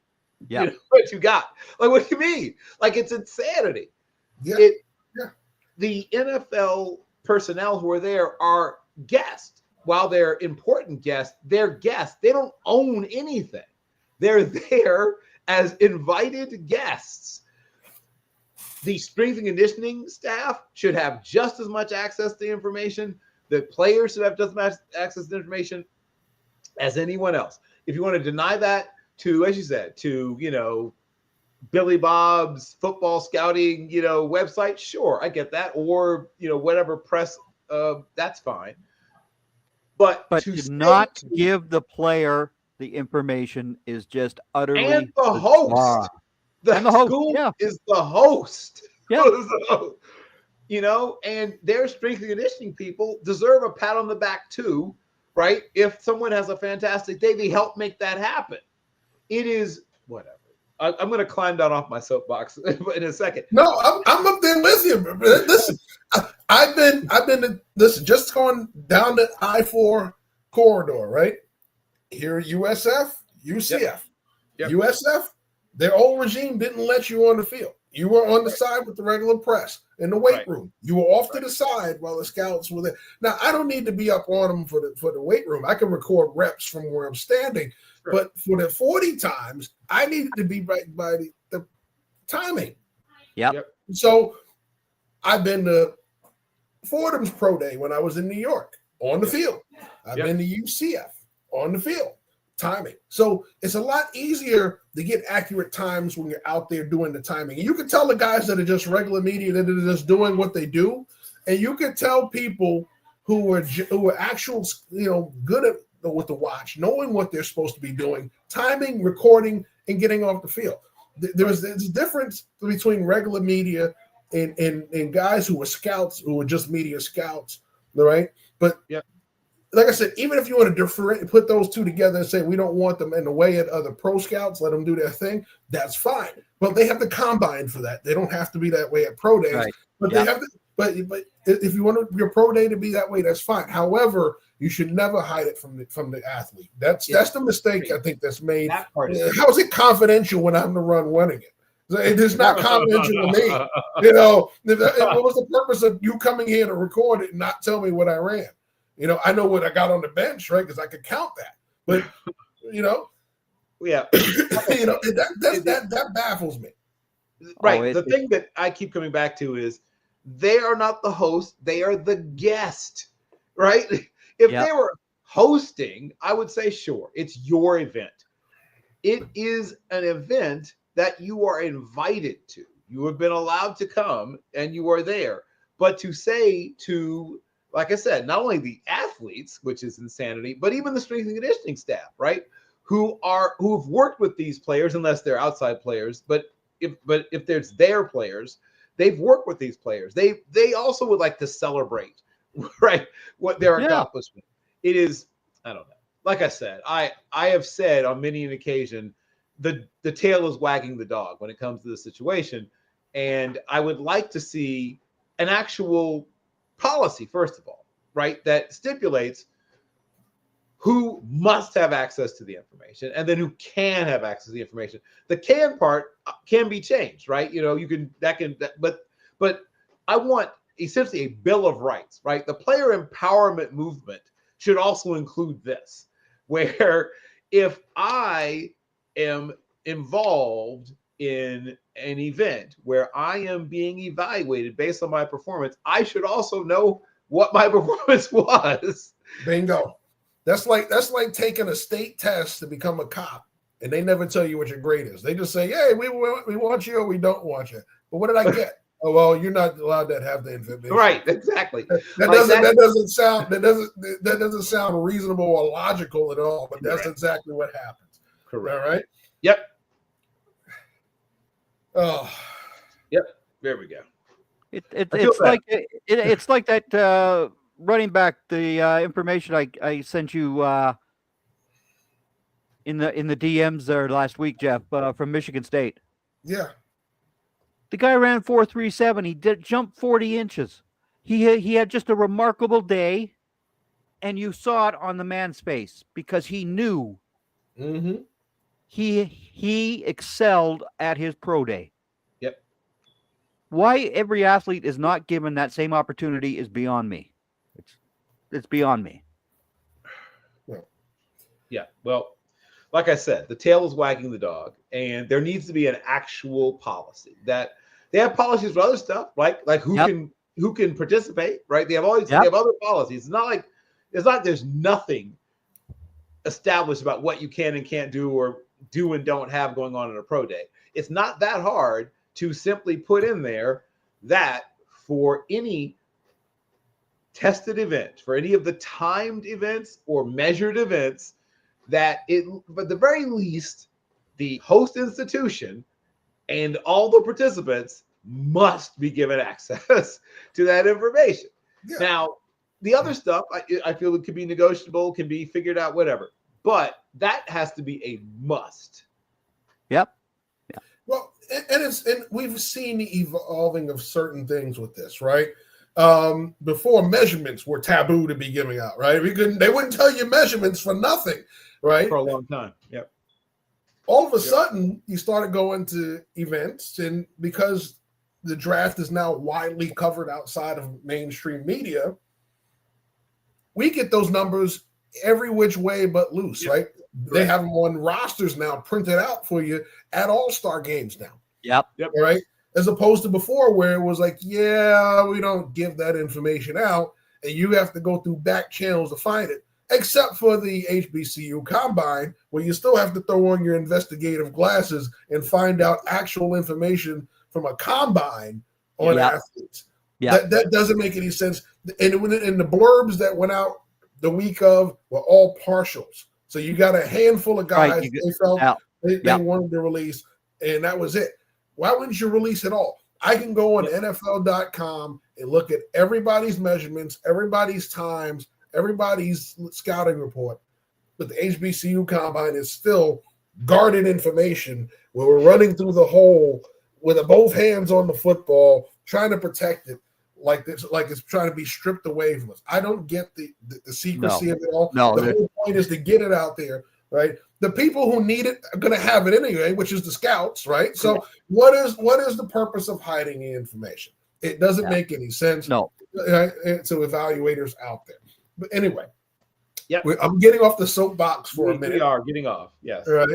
what you got. Like, what do you mean? Like, it's insanity. Yeah. The NFL personnel who are there are guests. While they're important guests, they're guests. They don't own anything. They're there as invited guests. The strength and conditioning staff should have just as much access to information. The players should have just as much access to information as anyone else. If you want to deny that to, as you said, to, Billy Bob's football scouting, website, sure, I get that. Or, whatever press, that's fine. But to not give the player the information is just utterly and the host. The host school is the host. Yeah. And their strength and conditioning people deserve a pat on the back too, right? If someone has a fantastic day, they help make that happen. It is whatever. I'm going to climb down off my soapbox in a second. No, I'm up there with you. Listen, I've been just going down the I-4 corridor, right? Here at USF, UCF, USF. Their old regime didn't let you on the field. You were on the side with the regular press in the weight room. You were off to the side while the scouts were there. Now, I don't need to be up on them for the weight room. I can record reps from where I'm standing. Sure. But for the 40 times, I needed to be right by the timing. Yep. So I've been to Fordham's Pro Day when I was in New York on the field. I've been to UCF on the field. Timing. So it's a lot easier to get accurate times when you're out there doing the timing. And you can tell the guys that are just regular media that are just doing what they do, and you can tell people who are actual, good at what to watch, knowing what they're supposed to be doing, timing, recording, and getting off the field. There's a difference between regular media and guys who were scouts, who were just media scouts, right? But like I said, even if you want to put those two together and say we don't want them in the way of other pro scouts, let them do their thing, that's fine. But they have the combine for that. They don't have to be that way at pro days. Right. But they have to. But if you want your pro day to be that way, that's fine. However, you should never hide it from the athlete. That's the mistake I think that's made. That part how is it confidential when I'm the run running it? It's not confidential to me. You know, what was the purpose of you coming here to record it and not tell me what I ran? You know, I know what I got on the bench, right? Because I could count that. But you know, you know, that baffles me. Right. The thing that I keep coming back to is they are not the host; they are the guest. Right? If they were hosting, I would say, sure, it's your event. It is an event that you are invited to. You have been allowed to come and you are there. But to say to, like I said, not only the athletes, which is insanity, but even the strength and conditioning staff, right? Who've worked with these players, unless they're outside players, but if there's their players, they've worked with these players. They also would like to celebrate, right, what their accomplishment. It is, I don't know. Like I said, I have said on many an occasion, the tail is wagging the dog when it comes to the situation. And I would like to see an actual policy, first of all, right, that stipulates who must have access to the information and then who can have access to the information. The can part can be changed, right? You know, but I want essentially a bill of rights, right? The player empowerment movement should also include this, where if I am involved in an event where I am being evaluated based on my performance, I should also know what my performance was. Bingo. That's like taking a state test to become a cop, and they never tell you what your grade is. They just say, "Hey, we want you or we don't want you." But what did I get? Oh, well, you're not allowed to have the information. Right, exactly. That doesn't sound reasonable or logical at all, but that's exactly what happens. Correct. All right? Yep. Oh. Yep. There we go. It's like that running back, the information I sent you in the DMs there last week, Jeff, from Michigan State. Yeah. The guy ran 4.37. He did jump 40 inches. He had just a remarkable day, and you saw it on the man's face because he knew. Mm-hmm. He excelled at his pro day. Yep. Why every athlete is not given that same opportunity is beyond me. It's beyond me. Yeah. Well, like I said, the tail is wagging the dog, and there needs to be an actual policy. That they have policies for other stuff, like who can participate, right? They have they have other policies. It's not like there's nothing established about what you can and can't do or do and don't have going on in a pro day. It's not that hard to simply put in there that for any tested event, for any of the timed events or measured events, that at the very least, the host institution and all the participants must be given access to that information. Yeah. Now, the other stuff, I feel it could be negotiable, can be figured out, whatever. But that has to be a must. Yep. Yeah. Well, and we've seen the evolving of certain things with this, right? Before, measurements were taboo to be giving out, right? They wouldn't tell you measurements for nothing, right? For a long time. Yep. All of a sudden, you started going to events, and because the draft is now widely covered outside of mainstream media, we get those numbers every which way but loose, right? They have them on rosters now printed out for you at all-star games now. Yep. Right? As opposed to before where it was like, yeah, we don't give that information out, and you have to go through back channels to find it, except for the HBCU Combine, where you still have to throw on your investigative glasses and find out actual information from a combine on athletes. Yeah. That doesn't make any sense. And in the blurbs that went out the week of were all partials. So you got a handful of guys Right, they felt they wanted to release, and that was it. Why wouldn't you release it all? I can go on NFL.com and look at everybody's measurements, everybody's times, everybody's scouting report. But the HBCU combine is still guarded information where we're running through the hole with both hands on the football, trying to protect it like it's trying to be stripped away from us. I don't get the secrecy of it all. The whole point is to get it out there, right? The people who need it are going to have it anyway, which is the scouts, right? So what is the purpose of hiding the information? It doesn't make any sense. No. To evaluators out there. But anyway, I'm getting off the soapbox for a minute. We are getting off, yes. Right,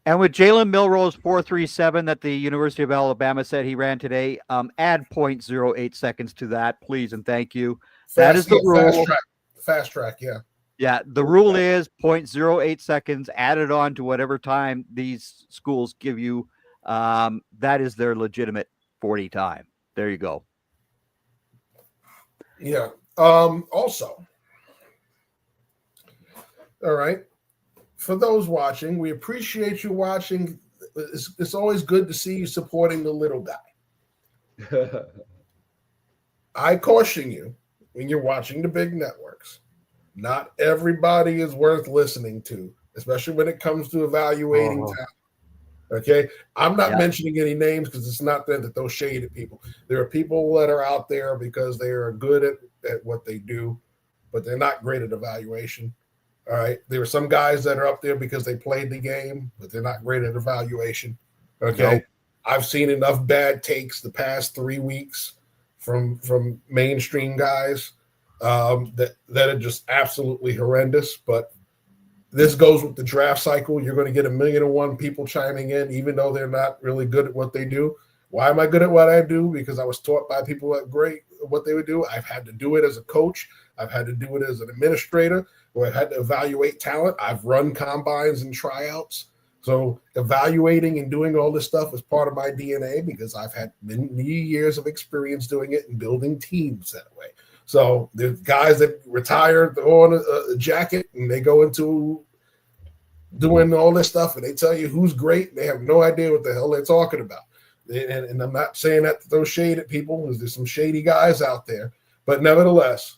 and with Jalen Milroe's 4.37 that the University of Alabama said he ran today, add 0.08 seconds to that, please and thank you. That is the rule. Fast track, yeah. Yeah, the rule is 0.08 seconds added on to whatever time these schools give you. That is their legitimate 40 time. There you go. Yeah. Also, all right. For those watching, we appreciate you watching. It's always good to see you supporting the little guy. I caution you when you're watching the big networks. Not everybody is worth listening to, especially when it comes to evaluating talent. Okay, I'm not mentioning any names because it's not them that throw shade at people. There are people that are out there because they are good at what they do, but they're not great at evaluation. All right, there are some guys that are up there because they played the game, but they're not great at evaluation. Okay, nope. I've seen enough bad takes the past 3 weeks from mainstream guys that are just absolutely horrendous. But this goes with the draft cycle. You're going to get 1,000,001 people chiming in, even though they're not really good at what they do. Why am I good at what I do? Because I was taught by people that are great at what they would do. I've had to do it as a coach. I've had to do it as an administrator, where I've had to evaluate talent. I've run combines and tryouts. So evaluating and doing all this stuff is part of my DNA because I've had many years of experience doing it and building teams that way. So there's guys that retire on a jacket and they go into doing all this stuff and they tell you who's great. And they have no idea what the hell they're talking about. And I'm not saying that to throw shade at people because there's some shady guys out there. But nevertheless,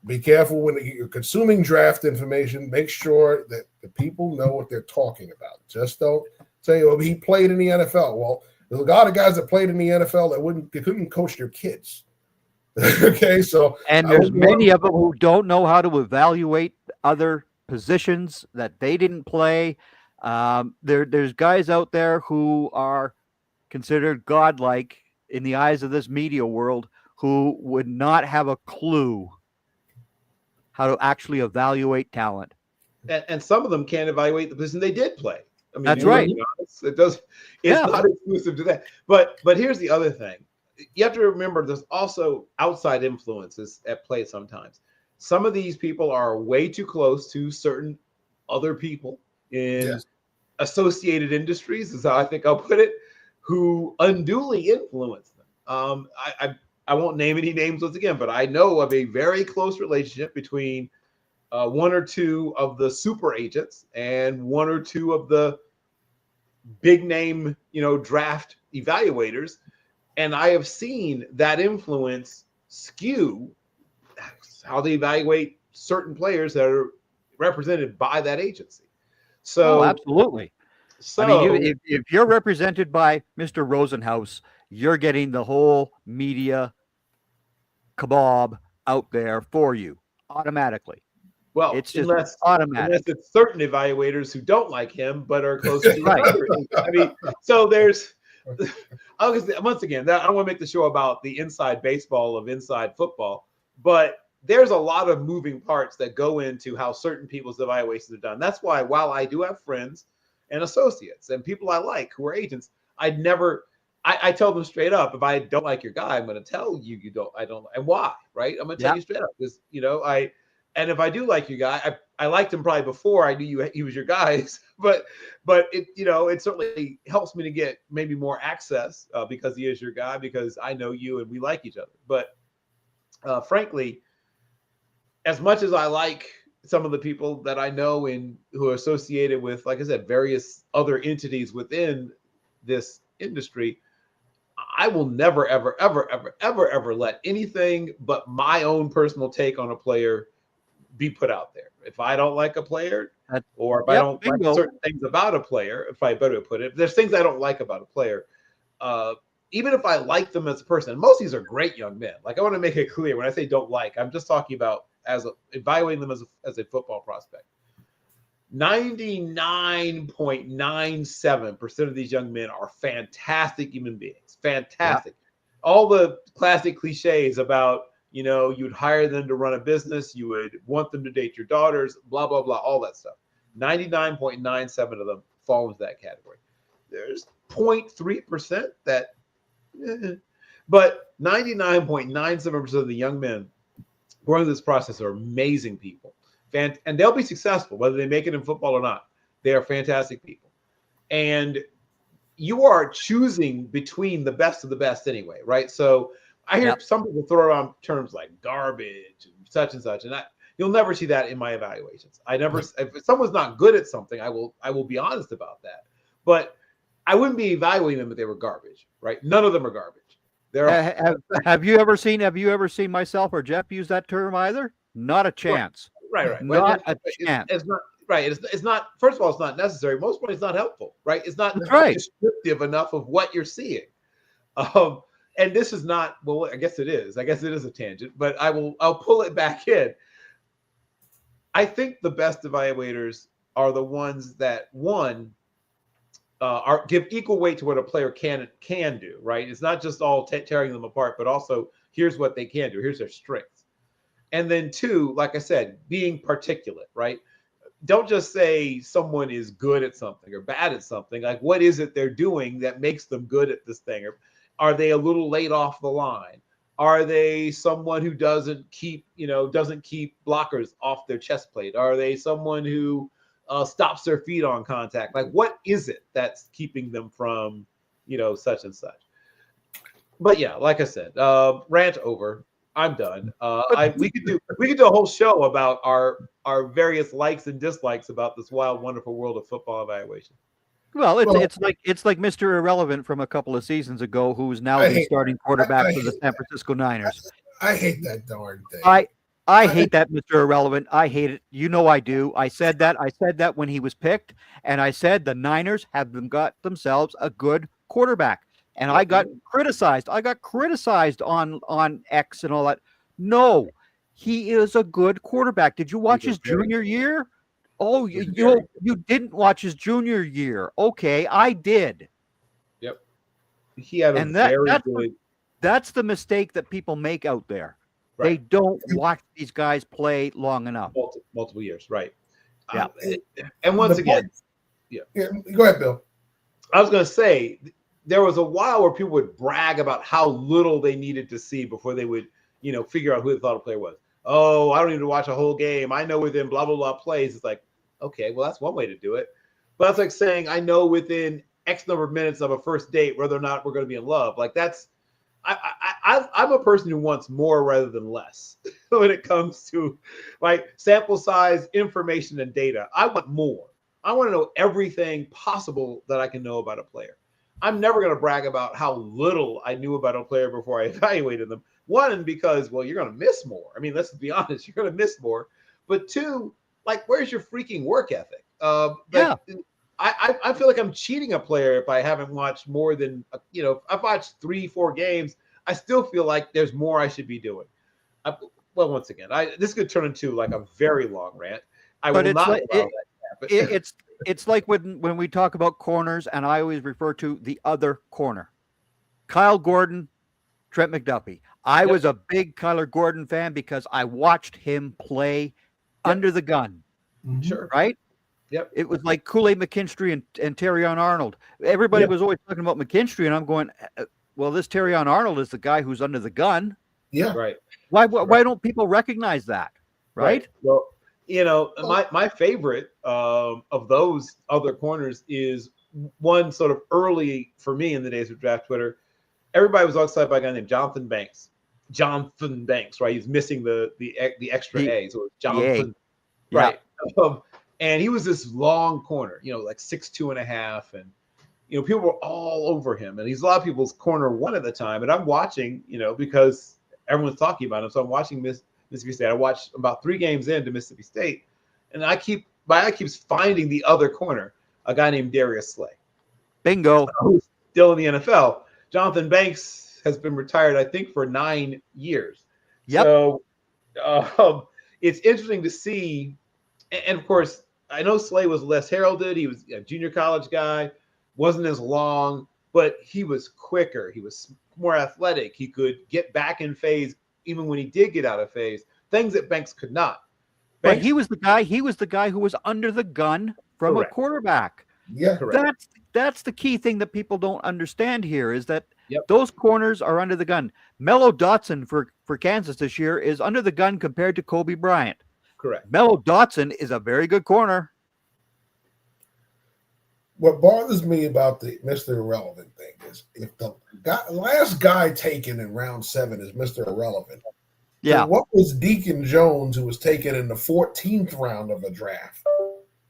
be careful when you're consuming draft information. Make sure that the people know what they're talking about. Just don't say, "Oh, he played in the NFL." Well, there's a lot of guys that played in the NFL that couldn't coach their kids. Okay, so there's many of them who don't know how to evaluate other positions that they didn't play. There's guys out there who are considered godlike in the eyes of this media world who would not have a clue how to actually evaluate talent. And some of them can't evaluate the position they did play. I mean, that's right. It's not exclusive to that. But here's the other thing. You have to remember there's also outside influences at play sometimes. Some of these people are way too close to certain other people in associated industries, is how I think I'll put it, who unduly influence them. I won't name any names once again, but I know of a very close relationship between one or two of the super agents and one or two of the big name, draft evaluators. And I have seen that influence skew how they evaluate certain players that are represented by that agency. So absolutely. So I mean, if you're represented by Mr. Rosenhaus, you're getting the whole media kebab out there for you automatically. Well, it's just automatic. Unless it's certain evaluators who don't like him but are close to right. I mean, so there's once again, I don't want to make the show about the inside baseball of inside football, but there's a lot of moving parts that go into how certain people's evaluations are done. That's why, while I do have friends and associates and people I like who are agents, I tell them straight up, if I don't like your guy, I'm going to tell you I don't, and why, right? I'm going to tell you straight up because, and if I do like your guy, I liked him probably before I knew he was your guy, but it, it certainly helps me to get maybe more access because he is your guy, because I know you and we like each other. But frankly, as much as I like some of the people that I know and who are associated with, like I said, various other entities within this industry, I will never, ever, ever, ever, ever, ever let anything but my own personal take on a player be put out there. If I don't like a player, or if I don't like certain things about a player, if I better put it, there's things I don't like about a player. Even if I like them as a person, most of these are great young men. Like, I want to make it clear when I say don't like, I'm just talking about evaluating them as a football prospect. 99.97% of these young men are fantastic human beings. Fantastic. Yeah. All the classic cliches about, you'd hire them to run a business, you would want them to date your daughters, blah, blah, blah, all that stuff. 99.97 of them fall into that category. There's 0.3% that, but 99.97% of the young men going through this process are amazing people. And they'll be successful, whether they make it in football or not. They are fantastic people. And you are choosing between the best of the best anyway, right? So I hear some people throw around terms like garbage and such, and you'll never see that in my evaluations. If someone's not good at something, I will be honest about that. But I wouldn't be evaluating them if they were garbage, right? None of them are garbage. Have you ever seen myself or Jeff use that term either? Not a chance. Right. Not a chance. It's not right. It's not. First of all, it's not necessary. Most of it's not helpful, right? It's not descriptive enough of what you're seeing. And this is not. Well, I guess it is. I guess it is a tangent, but I'll pull it back in. I think the best evaluators are the ones that give equal weight to what a player can do, right? It's not just all tearing them apart, but also here's what they can do. Here's their strengths. And then 2, like I said, being particulate, right? Don't just say someone is good at something or bad at something. Like, what is it they're doing that makes them good at this thing? Or are they a little late off the line? Are they someone who doesn't keep blockers off their chest plate? Are they someone who stops their feet on contact? Like, what is it that's keeping them from, such and such? But yeah, like I said, rant over. I'm done. We could do a whole show about our various likes and dislikes about this wild, wonderful world of football evaluation. Well, it's like Mr. Irrelevant from a couple of seasons ago, who's now the starting quarterback for the San Francisco Niners. I hate that darn thing. I hate that, Mr. Irrelevant. I hate it. I do. I said that when he was picked, and I said the Niners have got themselves a good quarterback. And I got criticized. On X and all that. No, he is a good quarterback. Did you watch his junior year? Oh, you didn't watch his junior year. Okay, I did. Yep. He had that's the mistake that people make out there. Right. They don't watch these guys play long enough. Multiple years, right? Yeah. And once again, go ahead, Bill. I was going to say, there was a while where people would brag about how little they needed to see before they would, figure out who they thought a player was. Oh, I don't need to watch a whole game. I know within blah, blah, blah plays. It's like, okay, well, that's one way to do it. But that's like saying, I know within X number of minutes of a first date whether or not we're going to be in love. Like, that's, I'm a person who wants more rather than less when it comes to like sample size, information, and data. I want more. I want to know everything possible that I can know about a player. I'm never going to brag about how little I knew about a player before I evaluated them. 1, because, well, you're going to miss more. I mean, let's be honest, you're going to miss more. But 2, like, where's your freaking work ethic? I feel like I'm cheating a player if I haven't watched more than, if I've watched 3-4 games, I still feel like there's more I should be doing. Well, once again, this could turn into like a very long rant. I will not allow that to happen. It's like when we talk about corners, and I always refer to the other corner. Kyle Gordon, Trent McDuffie. I was a big Kyler Gordon fan because I watched him play under the gun. Sure. Right? Yep. It was like Kool-Aid McKinstry and Terrion Arnold. Everybody was always talking about McKinstry, and I'm going, well, this Terrion Arnold is the guy who's under the gun. Yeah. Right. Why don't people recognize that? Right? Well, my favorite of those other corners is one sort of early for me in the days of draft Twitter. Everybody was all excited by a guy named Jonathan Banks. Jonathan Banks, right? He's missing the extra A, so it's Jonathan, Yeah. right? And he was this long corner, like 6'2.5", and people were all over him, and he's a lot of people's corner one at the time. And I'm watching, because everyone's talking about him, so I'm watching Mississippi State. I watched about 3 games into Mississippi State, and my eye keeps finding the other corner, a guy named Darius Slay. Bingo. Who's still in the NFL. Jonathan Banks has been retired, I think, for 9 years. Yep. So it's interesting to see. And of course, I know Slay was less heralded. He was a junior college guy, wasn't as long, but he was quicker. He was more athletic. He could get back in phase even when he did get out of phase, things that Banks could not. But he was the guy who was under the gun from a quarterback. Yeah, correct. That's the key thing that people don't understand here is that those corners are under the gun. Mello Dotson for Kansas this year is under the gun compared to Kobe Bryant. Correct. Mello Dotson is a very good corner. What bothers me about the Mr. Irrelevant thing is if the last guy taken in round 7 is Mr. Irrelevant. Yeah. What was Deacon Jones, who was taken in the 14th round of a draft?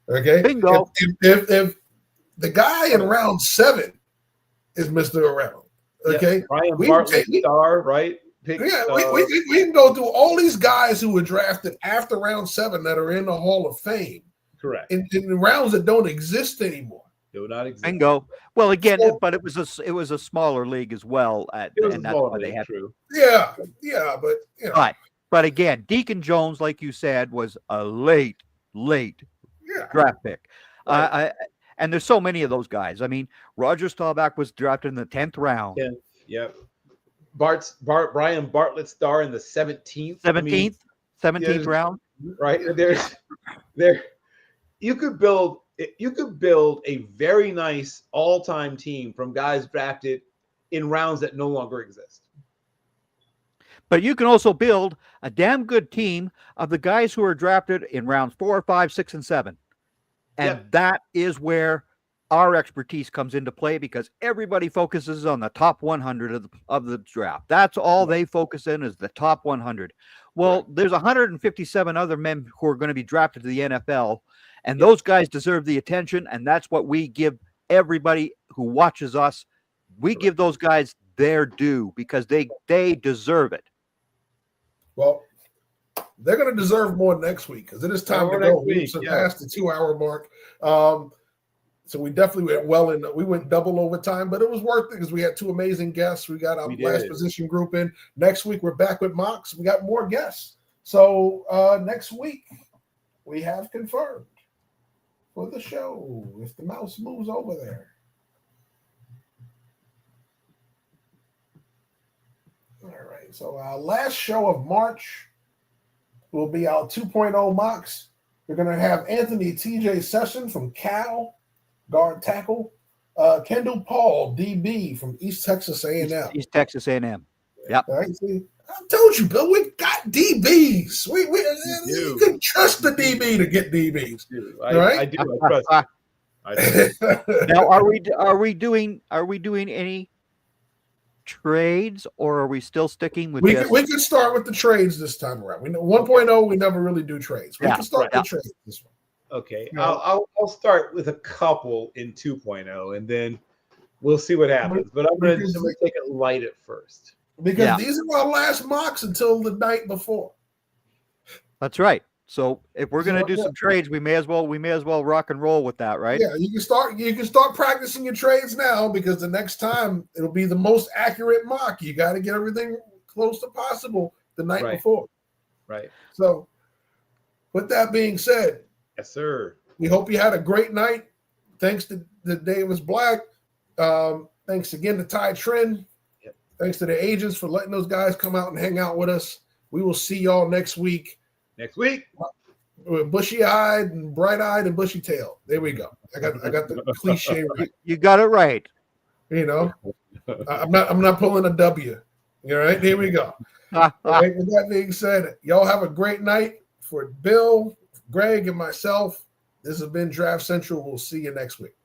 Okay. Bingo. If the guy in round 7 is Mr. Irrelevant, okay? Brian Bartlett star, right? We can go through all these guys who were drafted after round 7 that are in the Hall of Fame. Correct. In rounds that don't exist anymore. Do not exist. Bingo. Well, again, but it was a smaller league as well, and that's why they had. True. Yeah, but But again, Deacon Jones, like you said, was a late draft pick. Right. And there's so many of those guys. I mean, Roger Staubach was drafted in the 10th round. Yep. Brian Bartlett star in the 17th. 17th round. Right. You could build a very nice all-time team from guys drafted in rounds that no longer exist. But you can also build a damn good team of the guys who are drafted in rounds 4, 5, 6, and 7. And that is where our expertise comes into play because everybody focuses on the top 100 of the draft. That's all they focus in is the top 100. Well, there's 157 other men who are going to be drafted to the NFL, and those guys deserve the attention, and that's what we give everybody who watches us. We give those guys their due because they deserve it. Well, they're going to deserve more next week because it is time to go. We surpassed the 2-hour mark. So we definitely went we went double overtime, but it was worth it because we had 2 amazing guests. We got our last position group in. Next week, we're back with mocks. We got more guests. So next week, we have confirmed for the show, if the mouse moves over there. All right. So our last show of March will be our 2.0 mocks. We're going to have Anthony T.J. Session from Cal, guard tackle. Kendall Paul, DB from East Texas A&M. East Texas A&M. Yep. All right, see, I told you, Bill, we got DBs. You can trust the DB to get DBs. I do. I trust. Now, are we doing any trades, or are we still sticking with we can start with the trades this time around. We know 1.0 we never really do trades. We can start with trades this one. Okay. I'll start with a couple in 2.0 and then we'll see what happens. But I'm gonna take it light at first. Because these are our last mocks until the night before. That's right. So if we're going to do some trades, we may as well rock and roll with that, right? Yeah, you can start practicing your trades now because the next time it'll be the most accurate mock. You got to get everything close to possible the night before. Right. So with that being said, yes, sir. We hope you had a great night. Thanks to the Davis Black. Thanks again to Ty Trinh. Yep. Thanks to the agents for letting those guys come out and hang out with us. We will see y'all next week. Bushy-eyed and bright-eyed and bushy-tailed. There we go. I got the cliche right. You got it right. You know, I'm not pulling a W. All right, here we go. All right, with that being said, y'all have a great night. For Bill, Greg, and myself, this has been Draft Central. We'll see you next week.